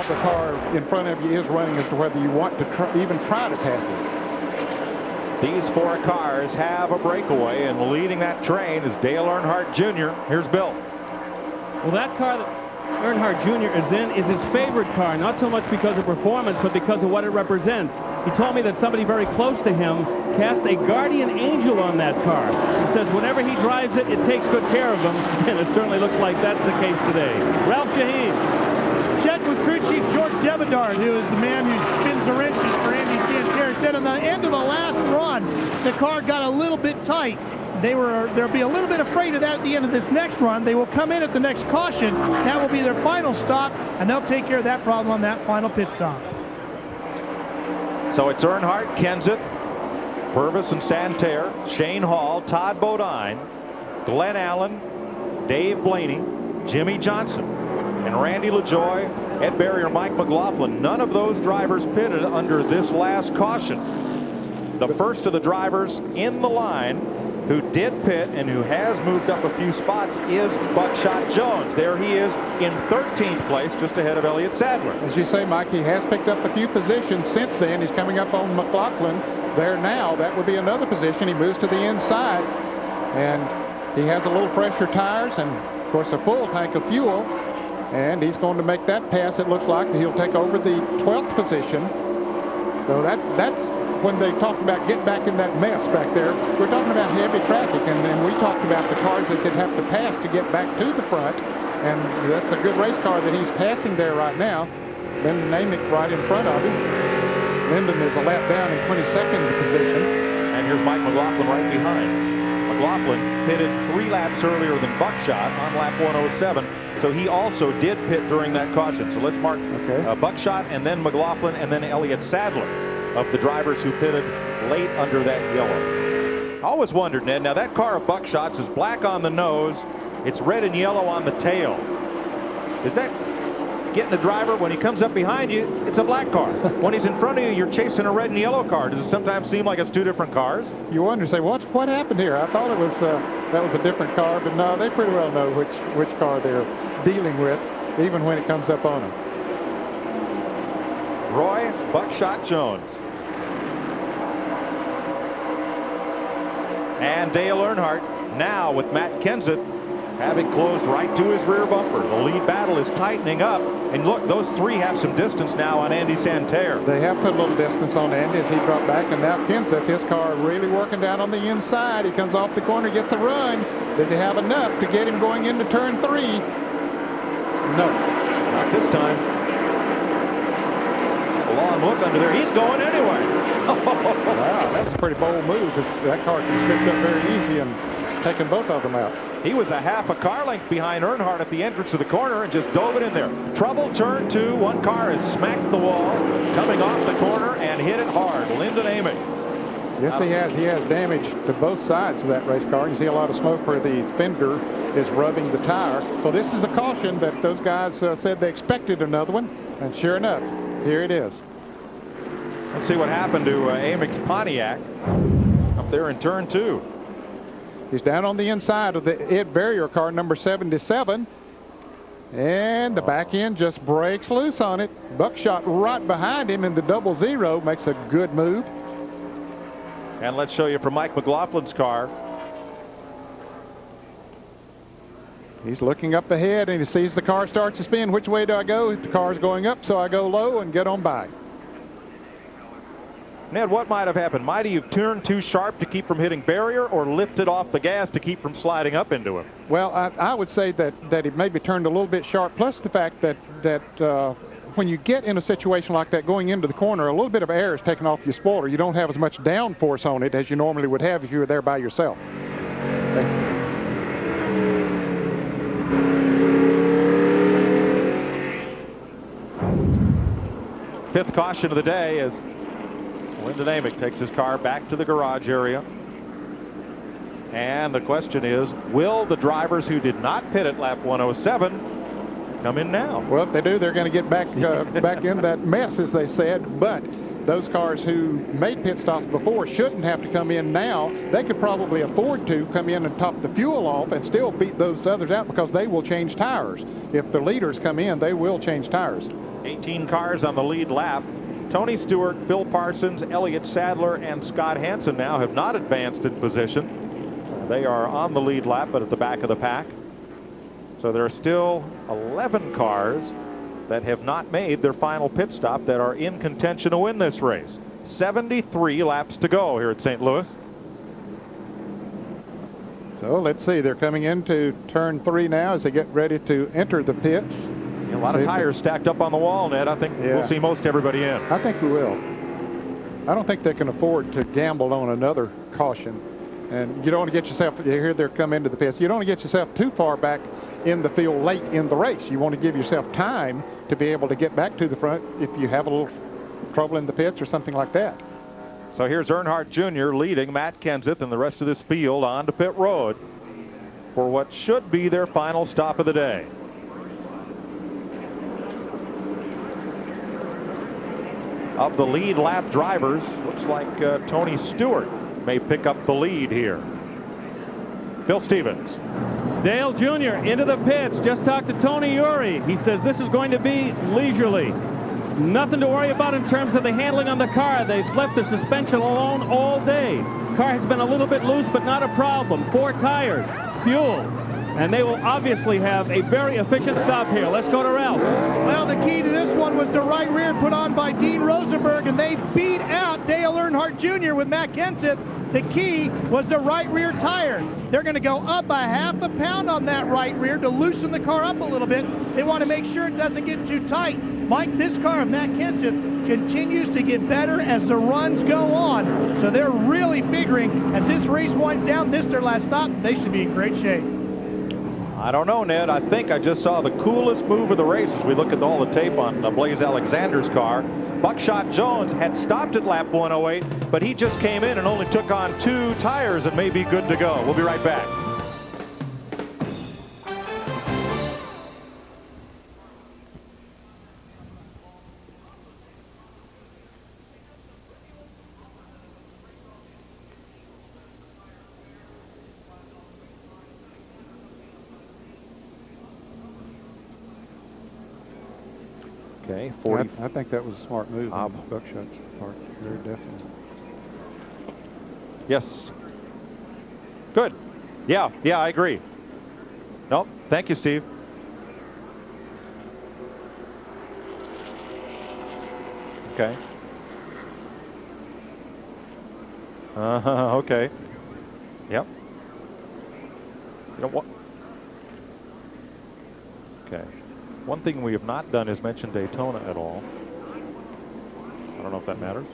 the car in front of you is running as to whether you want to even try to pass it. These 4 cars have a breakaway, and leading that train is Dale Earnhardt Jr. Here's Bill. Well, that car that Earnhardt Jr. is in is his favorite car, not so much because of performance, but because of what it represents. He told me that somebody very close to him cast a guardian angel on that car. He says whenever he drives it, it takes good care of him, and it certainly looks like that's the case today. Ralph Shaheen. Check with crew chief George Debadard, who is the man who spins the wrenches for Andy Santerre. Said on the end of the last run, the car got a little bit tight. They'll be a little bit afraid of that at the end of this next run. They will come in at the next caution. That will be their final stop, and they'll take care of that problem on that final pit stop. So it's Earnhardt, Kenseth, Purvis and Santerre, Shane Hall, Todd Bodine, Glenn Allen, Dave Blaney, Jimmy Johnson, and Randy LaJoie, Ed Berrier, Mike McLaughlin. None of those drivers pitted under this last caution. The first of the drivers in the line who did pit and who has moved up a few spots is Buckshot Jones. There he is in 13th place, just ahead of Elliott Sadler. As you say, Mike, he has picked up a few positions since then. He's coming up on McLaughlin there now. That would be another position. He moves to the inside, and he has a little fresher tires and, of course, a full tank of fuel, and he's going to make that pass. It looks like he'll take over the 12th position. So that's when they talked about getting back in that mess back there. We're talking about heavy traffic, and we talked about the cars that they'd have to pass to get back to the front, and that's a good race car that he's passing there right now. Lyndon Amick right in front of him. Lyndon is a lap down in 22nd position. And here's Mike McLaughlin right behind. McLaughlin pitted 3 laps earlier than Buckshot on lap 107, so he also did pit during that caution. So let's mark Buckshot and then McLaughlin and then Elliott Sadler of the drivers who pitted late under that yellow. I always wondered, Ned, now that car of Buckshot's is black on the nose, it's red and yellow on the tail. Is that getting the driver, when he comes up behind you, it's a black car? When he's in front of you, you're chasing a red and yellow car. Does it sometimes seem like it's 2 different cars? You wonder, say, what happened here? I thought it was that was a different car, but no, they pretty well know which car they're dealing with, even when it comes up on them. Roy Buckshot Jones. And Dale Earnhardt now with Matt Kenseth having closed right to his rear bumper. The lead battle is tightening up. And look, those three have some distance now on Andy Santerre. They have put a little distance on Andy as he dropped back, and now Kenseth, his car really working down on the inside. He comes off the corner, gets a run. Does he have enough to get him going into turn 3? No. Not this time. A long look under there. He's going anyway. Wow, that's a pretty bold move. That car can stick up very easy and taking both of them out. He was a half a car length behind Earnhardt at the entrance to the corner and just dove it in there. Trouble turn 2. One car has smacked the wall, coming off the corner and hit it hard. Lyndon Amick. Yes, he has. He has damage to both sides of that race car. You see a lot of smoke where the fender is rubbing the tire. So this is the caution that those guys said they expected another one. And sure enough, here it is. Let's see what happened to Amick's Pontiac up there in turn 2. He's down on the inside of the Ed Barrier car, number 77. And the back end just breaks loose on it. Buckshot right behind him in the 00 makes a good move. And let's show you from Mike McLaughlin's car. He's looking up ahead and he sees the car starts to spin. Which way do I go? The car's going up, so I go low and get on by. Ned, what might have happened? Might he have turned too sharp to keep from hitting Barrier, or lifted off the gas to keep from sliding up into him? Well, I would say that he maybe turned a little bit sharp, plus the fact that when you get in a situation like that going into the corner, a little bit of air is taken off your spoiler. You don't have as much downforce on it as you normally would have if you were there by yourself. Fifth caution of the day as Lyndon Amick takes his car back to the garage area. And the question is, will the drivers who did not pit at lap 107 come in now? Well, if they do, they're going to get back back in that mess, as they said. But those cars who made pit stops before shouldn't have to come in now. They could probably afford to come in and top the fuel off and still beat those others out, because they will change tires. If the leaders come in, they will change tires. 18 cars on the lead lap. Tony Stewart, Phil Parsons, Elliott Sadler, and Scott Hansen now have not advanced in position. They are on the lead lap, but at the back of the pack. So there are still 11 cars that have not made their final pit stop that are in contention to win this race. 73 laps to go here at St. Louis. So let's see. They're coming into turn 3 now as they get ready to enter the pits. A lot of tires stacked up on the wall, Ned. I think we'll see most everybody in. I think we will. I don't think they can afford to gamble on another caution. And you don't want to get yourself, here they're coming into the pits, you don't want to get yourself too far back in the field late in the race. You want to give yourself time to be able to get back to the front if you have a little trouble in the pits or something like that. So here's Earnhardt Jr. leading Matt Kenseth and the rest of this field onto pit road for what should be their final stop of the day. Of the lead lap drivers, looks like Tony Stewart may pick up the lead here. Bill Stevens. Dale Jr. into the pits. Just talked to Tony Uri. He says this is going to be leisurely. Nothing to worry about in terms of the handling on the car. They've left the suspension alone all day. Car has been a little bit loose, but not a problem. 4 tires, fuel, and they will obviously have a very efficient stop here. Let's go to Ralph. Well, the key to this one was the right rear put on by Dean Rosenberg, and they beat out Dale Earnhardt Jr. with Matt Kenseth. The key was the right rear tire. They're going to go up a half a pound on that right rear to loosen the car up a little bit. They want to make sure it doesn't get too tight. Mike, this car of Matt Kenseth continues to get better as the runs go on. So they're really figuring as this race winds down, this their last stop, they should be in great shape. I don't know, Ned. I think I just saw the coolest move of the race as we look at all the tape on Blaze Alexander's car. Buckshot Jones had stopped at lap 108, but he just came in and only took on 2 tires and may be good to go. We'll be right back. Okay, 40. I think that was a smart move on Buckshot's part, very definitely. Yes. Good. Yeah, I agree. Nope. Thank you, Steve. Okay. Okay. Yep. You know what? Okay. One thing we have not done is mention Daytona at all. I don't know if that matters.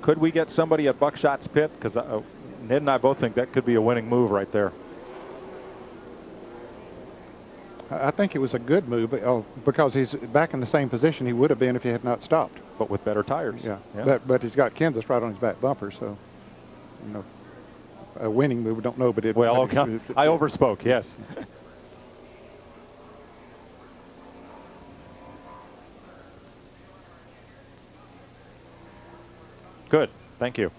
Could we get somebody at Buckshot's pit? Because Ned and I both think that could be a winning move right there. I think it was a good move because he's back in the same position he would have been if he had not stopped. But with better tires. Yeah. Yeah. But he's got Kansas right on his back bumper, so you know, a winning move. We don't know, but it. Well, okay. I overspoke. Yes. Good. Thank you.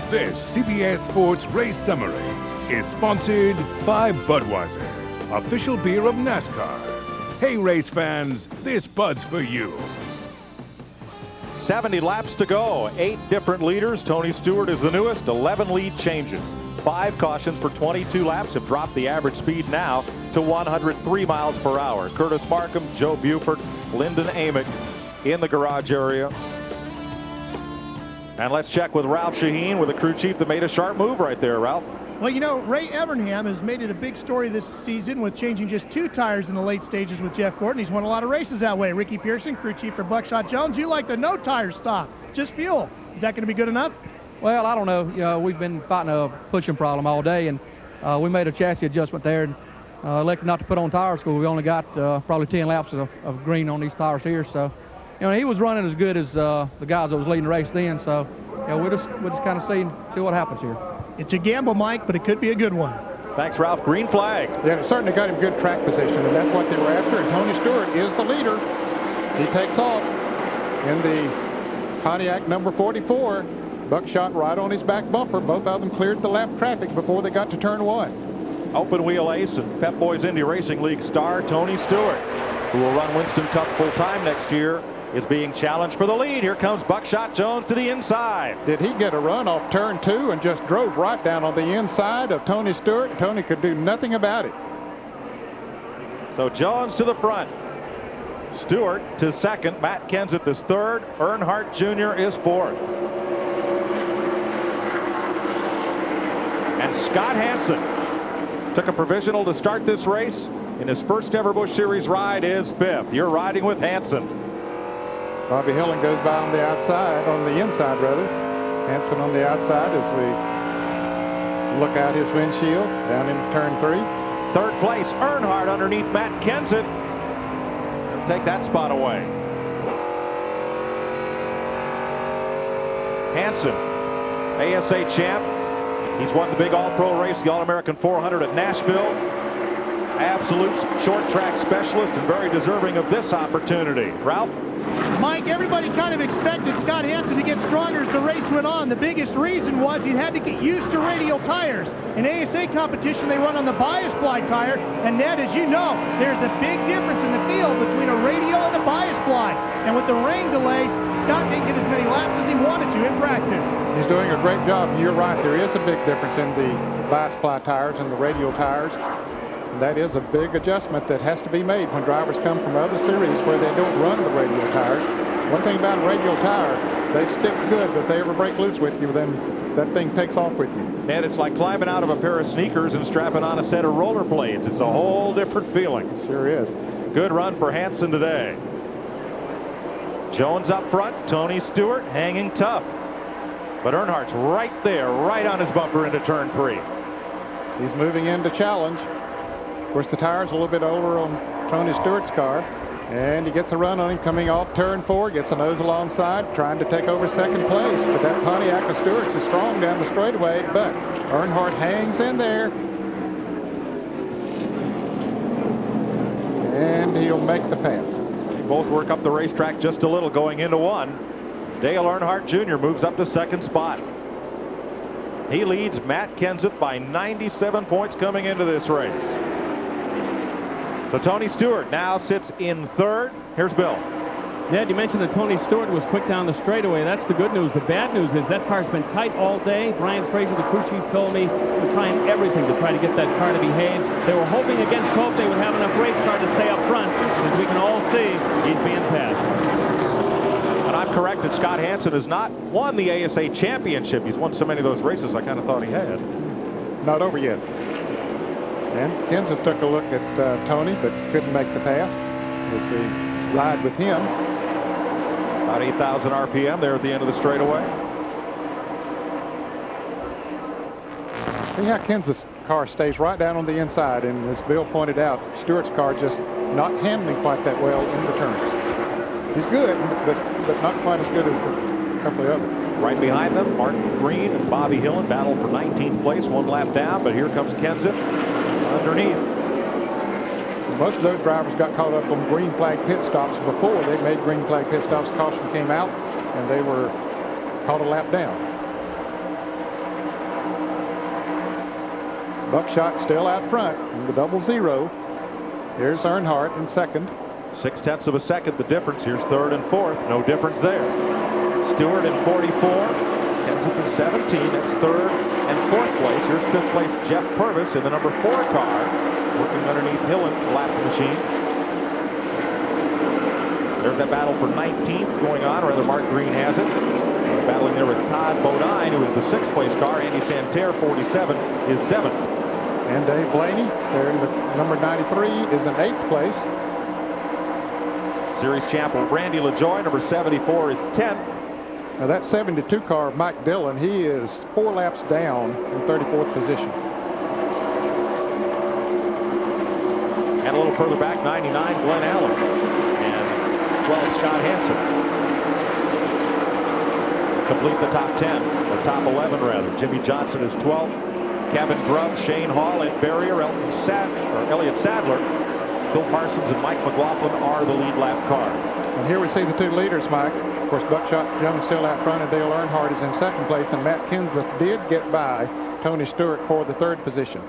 This CBS Sports Race Summary is sponsored by Budweiser, official beer of NASCAR. Hey, race fans, this Bud's for you. 70 laps to go. 8 different leaders. Tony Stewart is the newest. 11 lead changes. 5 cautions for 22 laps have dropped the average speed now to 103 miles per hour. Curtis Markham, Joe Buford, Lyndon Amick in the garage area. And let's check with Ralph Shaheen, with the crew chief that made a sharp move right there, Ralph. Well, you know, Ray Evernham has made it a big story this season with changing just 2 tires in the late stages with Jeff Gordon. He's won a lot of races that way. Ricky Pearson, crew chief for Buckshot Jones, you like the no-tire stop, just fuel. Is that going to be good enough? Well, I don't know. You know, we've been fighting a pushing problem all day, and we made a chassis adjustment there and elected not to put on tires because we only got probably 10 laps of green on these tires here. So, you know, he was running as good as the guys that was leading the race then. So, yeah, we'll just kind of see what happens here. It's a gamble, Mike, but it could be a good one. Thanks, Ralph. Green flag. Yeah, it certainly got him good track position, and that's what they were after. And Tony Stewart is the leader. He takes off in the Pontiac number 44. Buckshot right on his back bumper. Both of them cleared the lap traffic before they got to turn 1. Open wheel ace and Pep Boys Indy Racing League star Tony Stewart, who will run Winston Cup full-time next year, is being challenged for the lead. Here comes Buckshot Jones to the inside. Did he get a run off turn 2 and just drove right down on the inside of Tony Stewart? Tony could do nothing about it. So Jones to the front. Stewart to second. Matt Kenseth is third. Earnhardt Jr. is fourth. And Scott Hansen took a provisional to start this race. In his first ever Busch Series ride is 5th. You're riding with Hansen. Bobby Hillin goes by on the outside, on the inside rather. Hansen on the outside as we look out his windshield down into turn 3. Third place, Earnhardt underneath Matt Kenseth. He'll take that spot away. Hansen, ASA champ. He's won the big All-Pro race, the All-American 400 at Nashville. Absolute short track specialist and very deserving of this opportunity. Ralph? Mike, everybody kind of expected Scott Hansen to get stronger as the race went on. The biggest reason was he had to get used to radial tires. In ASA competition, they run on the bias ply tire. And Ned, as you know, there's a big difference in the field between a radial and a bias ply. And with the rain delays, Scott didn't get as many laps as he wanted to in practice. He's doing a great job. You're right, there is a big difference in the bias ply tires and the radial tires. That is a big adjustment that has to be made when drivers come from other series where they don't run the radial tires. One thing about a radial tire, they stick good, but if they ever break loose with you, then that thing takes off with you. And it's like climbing out of a pair of sneakers and strapping on a set of rollerblades. It's a whole different feeling. It sure is. Good run for Hansen today. Jones up front, Tony Stewart hanging tough. But Earnhardt's right there, right on his bumper into turn 3. He's moving in to challenge. Of course, the tire's a little bit older on Tony Stewart's car. And he gets a run on him coming off turn 4, gets a nose alongside, trying to take over second place. But that Pontiac of Stewart's is strong down the straightaway, but Earnhardt hangs in there. And he'll make the pass. They both work up the racetrack just a little going into one. Dale Earnhardt Jr. moves up to second spot. He leads Matt Kenseth by 97 points coming into this race. So Tony Stewart now sits in third. Here's Bill. Ned, you mentioned that Tony Stewart was quick down the straightaway. That's the good news. The bad news is that car's been tight all day. Brian Fraser, the crew chief, told me they're trying everything to try to get that car to behave. They were hoping against hope they would have enough race car to stay up front. As we can all see, he's being passed. And I'm correct that Scott Hansen has not won the ASA championship. He's won so many of those races, I kind of thought he had. Not over yet. And Kenseth took a look at Tony, but couldn't make the pass as we ride with him. About 8,000 RPM there at the end of the straightaway. See how Kenseth's car stays right down on the inside, and as Bill pointed out, Stewart's car just not handling quite that well in the turns. He's good, but not quite as good as a couple of others. Right behind them, Martin Green and Bobby Hillen battle for 19th place, one lap down, but here comes Kenseth underneath. Most of those drivers got caught up on green flag pit stops before they made green flag pit stops. Caution came out, and they were caught a lap down. Buckshot still out front in the 00. Here's Earnhardt in second. 0.6 of a second the difference. Here's third and fourth. No difference there. Stewart in 44. Kenseth in 17. That's third and fourth place. Here's fifth place Jeff Purvis in the number 4 car, working underneath Hillen to lap the machine. There's that battle for 19th going on, or rather Mark Green has it. Battling there with Todd Bodine, who is the 6th place car. Andy Santerre, 47, is 7th. And Dave Blaney, there in the number 93, is in 8th place. Series champ Randy LaJoie, number 74, is 10th. Now that 72 car of Mike Dillon, he is 4 laps down in 34th position. And a little further back, 99, Glenn Allen. And 12, Scott Hansen. Complete the top 10, or top 11 rather. Jimmy Johnson is 12th. Kevin Grubb, Shane Hall, Ed Berrier, Elliott Sadler, Bill Parsons, and Mike McLaughlin are the lead lap cars. And here we see the 2 leaders, Mike. Of course, Buckshot Jones still out front, and Dale Earnhardt is in 2nd place, and Matt Kenseth did get by Tony Stewart for the 3rd position.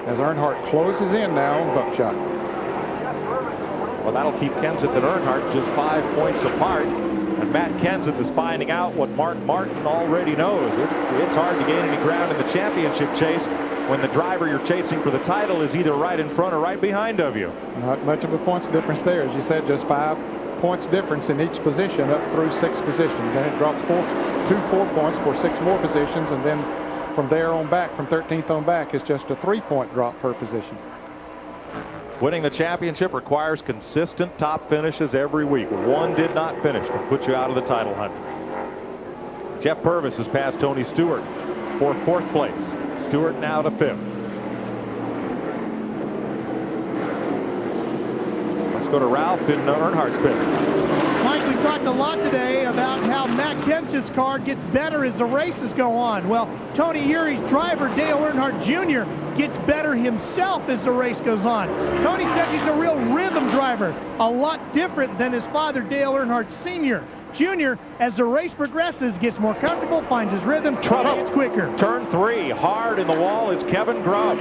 As Earnhardt closes in now on Buckshot. Well, that'll keep Kenseth and Earnhardt just 5 points apart. And Matt Kenseth is finding out what Mark Martin already knows. It's hard to gain any ground in the championship chase when the driver you're chasing for the title is either right in front or right behind of you. Not much of a points difference there. As you said, just 5 points difference in each position up through 6 positions. Then it drops 4 points for 6 more positions, and then from there on back, from 13th on back, is just a 3-point drop per position. Winning the championship requires consistent top finishes every week. One did not finish to put you out of the title hunt. Jeff Purvis has passed Tony Stewart for 4th place. Stewart now to 5th. Let's go to Ralph in Earnhardt's pit. Mike, we've talked a lot today about how Matt Kenseth's car gets better as the races go on. Well, Tony Urie's driver, Dale Earnhardt Jr., gets better himself as the race goes on. Tony says he's a real rhythm driver, a lot different than his father, Dale Earnhardt Sr. Jr., as the race progresses, gets more comfortable, finds his rhythm, gets quicker. Turn 3, hard in the wall is Kevin Grubb.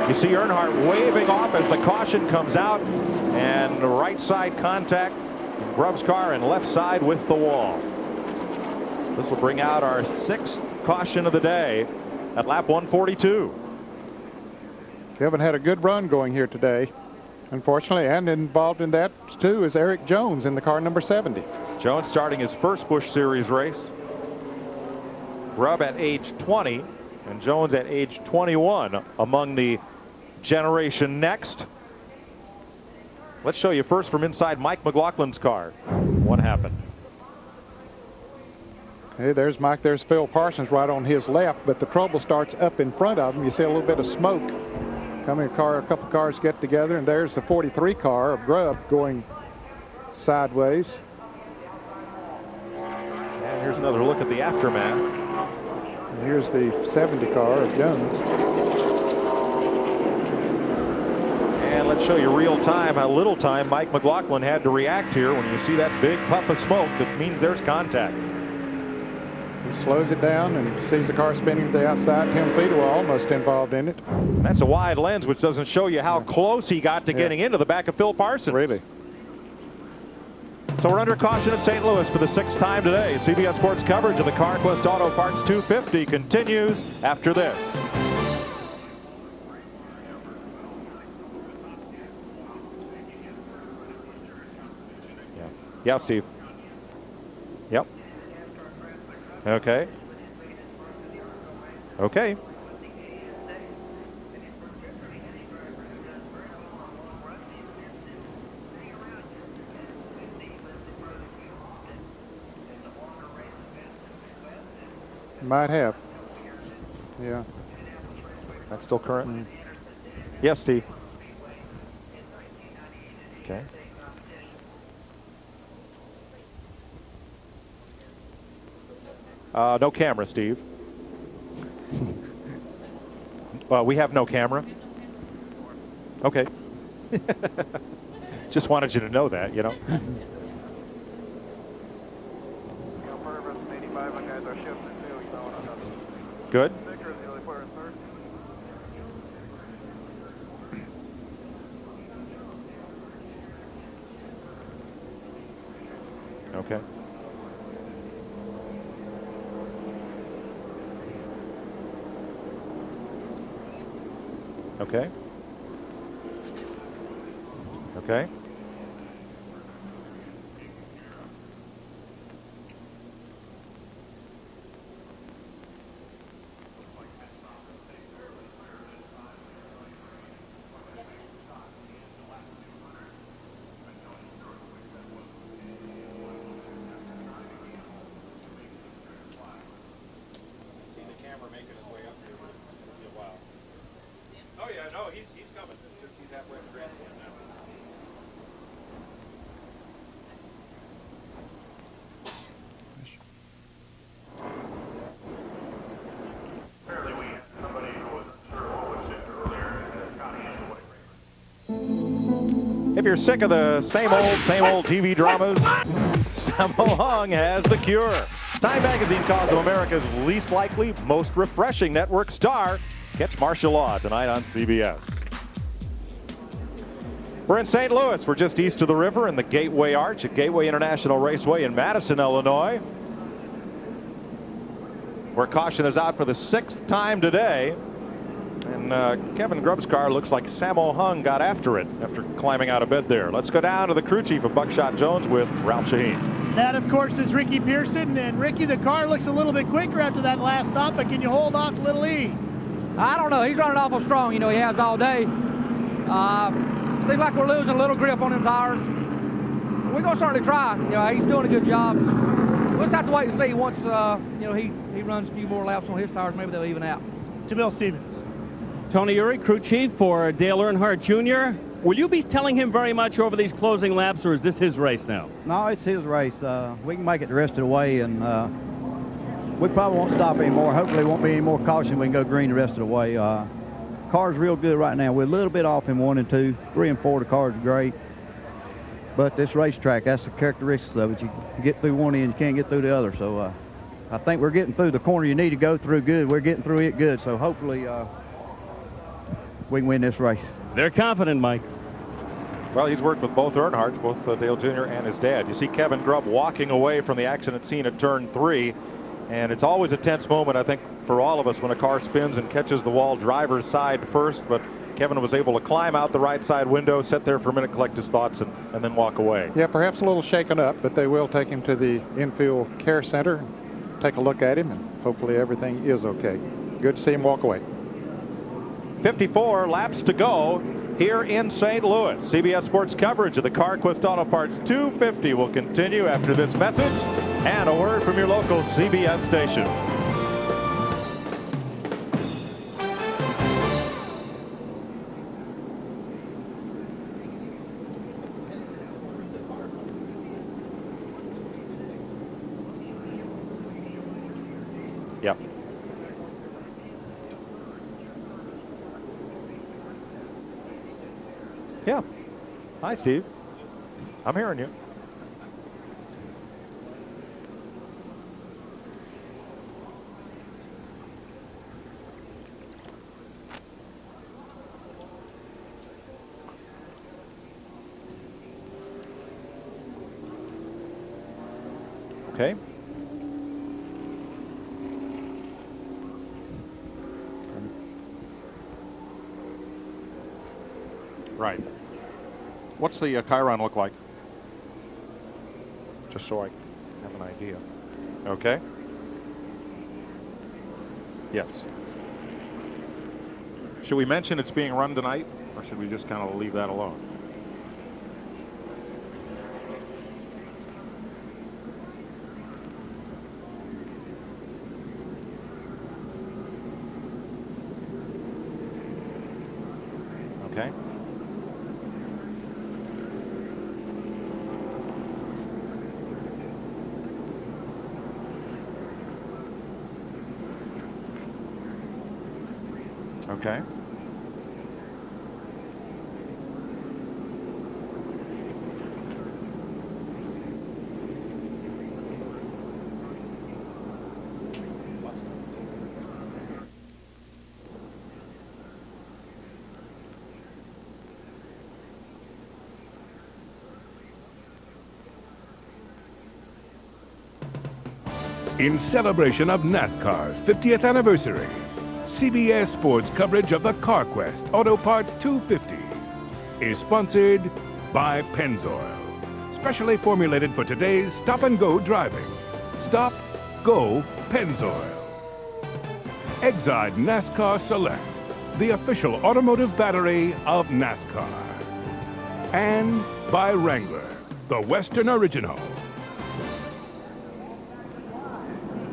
You see Earnhardt waving off as the caution comes out, and right side contact in Grubb's car and left side with the wall. This will bring out our 6th caution of the day at lap 142. Kevin had a good run going here today, unfortunately, and involved in that too is Eric Jones in the car number 70. Jones starting his first Busch Series race. Grubb at age 20 and Jones at age 21 among the Generation Next. Let's show you first from inside Mike McLaughlin's car what happened. Hey, there's Mike. There's Phil Parsons right on his left, but the trouble starts up in front of him. You see a little bit of smoke Coming a couple cars get together, and there's the 43 car of Grubb going sideways. And here's another look at the aftermath. And here's the 70 car of Jones. And let's show you real time how little time Mike McLaughlin had to react here. When you see that big puff of smoke, that means there's contact. He slows it down and sees the car spinning to the outside. Tim Feeder were almost involved in it. That's a wide lens, which doesn't show you how close he got to getting into the back of Phil Parsons. Really? So we're under caution at St. Louis for the 6th time today. CBS Sports coverage of the Carquest Auto Parts 250 continues after this. Yeah, Steve. Yep. Okay. Okay. Might have. Yeah. That's still current? Yes, Steve. Okay. No camera, Steve. We have no camera. Okay. Just wanted you to know that, you know. Good. Okay. Okay. Okay. Oh yeah, no, he's coming. He's halfway to the grandstand now. If you're sick of the same old TV dramas, Sammo Hung has the cure. Time Magazine calls him America's least likely, most refreshing network star. Catch martial law tonight on CBS. We're in St. Louis. We're just east of the river in the Gateway Arch at Gateway International Raceway in Madison, Illinois, where caution is out for the 6th time today. And Kevin Grubb's car looks like Sammo Hung got after it after climbing out of bed there. Let's go down to the crew chief of Buckshot Jones with Ralph Shaheen. That, of course, is Ricky Pearson. And, Ricky, the car looks a little bit quicker after that last stop, but can you hold off Little E? I don't know. He's running awful strong. You know, he has all day. Seems like we're losing a little grip on them tires. We're going to certainly try. You know, he's doing a good job. We'll just have to wait and see once, you know, he runs a few more laps on his tires. Maybe they'll even out. Jamil Stevens. Tony Uri, crew chief for Dale Earnhardt Jr. Will you be telling him very much over these closing laps, or is this his race now? No, it's his race. We can make it the rest of the way, and we probably won't stop anymore. Hopefully there won't be any more caution. We can go green the rest of the way. Car's real good right now. We're a little bit off in 1 and 2. 3 and 4, the car's great. But this racetrack, that's the characteristics of it. You get through one end, you can't get through the other. So I think we're getting through the corner you need to go through good. We're getting through it good. So hopefully we can win this race. They're confident, Mike. Well, he's worked with both Earnhardts, both Dale Jr. and his dad. You see Kevin Grubb walking away from the accident scene at turn 3. And it's always a tense moment, I think, for all of us when a car spins and catches the wall driver's side first. But Kevin was able to climb out the right side window, sit there for a minute, collect his thoughts, and then walk away. Yeah, perhaps a little shaken up, but they will take him to the infield care center, take a look at him, and hopefully everything is okay. Good to see him walk away. 54 laps to go here in St. Louis. CBS Sports coverage of the Carquest Auto Parts 250 will continue after this message and a word from your local CBS station. Yep. Yeah. Hi, Steve. I'm hearing you. Okay. Right. What's the Chiron look like? Just so I have an idea. Okay. Yes. Should we mention it's being run tonight, or should we just kind of leave that alone? Okay. Okay. In celebration of NASCAR's 50th anniversary, CBS Sports coverage of the Carquest Auto Parts 250 is sponsored by Pennzoil, specially formulated for today's stop-and-go driving. Stop, go, Pennzoil. Exide NASCAR Select, the official automotive battery of NASCAR. And by Wrangler, the Western Original.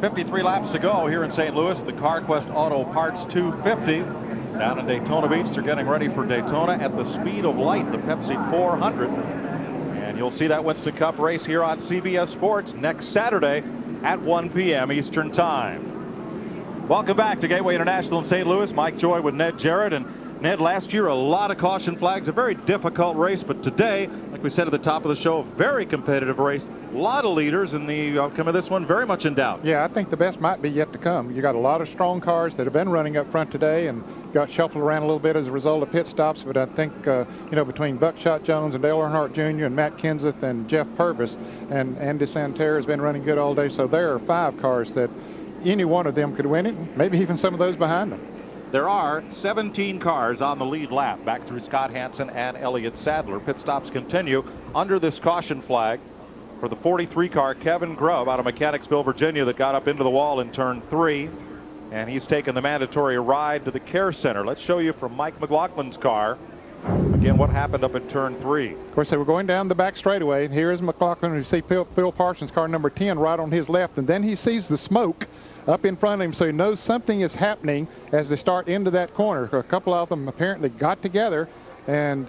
53 laps to go here in St. Louis, the Carquest Auto Parts 250. Down in Daytona Beach, they're getting ready for Daytona at the speed of light, the Pepsi 400. And you'll see that Winston Cup race here on CBS Sports next Saturday at 1 p.m. Eastern Time. Welcome back to Gateway International in St. Louis. Mike Joy with Ned Jarrett. And Ned, last year a lot of caution flags, a very difficult race, but today, like we said at the top of the show, a very competitive race. A lot of leaders, and the outcome of this one very much in doubt. Yeah, I think the best might be yet to come. You got a lot of strong cars that have been running up front today and got shuffled around a little bit as a result of pit stops, but I think, you know, between Buckshot Jones and Dale Earnhardt Jr. and Matt Kenseth and Jeff Purvis and Andy Santerre has been running good all day, so there are 5 cars that any one of them could win it, maybe even some of those behind them. There are 17 cars on the lead lap, back through Scott Hansen and Elliott Sadler. Pit stops continue under this caution flag for the 43 car, Kevin Grubb, out of Mechanicsville, Virginia, that got up into the wall in turn 3. And he's taken the mandatory ride to the care center. Let's show you from Mike McLaughlin's car, again, what happened up at turn 3. Of course, they were going down the back straightaway. Here is McLaughlin. You see Phil Parsons' car number 10 right on his left, and then he sees the smoke up in front of him, so he knows something is happening as they start into that corner. A couple of them apparently got together, and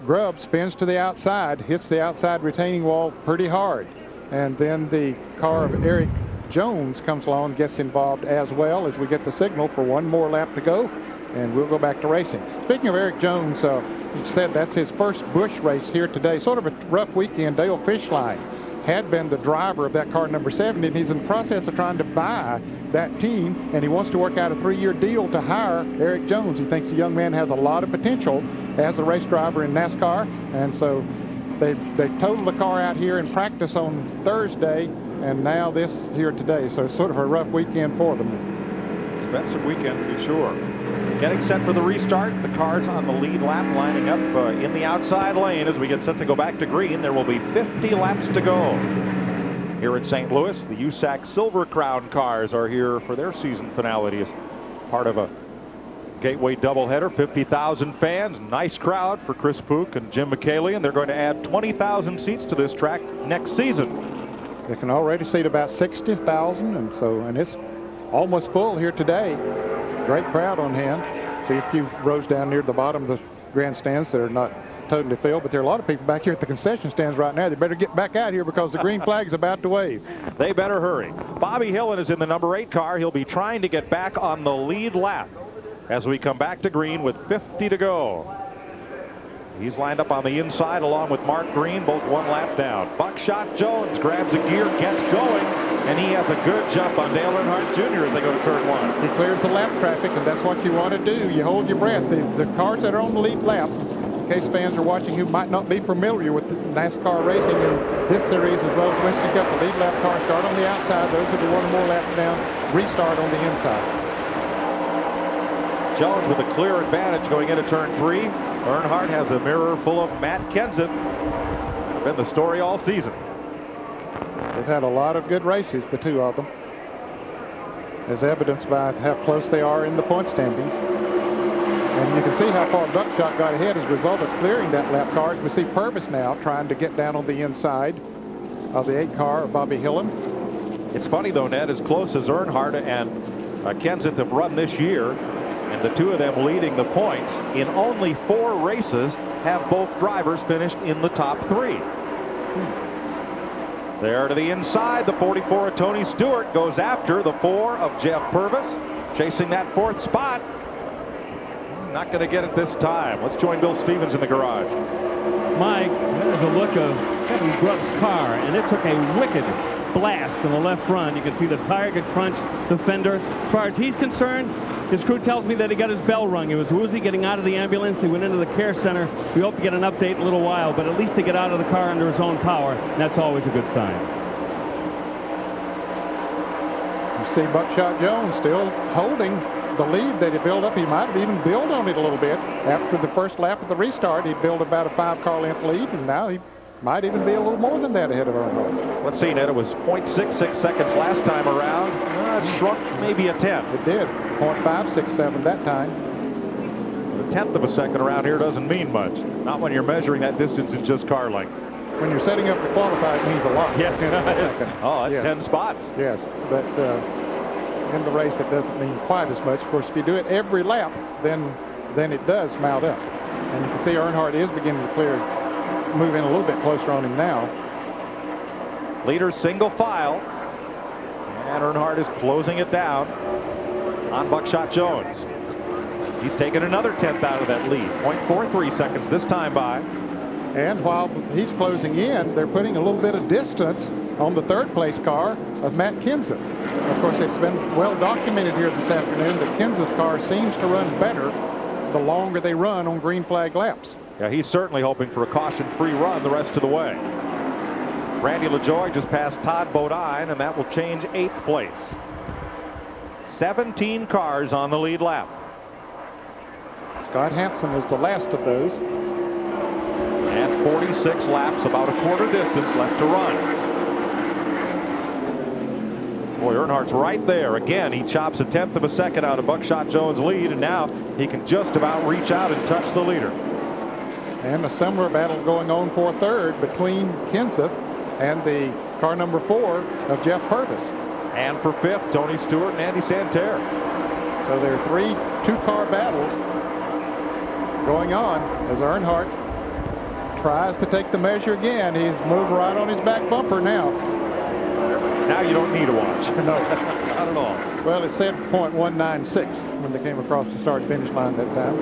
Grubb spins to the outside, hits the outside retaining wall pretty hard. And then the car of Eric Jones comes along and gets involved as well as we get the signal for one more lap to go, and we'll go back to racing. Speaking of Eric Jones, he said that's his first Busch race here today. Sort of a rough weekend. Dale Fishline had been the driver of that car number 70, and he's in the process of trying to buy that team, and he wants to work out a 3-year deal to hire Eric Jones. He thinks the young man has a lot of potential as a race driver in NASCAR, and so they totaled the car out here in practice on Thursday, and now this here today. So it's sort of a rough weekend for them. Expensive weekend to be sure. Getting set for the restart. The cars on the lead lap lining up in the outside lane as we get set to go back to green. There will be 50 laps to go. Here at St. Louis, the USAC Silver Crown cars are here for their season finale as part of a Gateway doubleheader. 50,000 fans, nice crowd for Chris Pook and Jim McKaylee, and they're going to add 20,000 seats to this track next season. They can already seat about 60,000, and it's almost full here today. Great crowd on hand. See a few rows down near the bottom of the grandstands that are not totally filled, but there are a lot of people back here at the concession stands right now. They better get back out here because the green flag's about to wave. They better hurry. Bobby Hillen is in the number 8 car. He'll be trying to get back on the lead lap as we come back to green with 50 to go. He's lined up on the inside along with Mark Green, both 1 lap down. Buckshot Jones grabs a gear, gets going, and he has a good jump on Dale Earnhardt Jr. as they go to turn 1. He clears the lap traffic, and that's what you want to do. You hold your breath. The cars that are on the lead lap, in case fans are watching who might not be familiar with NASCAR racing in this series as well as Winston Cup, the lead lap cars start on the outside. Those are the 1 more laps down, restart on the inside. Jones with a clear advantage going into turn 3. Earnhardt has a mirror full of Matt Kenseth. Been the story all season. They've had a lot of good races, the 2 of them, as evidenced by how close they are in the point standings. And you can see how far Buckshot got ahead as a result of clearing that lap car. As we see Purvis now trying to get down on the inside of the 8 car of Bobby Hillen. It's funny though, Ned, as close as Earnhardt and Kenseth have run this year, and the 2 of them leading the points, in only 4 races have both drivers finished in the top 3. There to the inside, the 44 of Tony Stewart goes after the 4 of Jeff Purvis, chasing that 4th spot. Not going to get it this time. Let's join Bill Stevens in the garage. Mike, there's a look of Kevin Grubb's car, and it took a wicked blast in the left front. You can see the tire get crunched, the fender. As far as he's concerned, his crew tells me that he got his bell rung. He was woozy getting out of the ambulance. He went into the care center. We hope to get an update in a little while, but at least to get out of the car under his own power, and that's always a good sign. You see Buckshot Jones still holding the lead that he built up. He might have even built on it a little bit. After the first lap of the restart, he built about a 5-car length lead, and now he might even be a little more than that ahead of Earnhardt. Let's see, Ned. It was 0.66 seconds last time around. It shrunk maybe a 10th. It did. 0.567 that time. A 1/10 of a second around here doesn't mean much. Not when you're measuring that distance in just car length. When you're setting up to qualify, it means a lot. Yes. Oh, that's yes. 10 spots. Yes, but in the race, it doesn't mean quite as much. Of course, if you do it every lap, then it does mount up. And you can see Earnhardt is beginning to move in a little bit closer on him now. Leaders single file. And Earnhardt is closing it down on Buckshot Jones. He's taken another 10th out of that lead. 0.43 seconds this time by. And while he's closing in, they're putting a little bit of distance on the 3rd place car of Matt Kenseth. Of course, it's been well documented here this afternoon that Kenseth's car seems to run better the longer they run on green flag laps. Yeah, he's certainly hoping for a caution-free run the rest of the way. Randy LaJoie just passed Todd Bodine, and that will change 8th place. 17 cars on the lead lap. Scott Hansen is the last of those. And 46 laps, about a quarter distance left to run. Boy, Earnhardt's right there. Again, he chops a 1/10 of a second out of Buckshot Jones' lead, and now he can just about reach out and touch the leader. And a similar battle going on for 3rd between Kenseth and the car number 4 of Jeff Purvis. And for 5th, Tony Stewart and Andy Santerre. So there are 3 2-car battles going on as Earnhardt tries to take the measure again. He's moved right on his back bumper now. Now you don't need a watch. No, not at all. Well, it said 0.196 when they came across the start-finish line that time.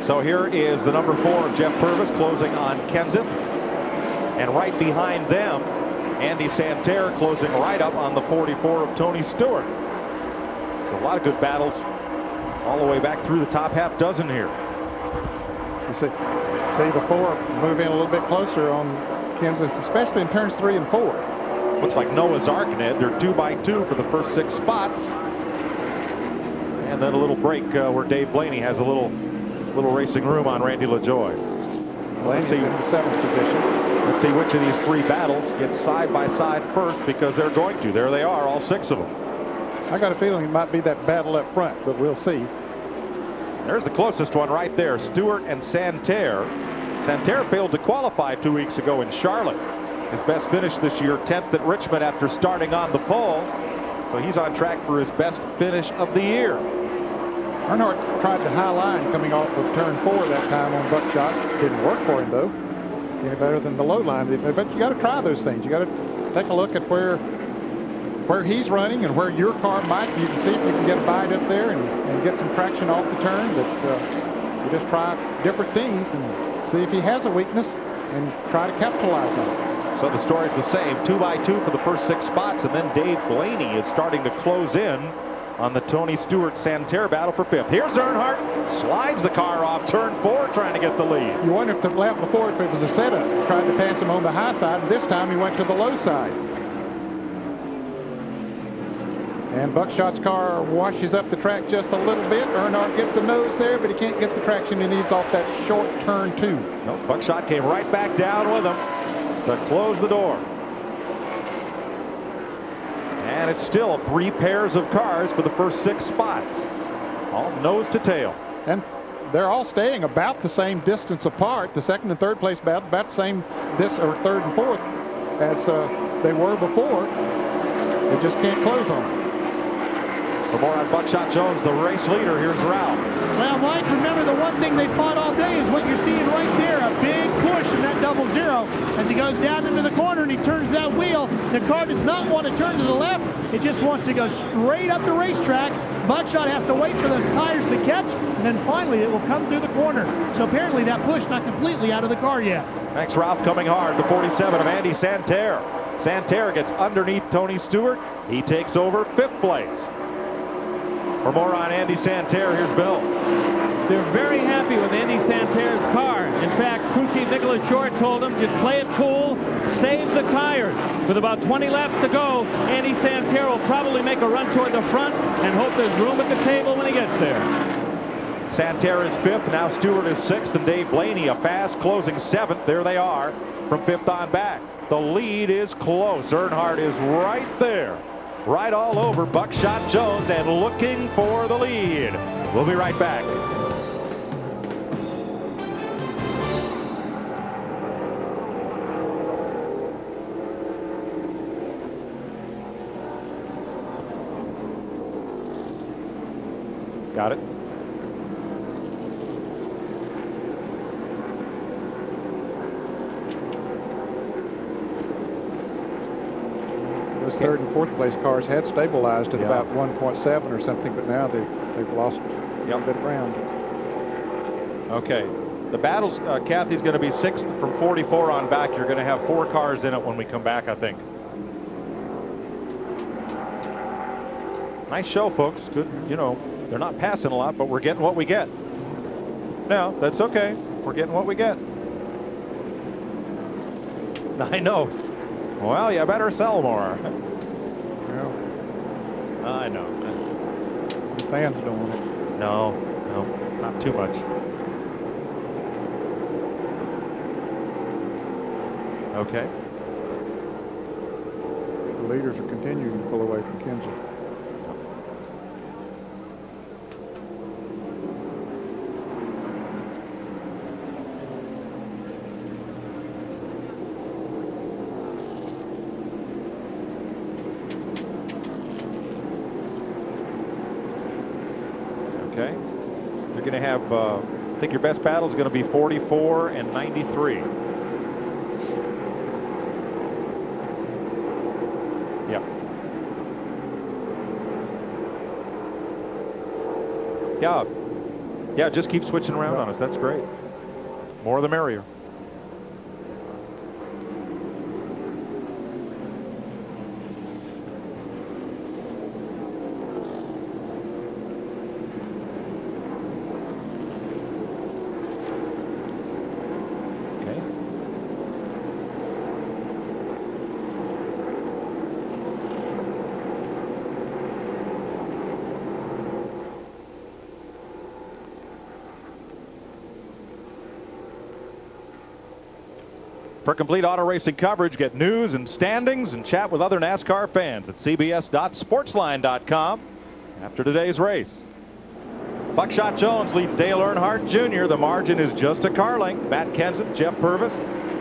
So here is the number 4 of Jeff Purvis closing on Kenseth. And right behind them, Andy Santerre closing right up on the 44 of Tony Stewart. So a lot of good battles all the way back through the top half dozen here. You see the 4 move in a little bit closer on Kenseth, especially in turns 3 and 4. Looks like Noah's Ark, Ned. They're 2 by 2 for the first 6 spots. And then a little break where Dave Blaney has a little racing room on Randy LaJoie. Blaney's in the 7th position. Let's see which of these 3 battles get side by side first, because they're going to. There they are, all 6 of them. I got a feeling it might be that battle up front, but we'll see. There's the closest one right there, Stewart and Santerre. Santerre failed to qualify 2 weeks ago in Charlotte. His best finish this year, 10th at Richmond after starting on the pole. So he's on track for his best finish of the year. Earnhardt tried the high line coming off of turn 4 that time on Buckshot. Didn't work for him, though. any better than the low line. But you got to try those things. You got to take a look at where he's running and where your car might. You can see if you can get a bite up there and get some traction off the turn. But you just try different things and see if he has a weakness and try to capitalize on it. So the story's the same, 2x2 for the first 6 spots, and then Dave Blaney is starting to close in on the Tony Stewart-Santerre battle for 5th. Here's Earnhardt, slides the car off turn 4, trying to get the lead. You wonder if the lap before, if it was a setup, tried to pass him on the high side, and this time he went to the low side. And Buckshot's car washes up the track just a little bit. Earnhardt gets the nose there, but he can't get the traction he needs off that short turn 2. No, Buckshot came right back down with him to close the door. And it's still 3 pairs of cars for the first 6 spots, all nose to tail. And they're all staying about the same distance apart. The second and third place battle about the same or third and fourth as they were before. They just can't close on them. For more on Buckshot Jones, the race leader, here's Ralph. Well, Mike, remember the one thing they fought all day is what you're seeing right there, a big push in that 00 as he goes down into the corner and he turns that wheel. The car does not want to turn to the left. It just wants to go straight up the racetrack. Buckshot has to wait for those tires to catch, and then finally it will come through the corner. So apparently that push not completely out of the car yet. Thanks, Ralph. Coming hard, the 47 of Andy Santerre. Santerre gets underneath Tony Stewart. He takes over 5th place. For more on Andy Santerre, here's Bill. They're very happy with Andy Santerre's car. In fact, crew chief Nicholas Short told him, just play it cool, save the tires. With about 20 laps to go, Andy Santerre will probably make a run toward the front and hope there's room at the table when he gets there. Santerre is 5th, now Stewart is 6th, and Dave Blaney a fast closing 7th. There they are from 5th on back. The lead is close. Earnhardt is right there, right all over Buckshot Jones and looking for the lead. We'll be right back. Got it? Those third and fourth place cars had stabilized at about 1.7 or something, but now they've lost a bit of ground. Okay. The battle's, Kathy's going to be 6th from 44 on back. You're going to have 4 cars in it when we come back, I think. Nice show, folks. Good, you know, they're not passing a lot, but we're getting what we get. No, that's okay. We're getting what we get. I know. Well, you better sell more. Yeah. I know. The fans don't want it. No, not too much. Okay. The leaders are continuing to pull away from Kinsey. Okay. You're going to have, I think your best battle is going to be 44 and 93. Yep. Yeah, just keep switching around on us. That's great. More the merrier. For complete auto racing coverage, get news and standings and chat with other NASCAR fans at cbs.sportsline.com after today's race. Buckshot Jones leads Dale Earnhardt Jr. The margin is just a car length. Matt Kenseth, Jeff Purvis,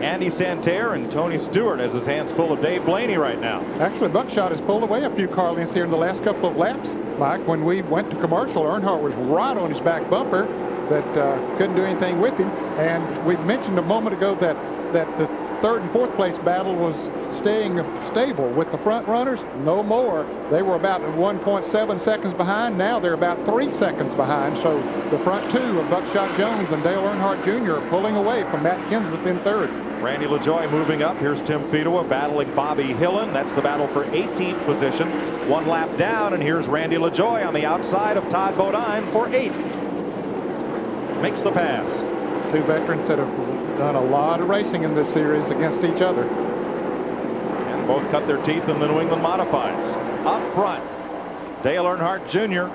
Andy Santerre, and Tony Stewart has his hands full of Dave Blaney right now. Actually, Buckshot has pulled away a few car lengths here in the last couple of laps. Mike, when we went to commercial, Earnhardt was right on his back bumper, but couldn't do anything with him. And we mentioned a moment ago that that the third and fourth place battle was staying stable with the front runners. No more. They were about 1.7 seconds behind. Now they're about 3 seconds behind. So the front two of Buckshot Jones and Dale Earnhardt Jr. are pulling away from Matt Kenseth in third. Randy LaJoie moving up. Here's Tim Fedewa battling Bobby Hillen. That's the battle for 18th position. 1 lap down, and here's Randy LaJoie on the outside of Todd Bodine for 8th. Makes the pass. Two veterans that have done a lot of racing in this series against each other. And both cut their teeth in the New England Modifieds. Up front, Dale Earnhardt Jr.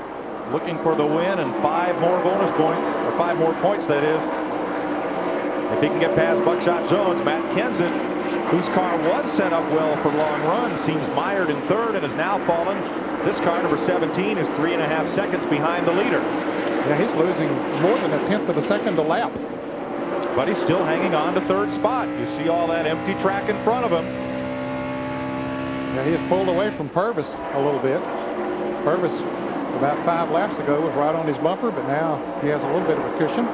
looking for the win and 5 more bonus points, or 5 more points, that is. If he can get past Buckshot Jones, Matt Kenseth, whose car was set up well for long runs, seems mired in third and has now fallen. This car, number 17, is 3.5 seconds behind the leader. Yeah, he's losing more than 1/10 of a second a lap. But he's still hanging on to third spot. You see all that empty track in front of him. Yeah, he has pulled away from Purvis a little bit. Purvis, about 5 laps ago, was right on his bumper, but now he has a little bit of a cushion.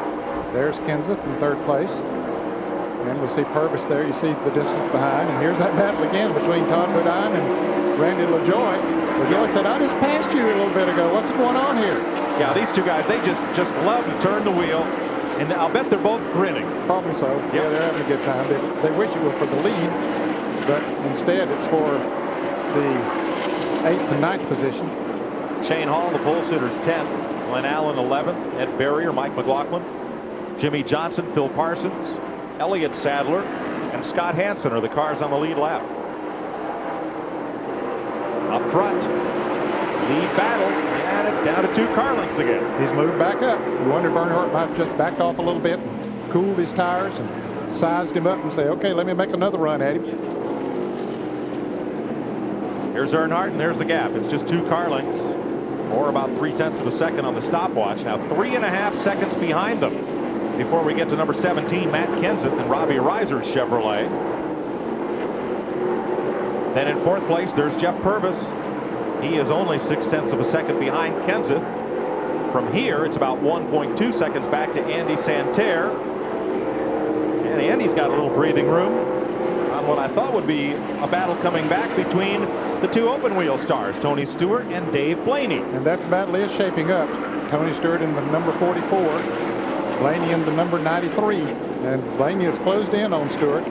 There's Kenseth in third place. And we see Purvis there. You see the distance behind. And here's that battle again between Todd Bodine and Randy LaJoie. LaJoie said, I just passed you a little bit ago. What's going on here? Yeah, these two guys, they just love to turn the wheel. And I'll bet they're both grinning. Probably so. Yep. Yeah, they're having a good time. They wish it was for the lead, but instead it's for the 8th and 9th position. Shane Hall, the pole sitter's 10th. Glenn Allen, 11th. Ed Berrier, Mike McLaughlin, Jimmy Johnson, Phil Parsons, Elliott Sadler, and Scott Hansen are the cars on the lead lap. Up front, lead battle, and it's down to 2 car lengths again. He's moved back up. You wonder if Earnhardt might have just backed off a little bit and cooled his tires and sized him up and say, okay, let me make another run at him. Here's Earnhardt, and there's the gap. It's just 2 car lengths, or about 0.3 of a second on the stopwatch. Now 3.5 seconds behind them before we get to number 17, Matt Kenseth and Robbie Reiser's Chevrolet. Then in 4th place, there's Jeff Purvis. He is only 0.6 of a second behind Kenseth. From here, it's about 1.2 seconds back to Andy Santerre. And Andy's got a little breathing room on what I thought would be a battle coming back between the 2 open wheel stars, Tony Stewart and Dave Blaney. And that battle is shaping up. Tony Stewart in the number 44, Blaney in the number 93. And Blaney has closed in on Stewart.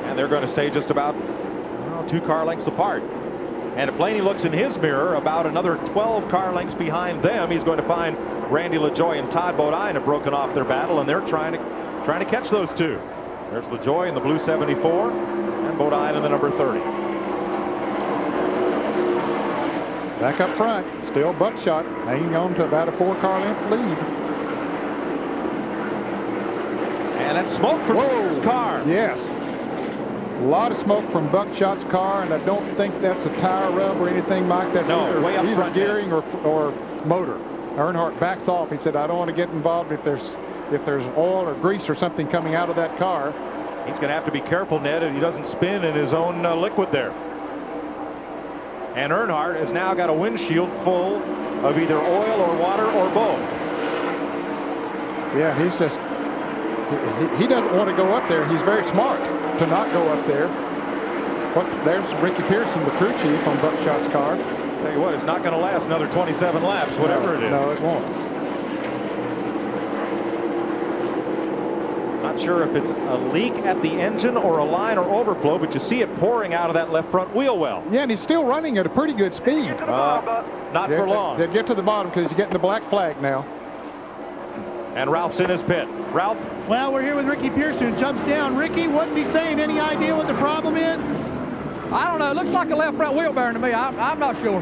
And they're going to stay just about 2 car lengths apart. And if Blaney looks in his mirror, about another 12 car lengths behind them, he's going to find Randy LaJoie and Todd Bodine have broken off their battle, and they're trying to catch those 2. There's LaJoie in the blue 74 and Bodine in the number 30. Back up front, still Buckshot hanging on to about a 4 car length lead. And that's smoke from his car. Yes. A lot of smoke from Buckshot's car, and I don't think that's a tire rub or anything, Mike. That's way up either front gearing or motor. Earnhardt backs off. He said, I don't want to get involved if there's oil or grease or something coming out of that car. He's going to have to be careful, Ned, and he doesn't spin in his own liquid there. And Earnhardt has now got a windshield full of either oil or water or both. Yeah, he's just, he doesn't want to go up there. He's very smart to not go up there. There's Ricky Pearson, the crew chief on Buckshot's car. Tell you what, it's not going to last another 27 laps, whatever it is. No, it won't. Not sure if it's a leak at the engine or a line or overflow, but you see it pouring out of that left front wheel well. Yeah, and he's still running at a pretty good speed. Not for long. They'll get to the bottom because he's getting the black flag now. And Ralph's in his pit. Ralph? Well, we're here with Ricky Pearson, who jumps down. Ricky, what's he saying? Any idea what the problem is? I don't know. It looks like a left front wheel bearing to me. I'm not sure. All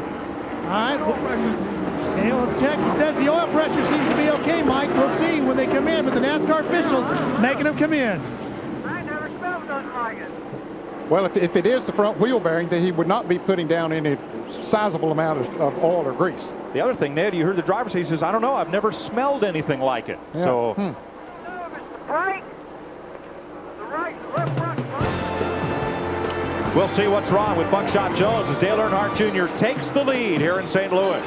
right. Let's check. He says the oil pressure seems to be okay, Mike. We'll see when they come in, but the NASCAR officials making them come in. I never smelled nothing like it. Well, if it is the front wheel bearing, then he would not be putting down any sizable amount of oil or grease. The other thing, Ned, you heard the driver say, he says, I don't know, I've never smelled anything like it. Yeah. So. No, it's the brake. The left front. We'll see what's wrong with Buckshot Jones as Dale Earnhardt Jr. takes the lead here in St. Louis.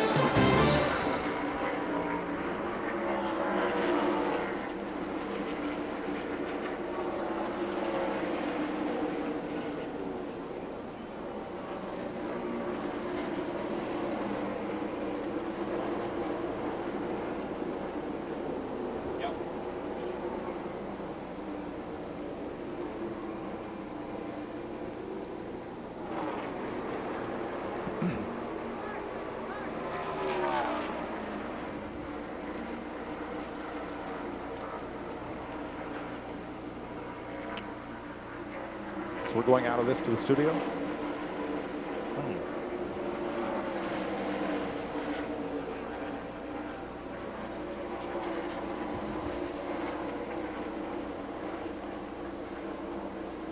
We're going out of this to the studio.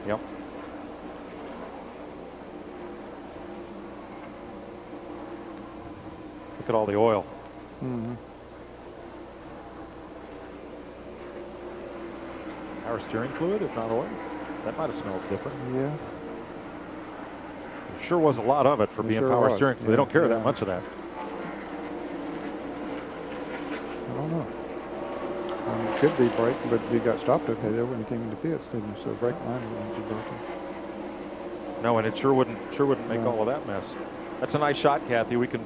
Yep. Look at all the oil. Mm-hmm. Power steering fluid, if not oil. That might have smelled different. Yeah. There sure was a lot of it for being sure power was. steering fluid. Yeah, They don't carry yeah. that much of that. I don't know. It could be braking, but you got stopped okay there when you came into pits, didn't you? So brake line wouldn't be broken. No, and it sure wouldn't make all of that mess. That's a nice shot, Kathy. We can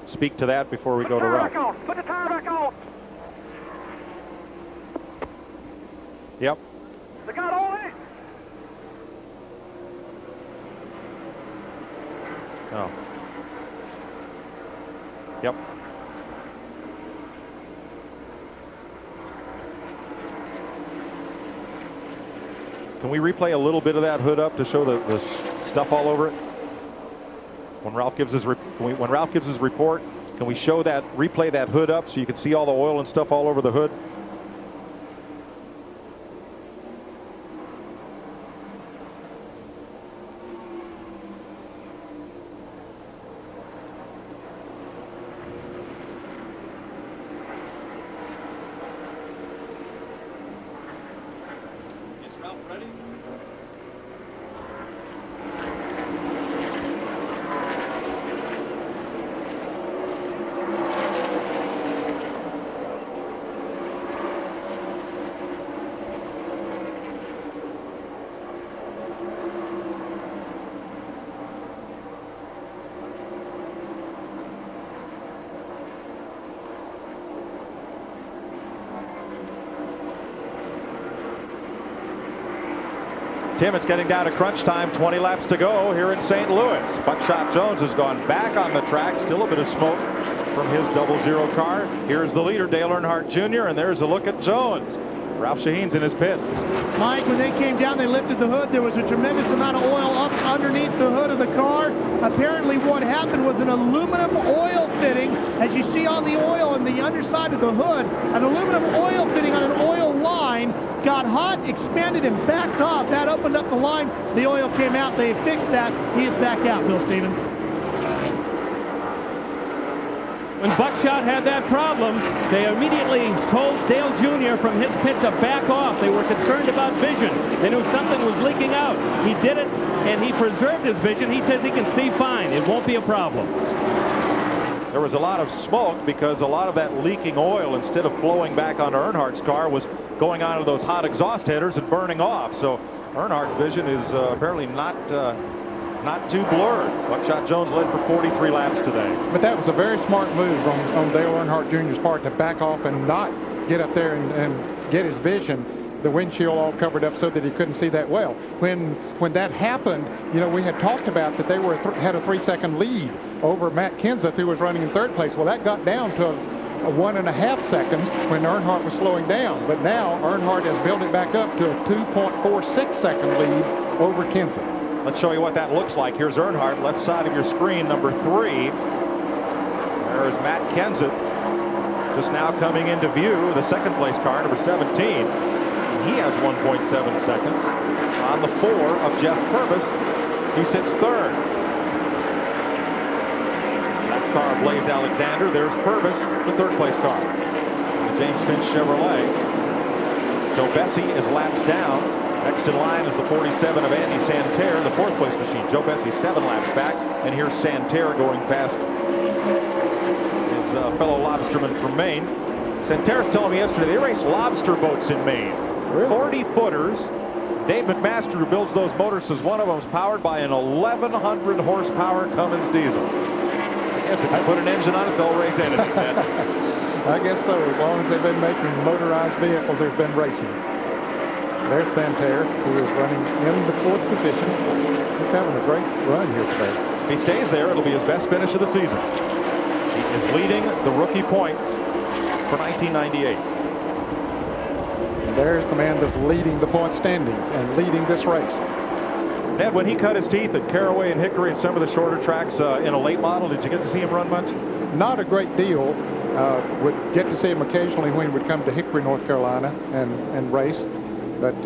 speak to that before we go to rock. Put the tire back on. Yep. They got all in it. Oh. Yep. Can we replay a little bit of that hood up to show the stuff all over it? When Ralph gives his report, can we show that, replay that hood up so you can see all the oil and stuff all over the hood? Tim, it's getting down to crunch time. 20 laps to go here in St. Louis. Buckshot Jones has gone back on the track. Still a bit of smoke from his 00 car. Here's the leader, Dale Earnhardt Jr., and there's a look at Jones. Ralph Shaheen's in his pit. Mike, when they came down, they lifted the hood. There was a tremendous amount of oil up underneath the hood of the car. Apparently what happened was an aluminum oil fitting, as you see on the oil on the underside of the hood, an aluminum oil fitting on an oil line got hot, expanded, and backed off. That opened up the line. The oil came out. They fixed that. He is back out, Bill Stevens. When Buckshot had that problem, they immediately told Dale Jr. from his pit to back off. They were concerned about vision. They knew something was leaking out. He did it, and he preserved his vision. He says he can see fine. It won't be a problem. There was a lot of smoke because a lot of that leaking oil, instead of flowing back onto Earnhardt's car, was going onto those hot exhaust headers and burning off. So Earnhardt's vision is apparently not too blurred. Buckshot Jones led for 43 laps today. But that was a very smart move on Dale Earnhardt Jr.'s part to back off and not get up there and get his vision, the windshield all covered up so that he couldn't see that well. When that happened, you know, we had talked about that they had a 3-second lead over Matt Kenseth, who was running in third place. Well, that got down to a 1.5 seconds when Earnhardt was slowing down. But now Earnhardt has built it back up to a 2.46 second lead over Kenseth. Let's show you what that looks like. Here's Earnhardt, left side of your screen, number 3. There's Matt Kenseth, just now coming into view, the second place car, number 17. He has 1.7 seconds. On the 4 of Jeff Purvis, he sits third. That car, Blaze Alexander. There's Purvis, the third place car. The James Finch Chevrolet. Joe Bessie is laps down. Next in line is the 47 of Andy Santerre, the fourth place machine. Joe Bessie 7 laps back, and here's Santerre going past his fellow lobsterman from Maine. Santerre's telling me yesterday they race lobster boats in Maine. Really? 40 footers. Dave McMaster, who builds those motors, says one of them is powered by an 1,100 horsepower Cummins diesel. I guess if you put an engine on it, they'll race anything. I guess so. As long as they've been making motorized vehicles, there's been racing. There's Santerre, who is running in the 4th position. He's having a great run here today. If he stays there, it'll be his best finish of the season. He is leading the rookie points for 1998. And there's the man that's leading the point standings and leading this race. Ned, when he cut his teeth at Caraway and Hickory and some of the shorter tracks in a late model, did you get to see him run much? Not a great deal. Would get to see him occasionally when he would come to Hickory, North Carolina and race. But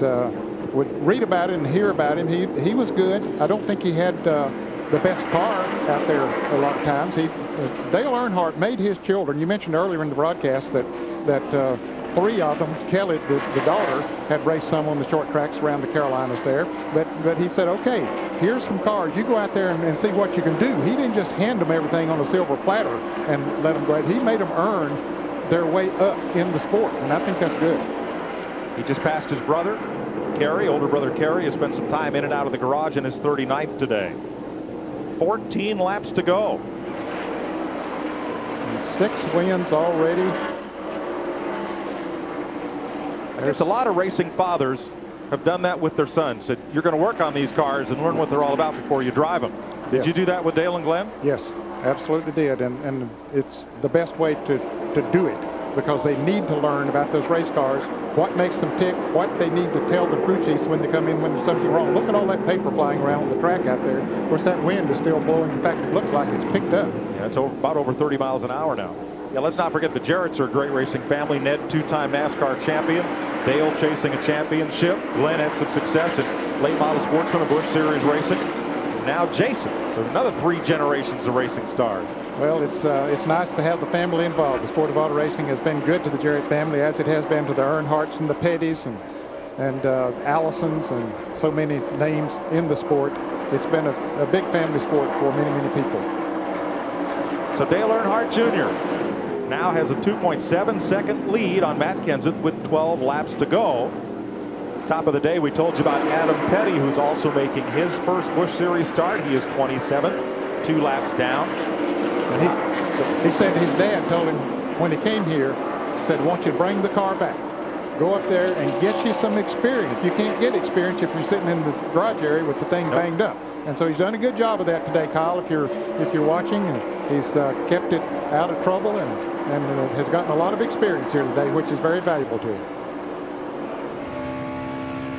would read about it and hear about him. He was good. I don't think he had the best car out there a lot of times. Dale Earnhardt made his children. You mentioned earlier in the broadcast that 3 of them, Kelly, the daughter, had raced some on the short tracks around the Carolinas there. But he said, okay, here's some cars. You go out there and see what you can do. He didn't just hand them everything on a silver platter and let them go ahead. He made them earn their way up in the sport, and I think that's good. He just passed his brother, Kerry. Older brother Kerry has spent some time in and out of the garage in his 39th today. 14 laps to go. And 6 wins already. There's a lot of racing fathers have done that with their sons. Said, you're going to work on these cars and learn what they're all about before you drive them. Did you do that with Dale and Glenn? Yes, absolutely did. And it's the best way to do it, because they need to learn about those race cars, what makes them tick, what they need to tell the crew chiefs when they come in when there's something wrong. Look at all that paper flying around on the track out there. Of course, that wind is still blowing. In fact, it looks like it's picked up. Yeah, it's about over 30 miles an hour now. Yeah, let's not forget the Jarretts are a great racing family. Ned, 2-time NASCAR champion. Dale chasing a championship. Glenn had some success in late model sportsman and Busch Series racing. Now Jason. So another 3 generations of racing stars. Well, it's nice to have the family involved. The sport of auto racing has been good to the Jarrett family, as it has been to the Earnhardts and the Pettys and Allisons and so many names in the sport. It's been a big family sport for many, many people. So Dale Earnhardt Jr. now has a 2.7-second lead on Matt Kenseth with 12 laps to go. Top of the day, we told you about Adam Petty, who's also making his first Busch Series start. He is 27, 2 laps down. And he said his dad told him when he came here, said, I want you to bring the car back. Go up there and get you some experience. You can't get experience if you're sitting in the garage area with the thing banged up. And so he's done a good job of that today, Kyle, if you're watching. And he's kept it out of trouble and has gotten a lot of experience here today, which is very valuable to him.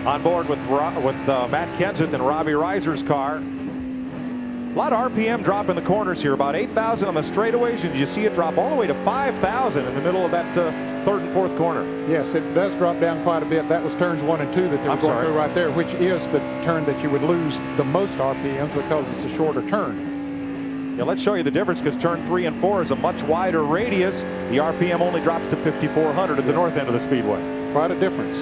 On board with Matt Kenseth and Robbie Reiser's car. A lot of RPM drop in the corners here, about 8,000 on the straightaways, and you see it drop all the way to 5,000 in the middle of that 3rd and 4th corner. Yes, it does drop down quite a bit. That was turns 1 and 2 that they were going through right there, which is the turn that you would lose the most RPMs because it's a shorter turn. Yeah, let's show you the difference, because turn 3 and 4 is a much wider radius. The RPM only drops to 5,400 at the north end of the speedway. Quite a difference,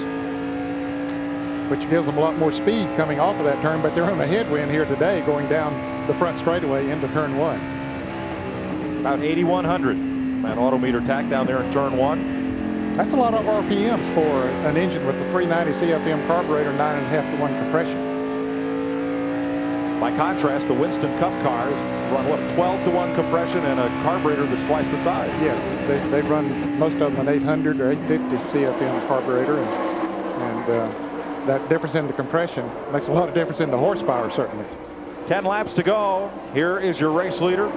which gives them a lot more speed coming off of that turn, but they're on a headwind here today going down the front straightaway into turn 1. About 8,100. That autometer tack down there in turn 1. That's a lot of RPMs for an engine with the 390 CFM carburetor, 9.5 to 1 compression. By contrast, the Winston Cup cars run, 12 to 1 compression and a carburetor that's twice the size. Yes, they run most of them an 800 or 850 CFM carburetor, and that difference in the compression makes a lot of difference in the horsepower, certainly. 10 laps to go. Here is your race leader,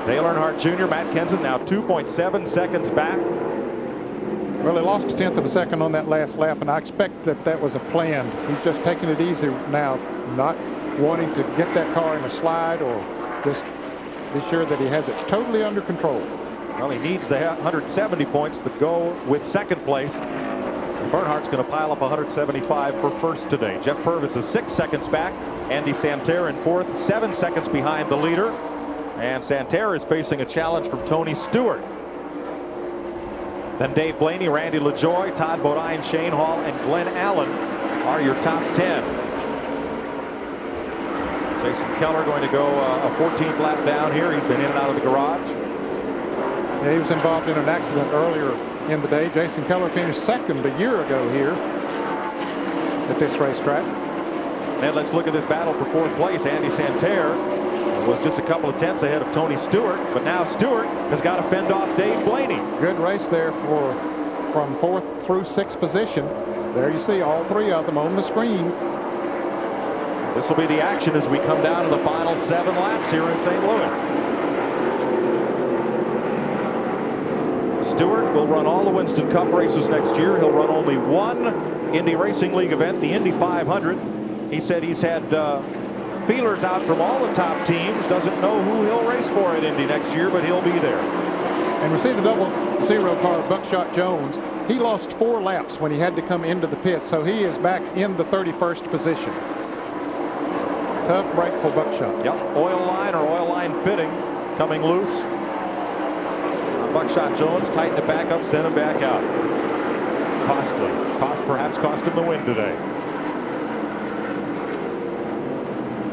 Dale Earnhardt Jr. Matt Kenseth now 2.7 seconds back. Well, he lost a 1/10 of a second on that last lap, and I expect that was a plan. He's just taking it easy now, not wanting to get that car in a slide or just be sure that he has it totally under control. Well, he needs the 170 points to go with second place. Earnhardt's going to pile up 175 for first today. Jeff Purvis is 6 seconds back. Andy Santerre in 4th, 7 seconds behind the leader. And Santerre is facing a challenge from Tony Stewart. Then Dave Blaney, Randy LaJoie, Todd Bodine, Shane Hall, and Glenn Allen are your top 10. Jason Keller going to go a 14th lap down here. He's been in and out of the garage. Yeah, he was involved in an accident earlier in the day. Jason Keller finished second a year ago here at this racetrack. And let's look at this battle for 4th place. Andy Santerre was just a couple of tenths ahead of Tony Stewart, but now Stewart has got to fend off Dave Blaney. Good race there from 4th through 6th position. There you see all 3 of them on the screen. This will be the action as we come down to the final 7 laps here in St. Louis. Stewart will run all the Winston Cup races next year. He'll run only one Indy Racing League event, the Indy 500. He said he's had feelers out from all the top teams, doesn't know who he'll race for at Indy next year, but he'll be there. And we see the 00 car, Buckshot Jones. He lost 4 laps when he had to come into the pit, so he is back in the 31st position. Tough break for Buckshot. Yep, oil line or oil line fitting coming loose. Buckshot Jones tightened it back up, sent him back out. Costly. Perhaps cost him the win today.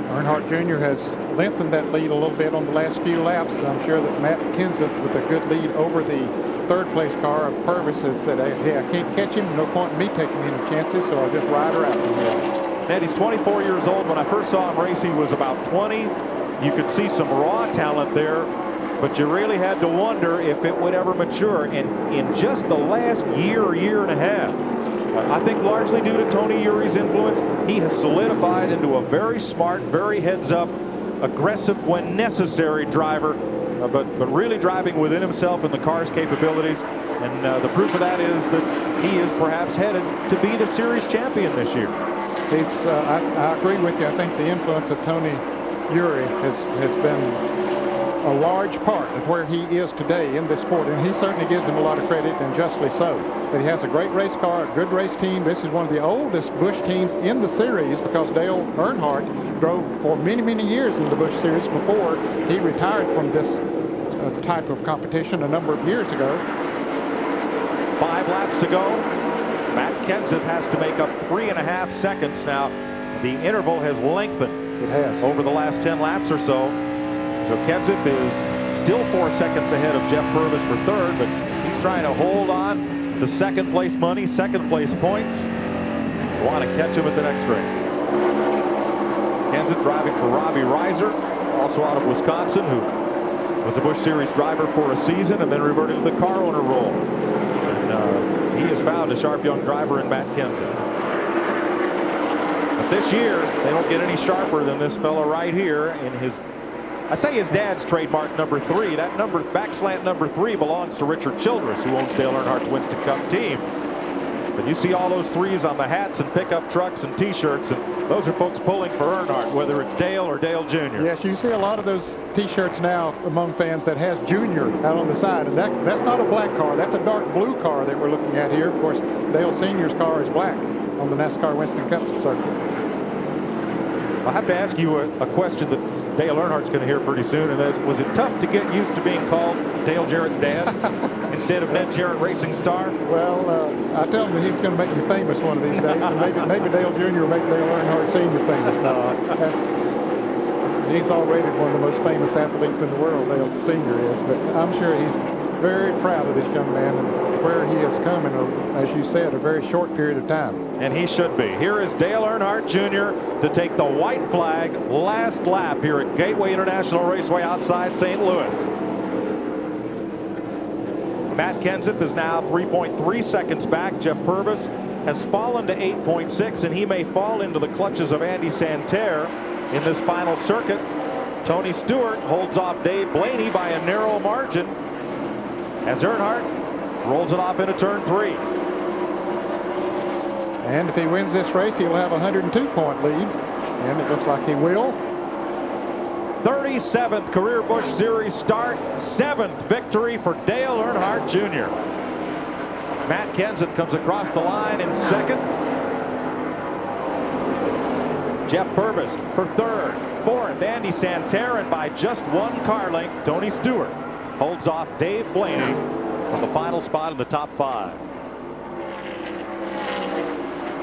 Earnhardt Jr. has lengthened that lead a little bit on the last few laps. I'm sure that Matt Kenseth, with a good lead over the third place car of Purvis, has said, hey, I can't catch him. No point in me taking any chances, so I'll just ride her out from here. Ned, he's 24 years old. When I first saw him race, he was about 20. You could see some raw talent there, but you really had to wonder if it would ever mature. And in just the last year and a half, I think largely due to Tony Urie's influence, he has solidified into a very smart, very heads-up, aggressive when necessary driver, but really driving within himself and the car's capabilities. And the proof of that is that he is perhaps headed to be the series champion this year. I agree with you. I think the influence of Tony Urie has been a large part of where he is today in this sport, and he certainly gives him a lot of credit, and justly so. But he has a great race car, a good race team. This is one of the oldest Busch teams in the series, because Dale Earnhardt drove for many years in the Busch series before he retired from this type of competition a number of years ago. 5 laps to go. Matt Kenseth has to make up 3.5 seconds now. The interval has lengthened. It has. Over the last 10 laps or so. So Kenseth is still 4 seconds ahead of Jeff Purvis for third, but he's trying to hold on to second place money, second place points. Want to catch him at the next race. Kenseth driving for Robbie Reiser, also out of Wisconsin, who was a Busch Series driver for a season and then reverted to the car owner role. And he has found a sharp young driver in Matt Kenseth. But this year, they don't get any sharper than this fella right here in his, I say his dad's trademark number 3. That backslant number 3 belongs to Richard Childress, who owns Dale Earnhardt's Winston Cup team. But you see all those 3s on the hats and pickup trucks and T-shirts, and those are folks pulling for Earnhardt, whether it's Dale or Dale Jr. Yes, you see a lot of those T-shirts now among fans that has Junior out on the side, and that's not a black car. That's a dark blue car that we're looking at here. Of course, Dale Sr.'s car is black on the NASCAR Winston Cup circuit. I'll have to ask you a question that Dale Earnhardt's going to hear pretty soon, and that is, was it tough to get used to being called Dale Jarrett's dad instead of Ned Jarrett Racing Star? Well, I tell him that he's going to make me famous one of these days, and maybe Dale Jr. will make Dale Earnhardt Sr. famous. No, he's already one of the most famous athletes in the world, Dale Sr. is, but I'm sure he's very proud of this young man and where he has come in, as you said, a very short period of time. And he should be. Here is Dale Earnhardt Jr. to take the white flag last lap here at Gateway International Raceway outside St. Louis. Matt Kenseth is now 3.3 seconds back. Jeff Purvis has fallen to 8.6, and he may fall into the clutches of Andy Santerre in this final circuit. Tony Stewart holds off Dave Blaney by a narrow margin as Earnhardt rolls it off into turn 3. And if he wins this race, he'll have a 102-point lead, and it looks like he will. 37th career Busch Series start, 7th victory for Dale Earnhardt Jr. Matt Kenseth comes across the line in second. Jeff Purvis for third. Fourth, Andy Santerre, and by just 1 car length, Tony Stewart holds off Dave Blaney on the final spot in the top 5.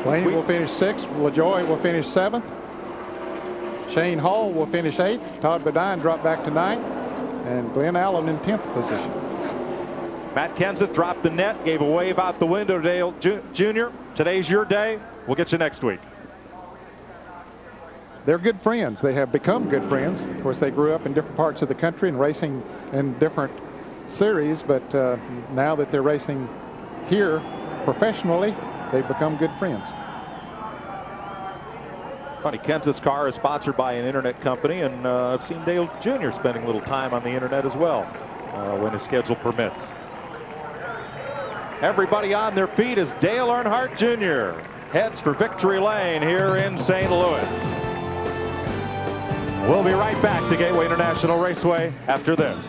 Blaney will finish 6th. LaJoie will finish 7th. Shane Hall will finish 8th. Todd Bodine dropped back to 9th. And Glenn Allen in 10th position. Matt Kenseth dropped the net, gave a wave out the window to Dale Jr. Today's your day. We'll get you next week. They're good friends. They have become good friends. Of course, they grew up in different parts of the country and racing in different series, but now that they're racing here professionally, they've become good friends. Funny, Kenseth's car is sponsored by an internet company, and I've seen Dale Jr. spending a little time on the internet as well when his schedule permits. Everybody on their feet as Dale Earnhardt Jr. heads for Victory Lane here in St. Louis. We'll be right back to Gateway International Raceway after this.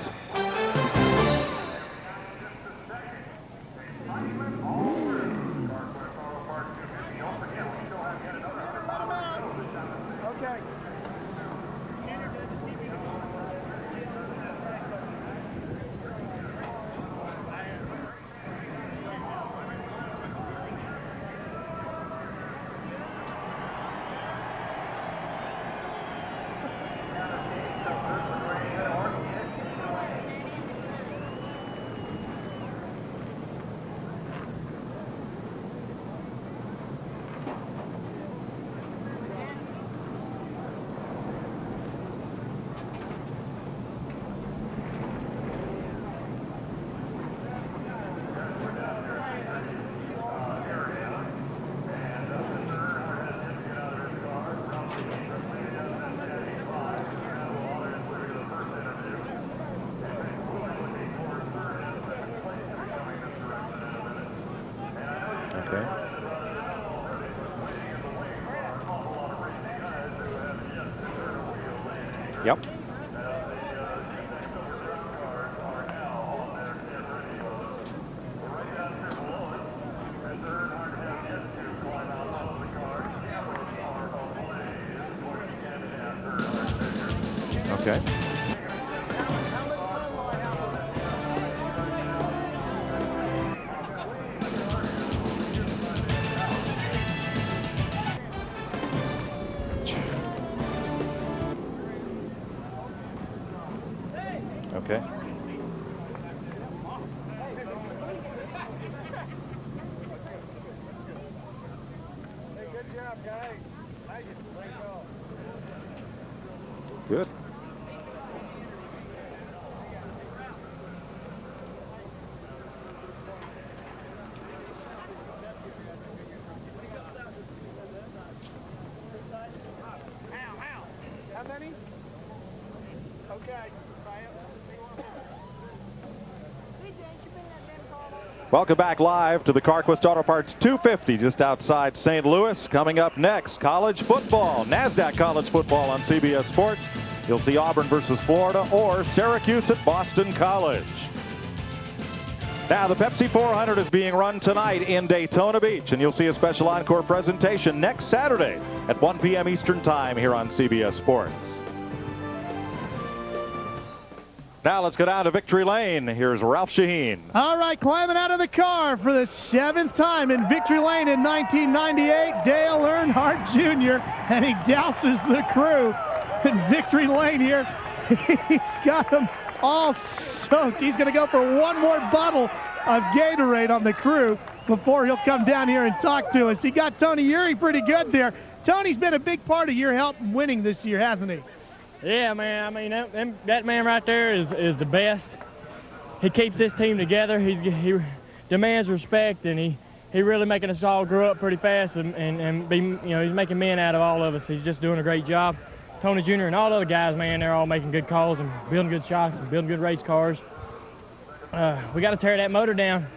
Yep. Okay. Okay. Good. How many? Okay. Welcome back live to the Carquest Auto Parts 250 just outside St. Louis. Coming up next, college football, NASDAQ college football on CBS Sports. You'll see Auburn versus Florida or Syracuse at Boston College. Now, the Pepsi 400 is being run tonight in Daytona Beach, and you'll see a special encore presentation next Saturday at 1 p.m. Eastern Time here on CBS Sports. Now let's go down to Victory Lane. Here's Ralph Shaheen. All right, climbing out of the car for the 7th time in Victory Lane in 1998, Dale Earnhardt Jr., and he douses the crew in Victory Lane here. He's got them all soaked. He's going to go for one more bottle of Gatorade on the crew before he'll come down here and talk to us. He got Tony Uri pretty good there. Tony's been a big part of your help in winning this year, hasn't he? Yeah, man. I mean, that man right there is the best. He keeps this team together. He demands respect, and he really making us all grow up pretty fast and be, you know, he's making men out of all of us. He's just doing a great job. Tony Jr. and all the other guys, man, they're all making good calls and building good shots and building good race cars. We got to tear that motor down.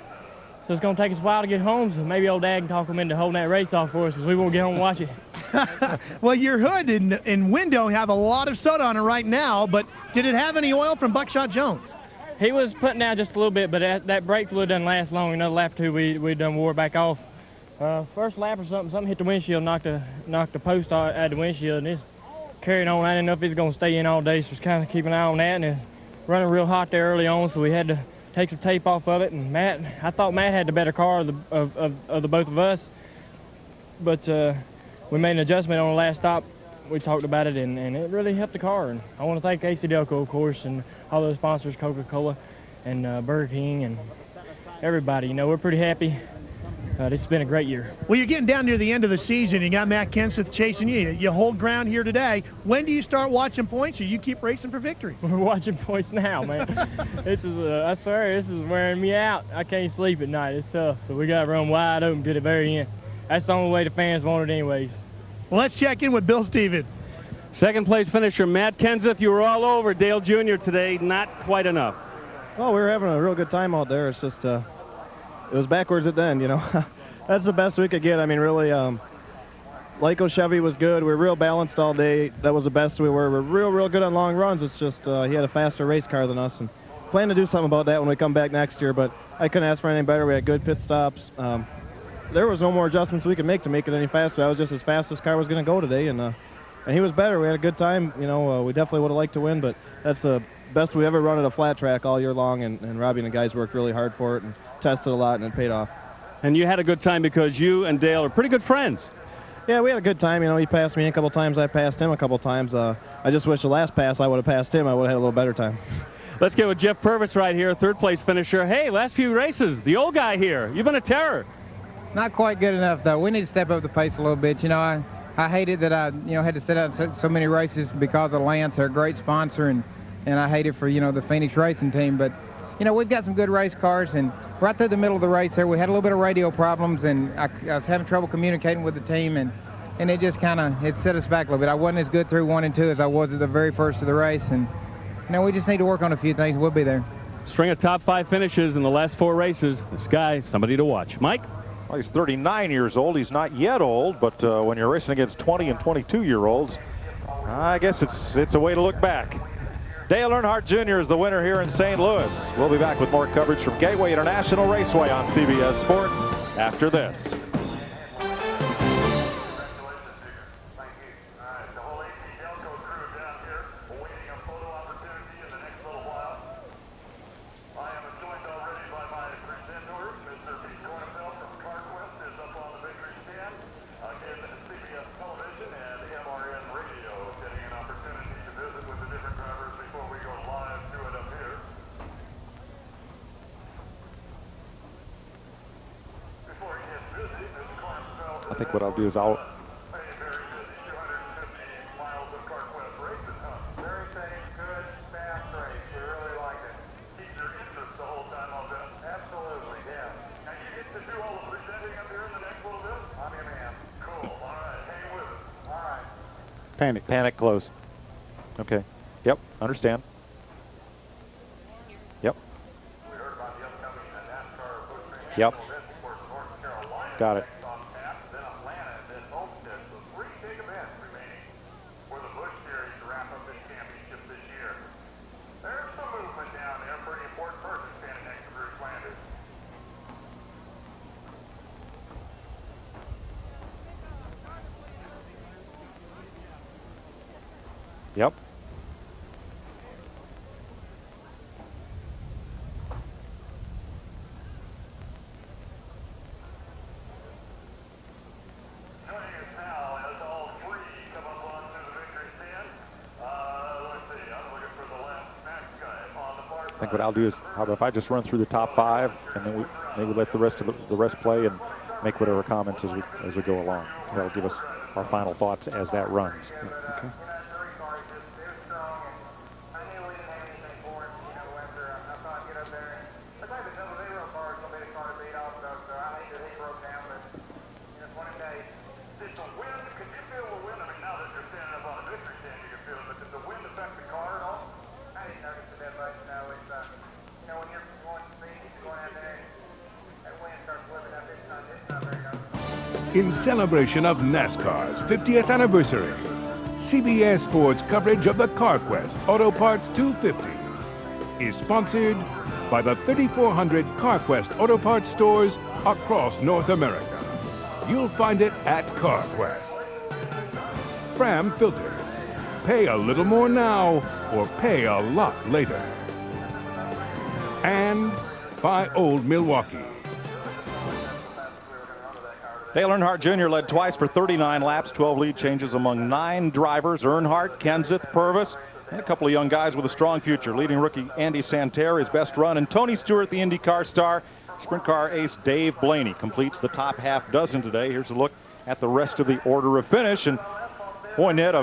So it's going to take us a while to get home, so maybe old Dad can talk him into holding that race off for us because we won't get home and watch it. Well, your hood and window have a lot of soda on it right now, but did it have any oil from Buckshot Jones? He was putting down just a little bit, but that brake fluid doesn't last long. Another lap or two, we done wore back off. First lap or something hit the windshield, knocked the post out of the windshield, and it's carrying on. I didn't know if it's going to stay in all day, so just kind of keeping an eye on that, and it's running real hot there early on, so we had to take some tape off of it. And I thought Matt had the better car of the both of us, but we made an adjustment on the last stop. We talked about it, and it really helped the car. And I want to thank AC Delco, of course, and all those sponsors, Coca-Cola and Burger King and everybody. You know, we're pretty happy. It's been a great year. Well, you're getting down near the end of the season. You got Matt Kenseth chasing you. You hold ground here today. When do you start watching points, or you keep racing for victory? We're watching points now, man. I swear, this is wearing me out. I can't sleep at night. It's tough. So we got to run wide open to the very end. That's the only way the fans want it anyways. Well, let's check in with Bill Stevens. Second place finisher, Matt Kenseth. You were all over Dale Jr. today. Not quite enough. Well, we were having a real good time out there. It's just, it was backwards at the end, you know. That's the best we could get. I mean, really, Laco Chevy was good. We were real balanced all day. That was the best we were. We're real good on long runs. It's just he had a faster race car than us, and plan to do something about that when we come back next year. But I couldn't ask for anything better. We had good pit stops. There was no more adjustments we could make to make it any faster. I was just as fast as this car was going to go today, and he was better. We had a good time. You know, we definitely would have liked to win, but that's the best we ever run at a flat track all year long, and Robbie and the guys worked really hard for it and tested a lot, and it paid off. And you had a good time because you and Dale are pretty good friends. Yeah, we had a good time. You know, he passed me a couple times. I passed him a couple times. I just wish the last pass I would have passed him. I would have had a little better time. Let's get with Jeff Purvis right here, third-place finisher. Hey, last few races, the old guy here. You've been a terror. Not quite good enough, though. We need to step up the pace a little bit. You know, I hated that I, had to sit out so many races because of Lance, our great sponsor, and I hate it for, the Phoenix Racing Team. But, we've got some good race cars, and right through the middle of the race there, we had a little bit of radio problems, and I was having trouble communicating with the team, and it just it set us back a little bit. I wasn't as good through 1 and 2 as I was at the very first of the race, and, we just need to work on a few things. We'll be there. String of top 5 finishes in the last 4 races. This guy, somebody to watch. Mike? Well, he's 39 years old. He's not yet old, but when you're racing against 20 and 22-year-olds, I guess it's a way to look back. Dale Earnhardt Jr. is the winner here in St. Louis. We'll be back with more coverage from Gateway International Raceway on CBS Sports after this. I think what I'll do is I'll... Panic close. Okay. Yep, understand. Yep. Yep. Got it. Yep. I think what I'll do is, how about if I just run through the top 5, and then we maybe let the rest of the rest play and make whatever comments as we go along. That'll give us our final thoughts as that runs. Okay. In celebration of NASCAR's 50th anniversary, CBS Sports coverage of the Carquest Auto Parts 250 is sponsored by the 3,400 Carquest Auto Parts stores across North America. You'll find it at Carquest. Fram filters. Pay a little more now or pay a lot later. And by Old Milwaukee. Dale Earnhardt Jr. led twice for 39 laps, 12 lead changes among 9 drivers. Earnhardt, Kenseth, Purvis, and a couple of young guys with a strong future. Leading rookie Andy Santerre, his best run, and Tony Stewart, the IndyCar star. Sprint car ace Dave Blaney completes the top half dozen today. Here's a look at the rest of the order of finish. And boy, Ned,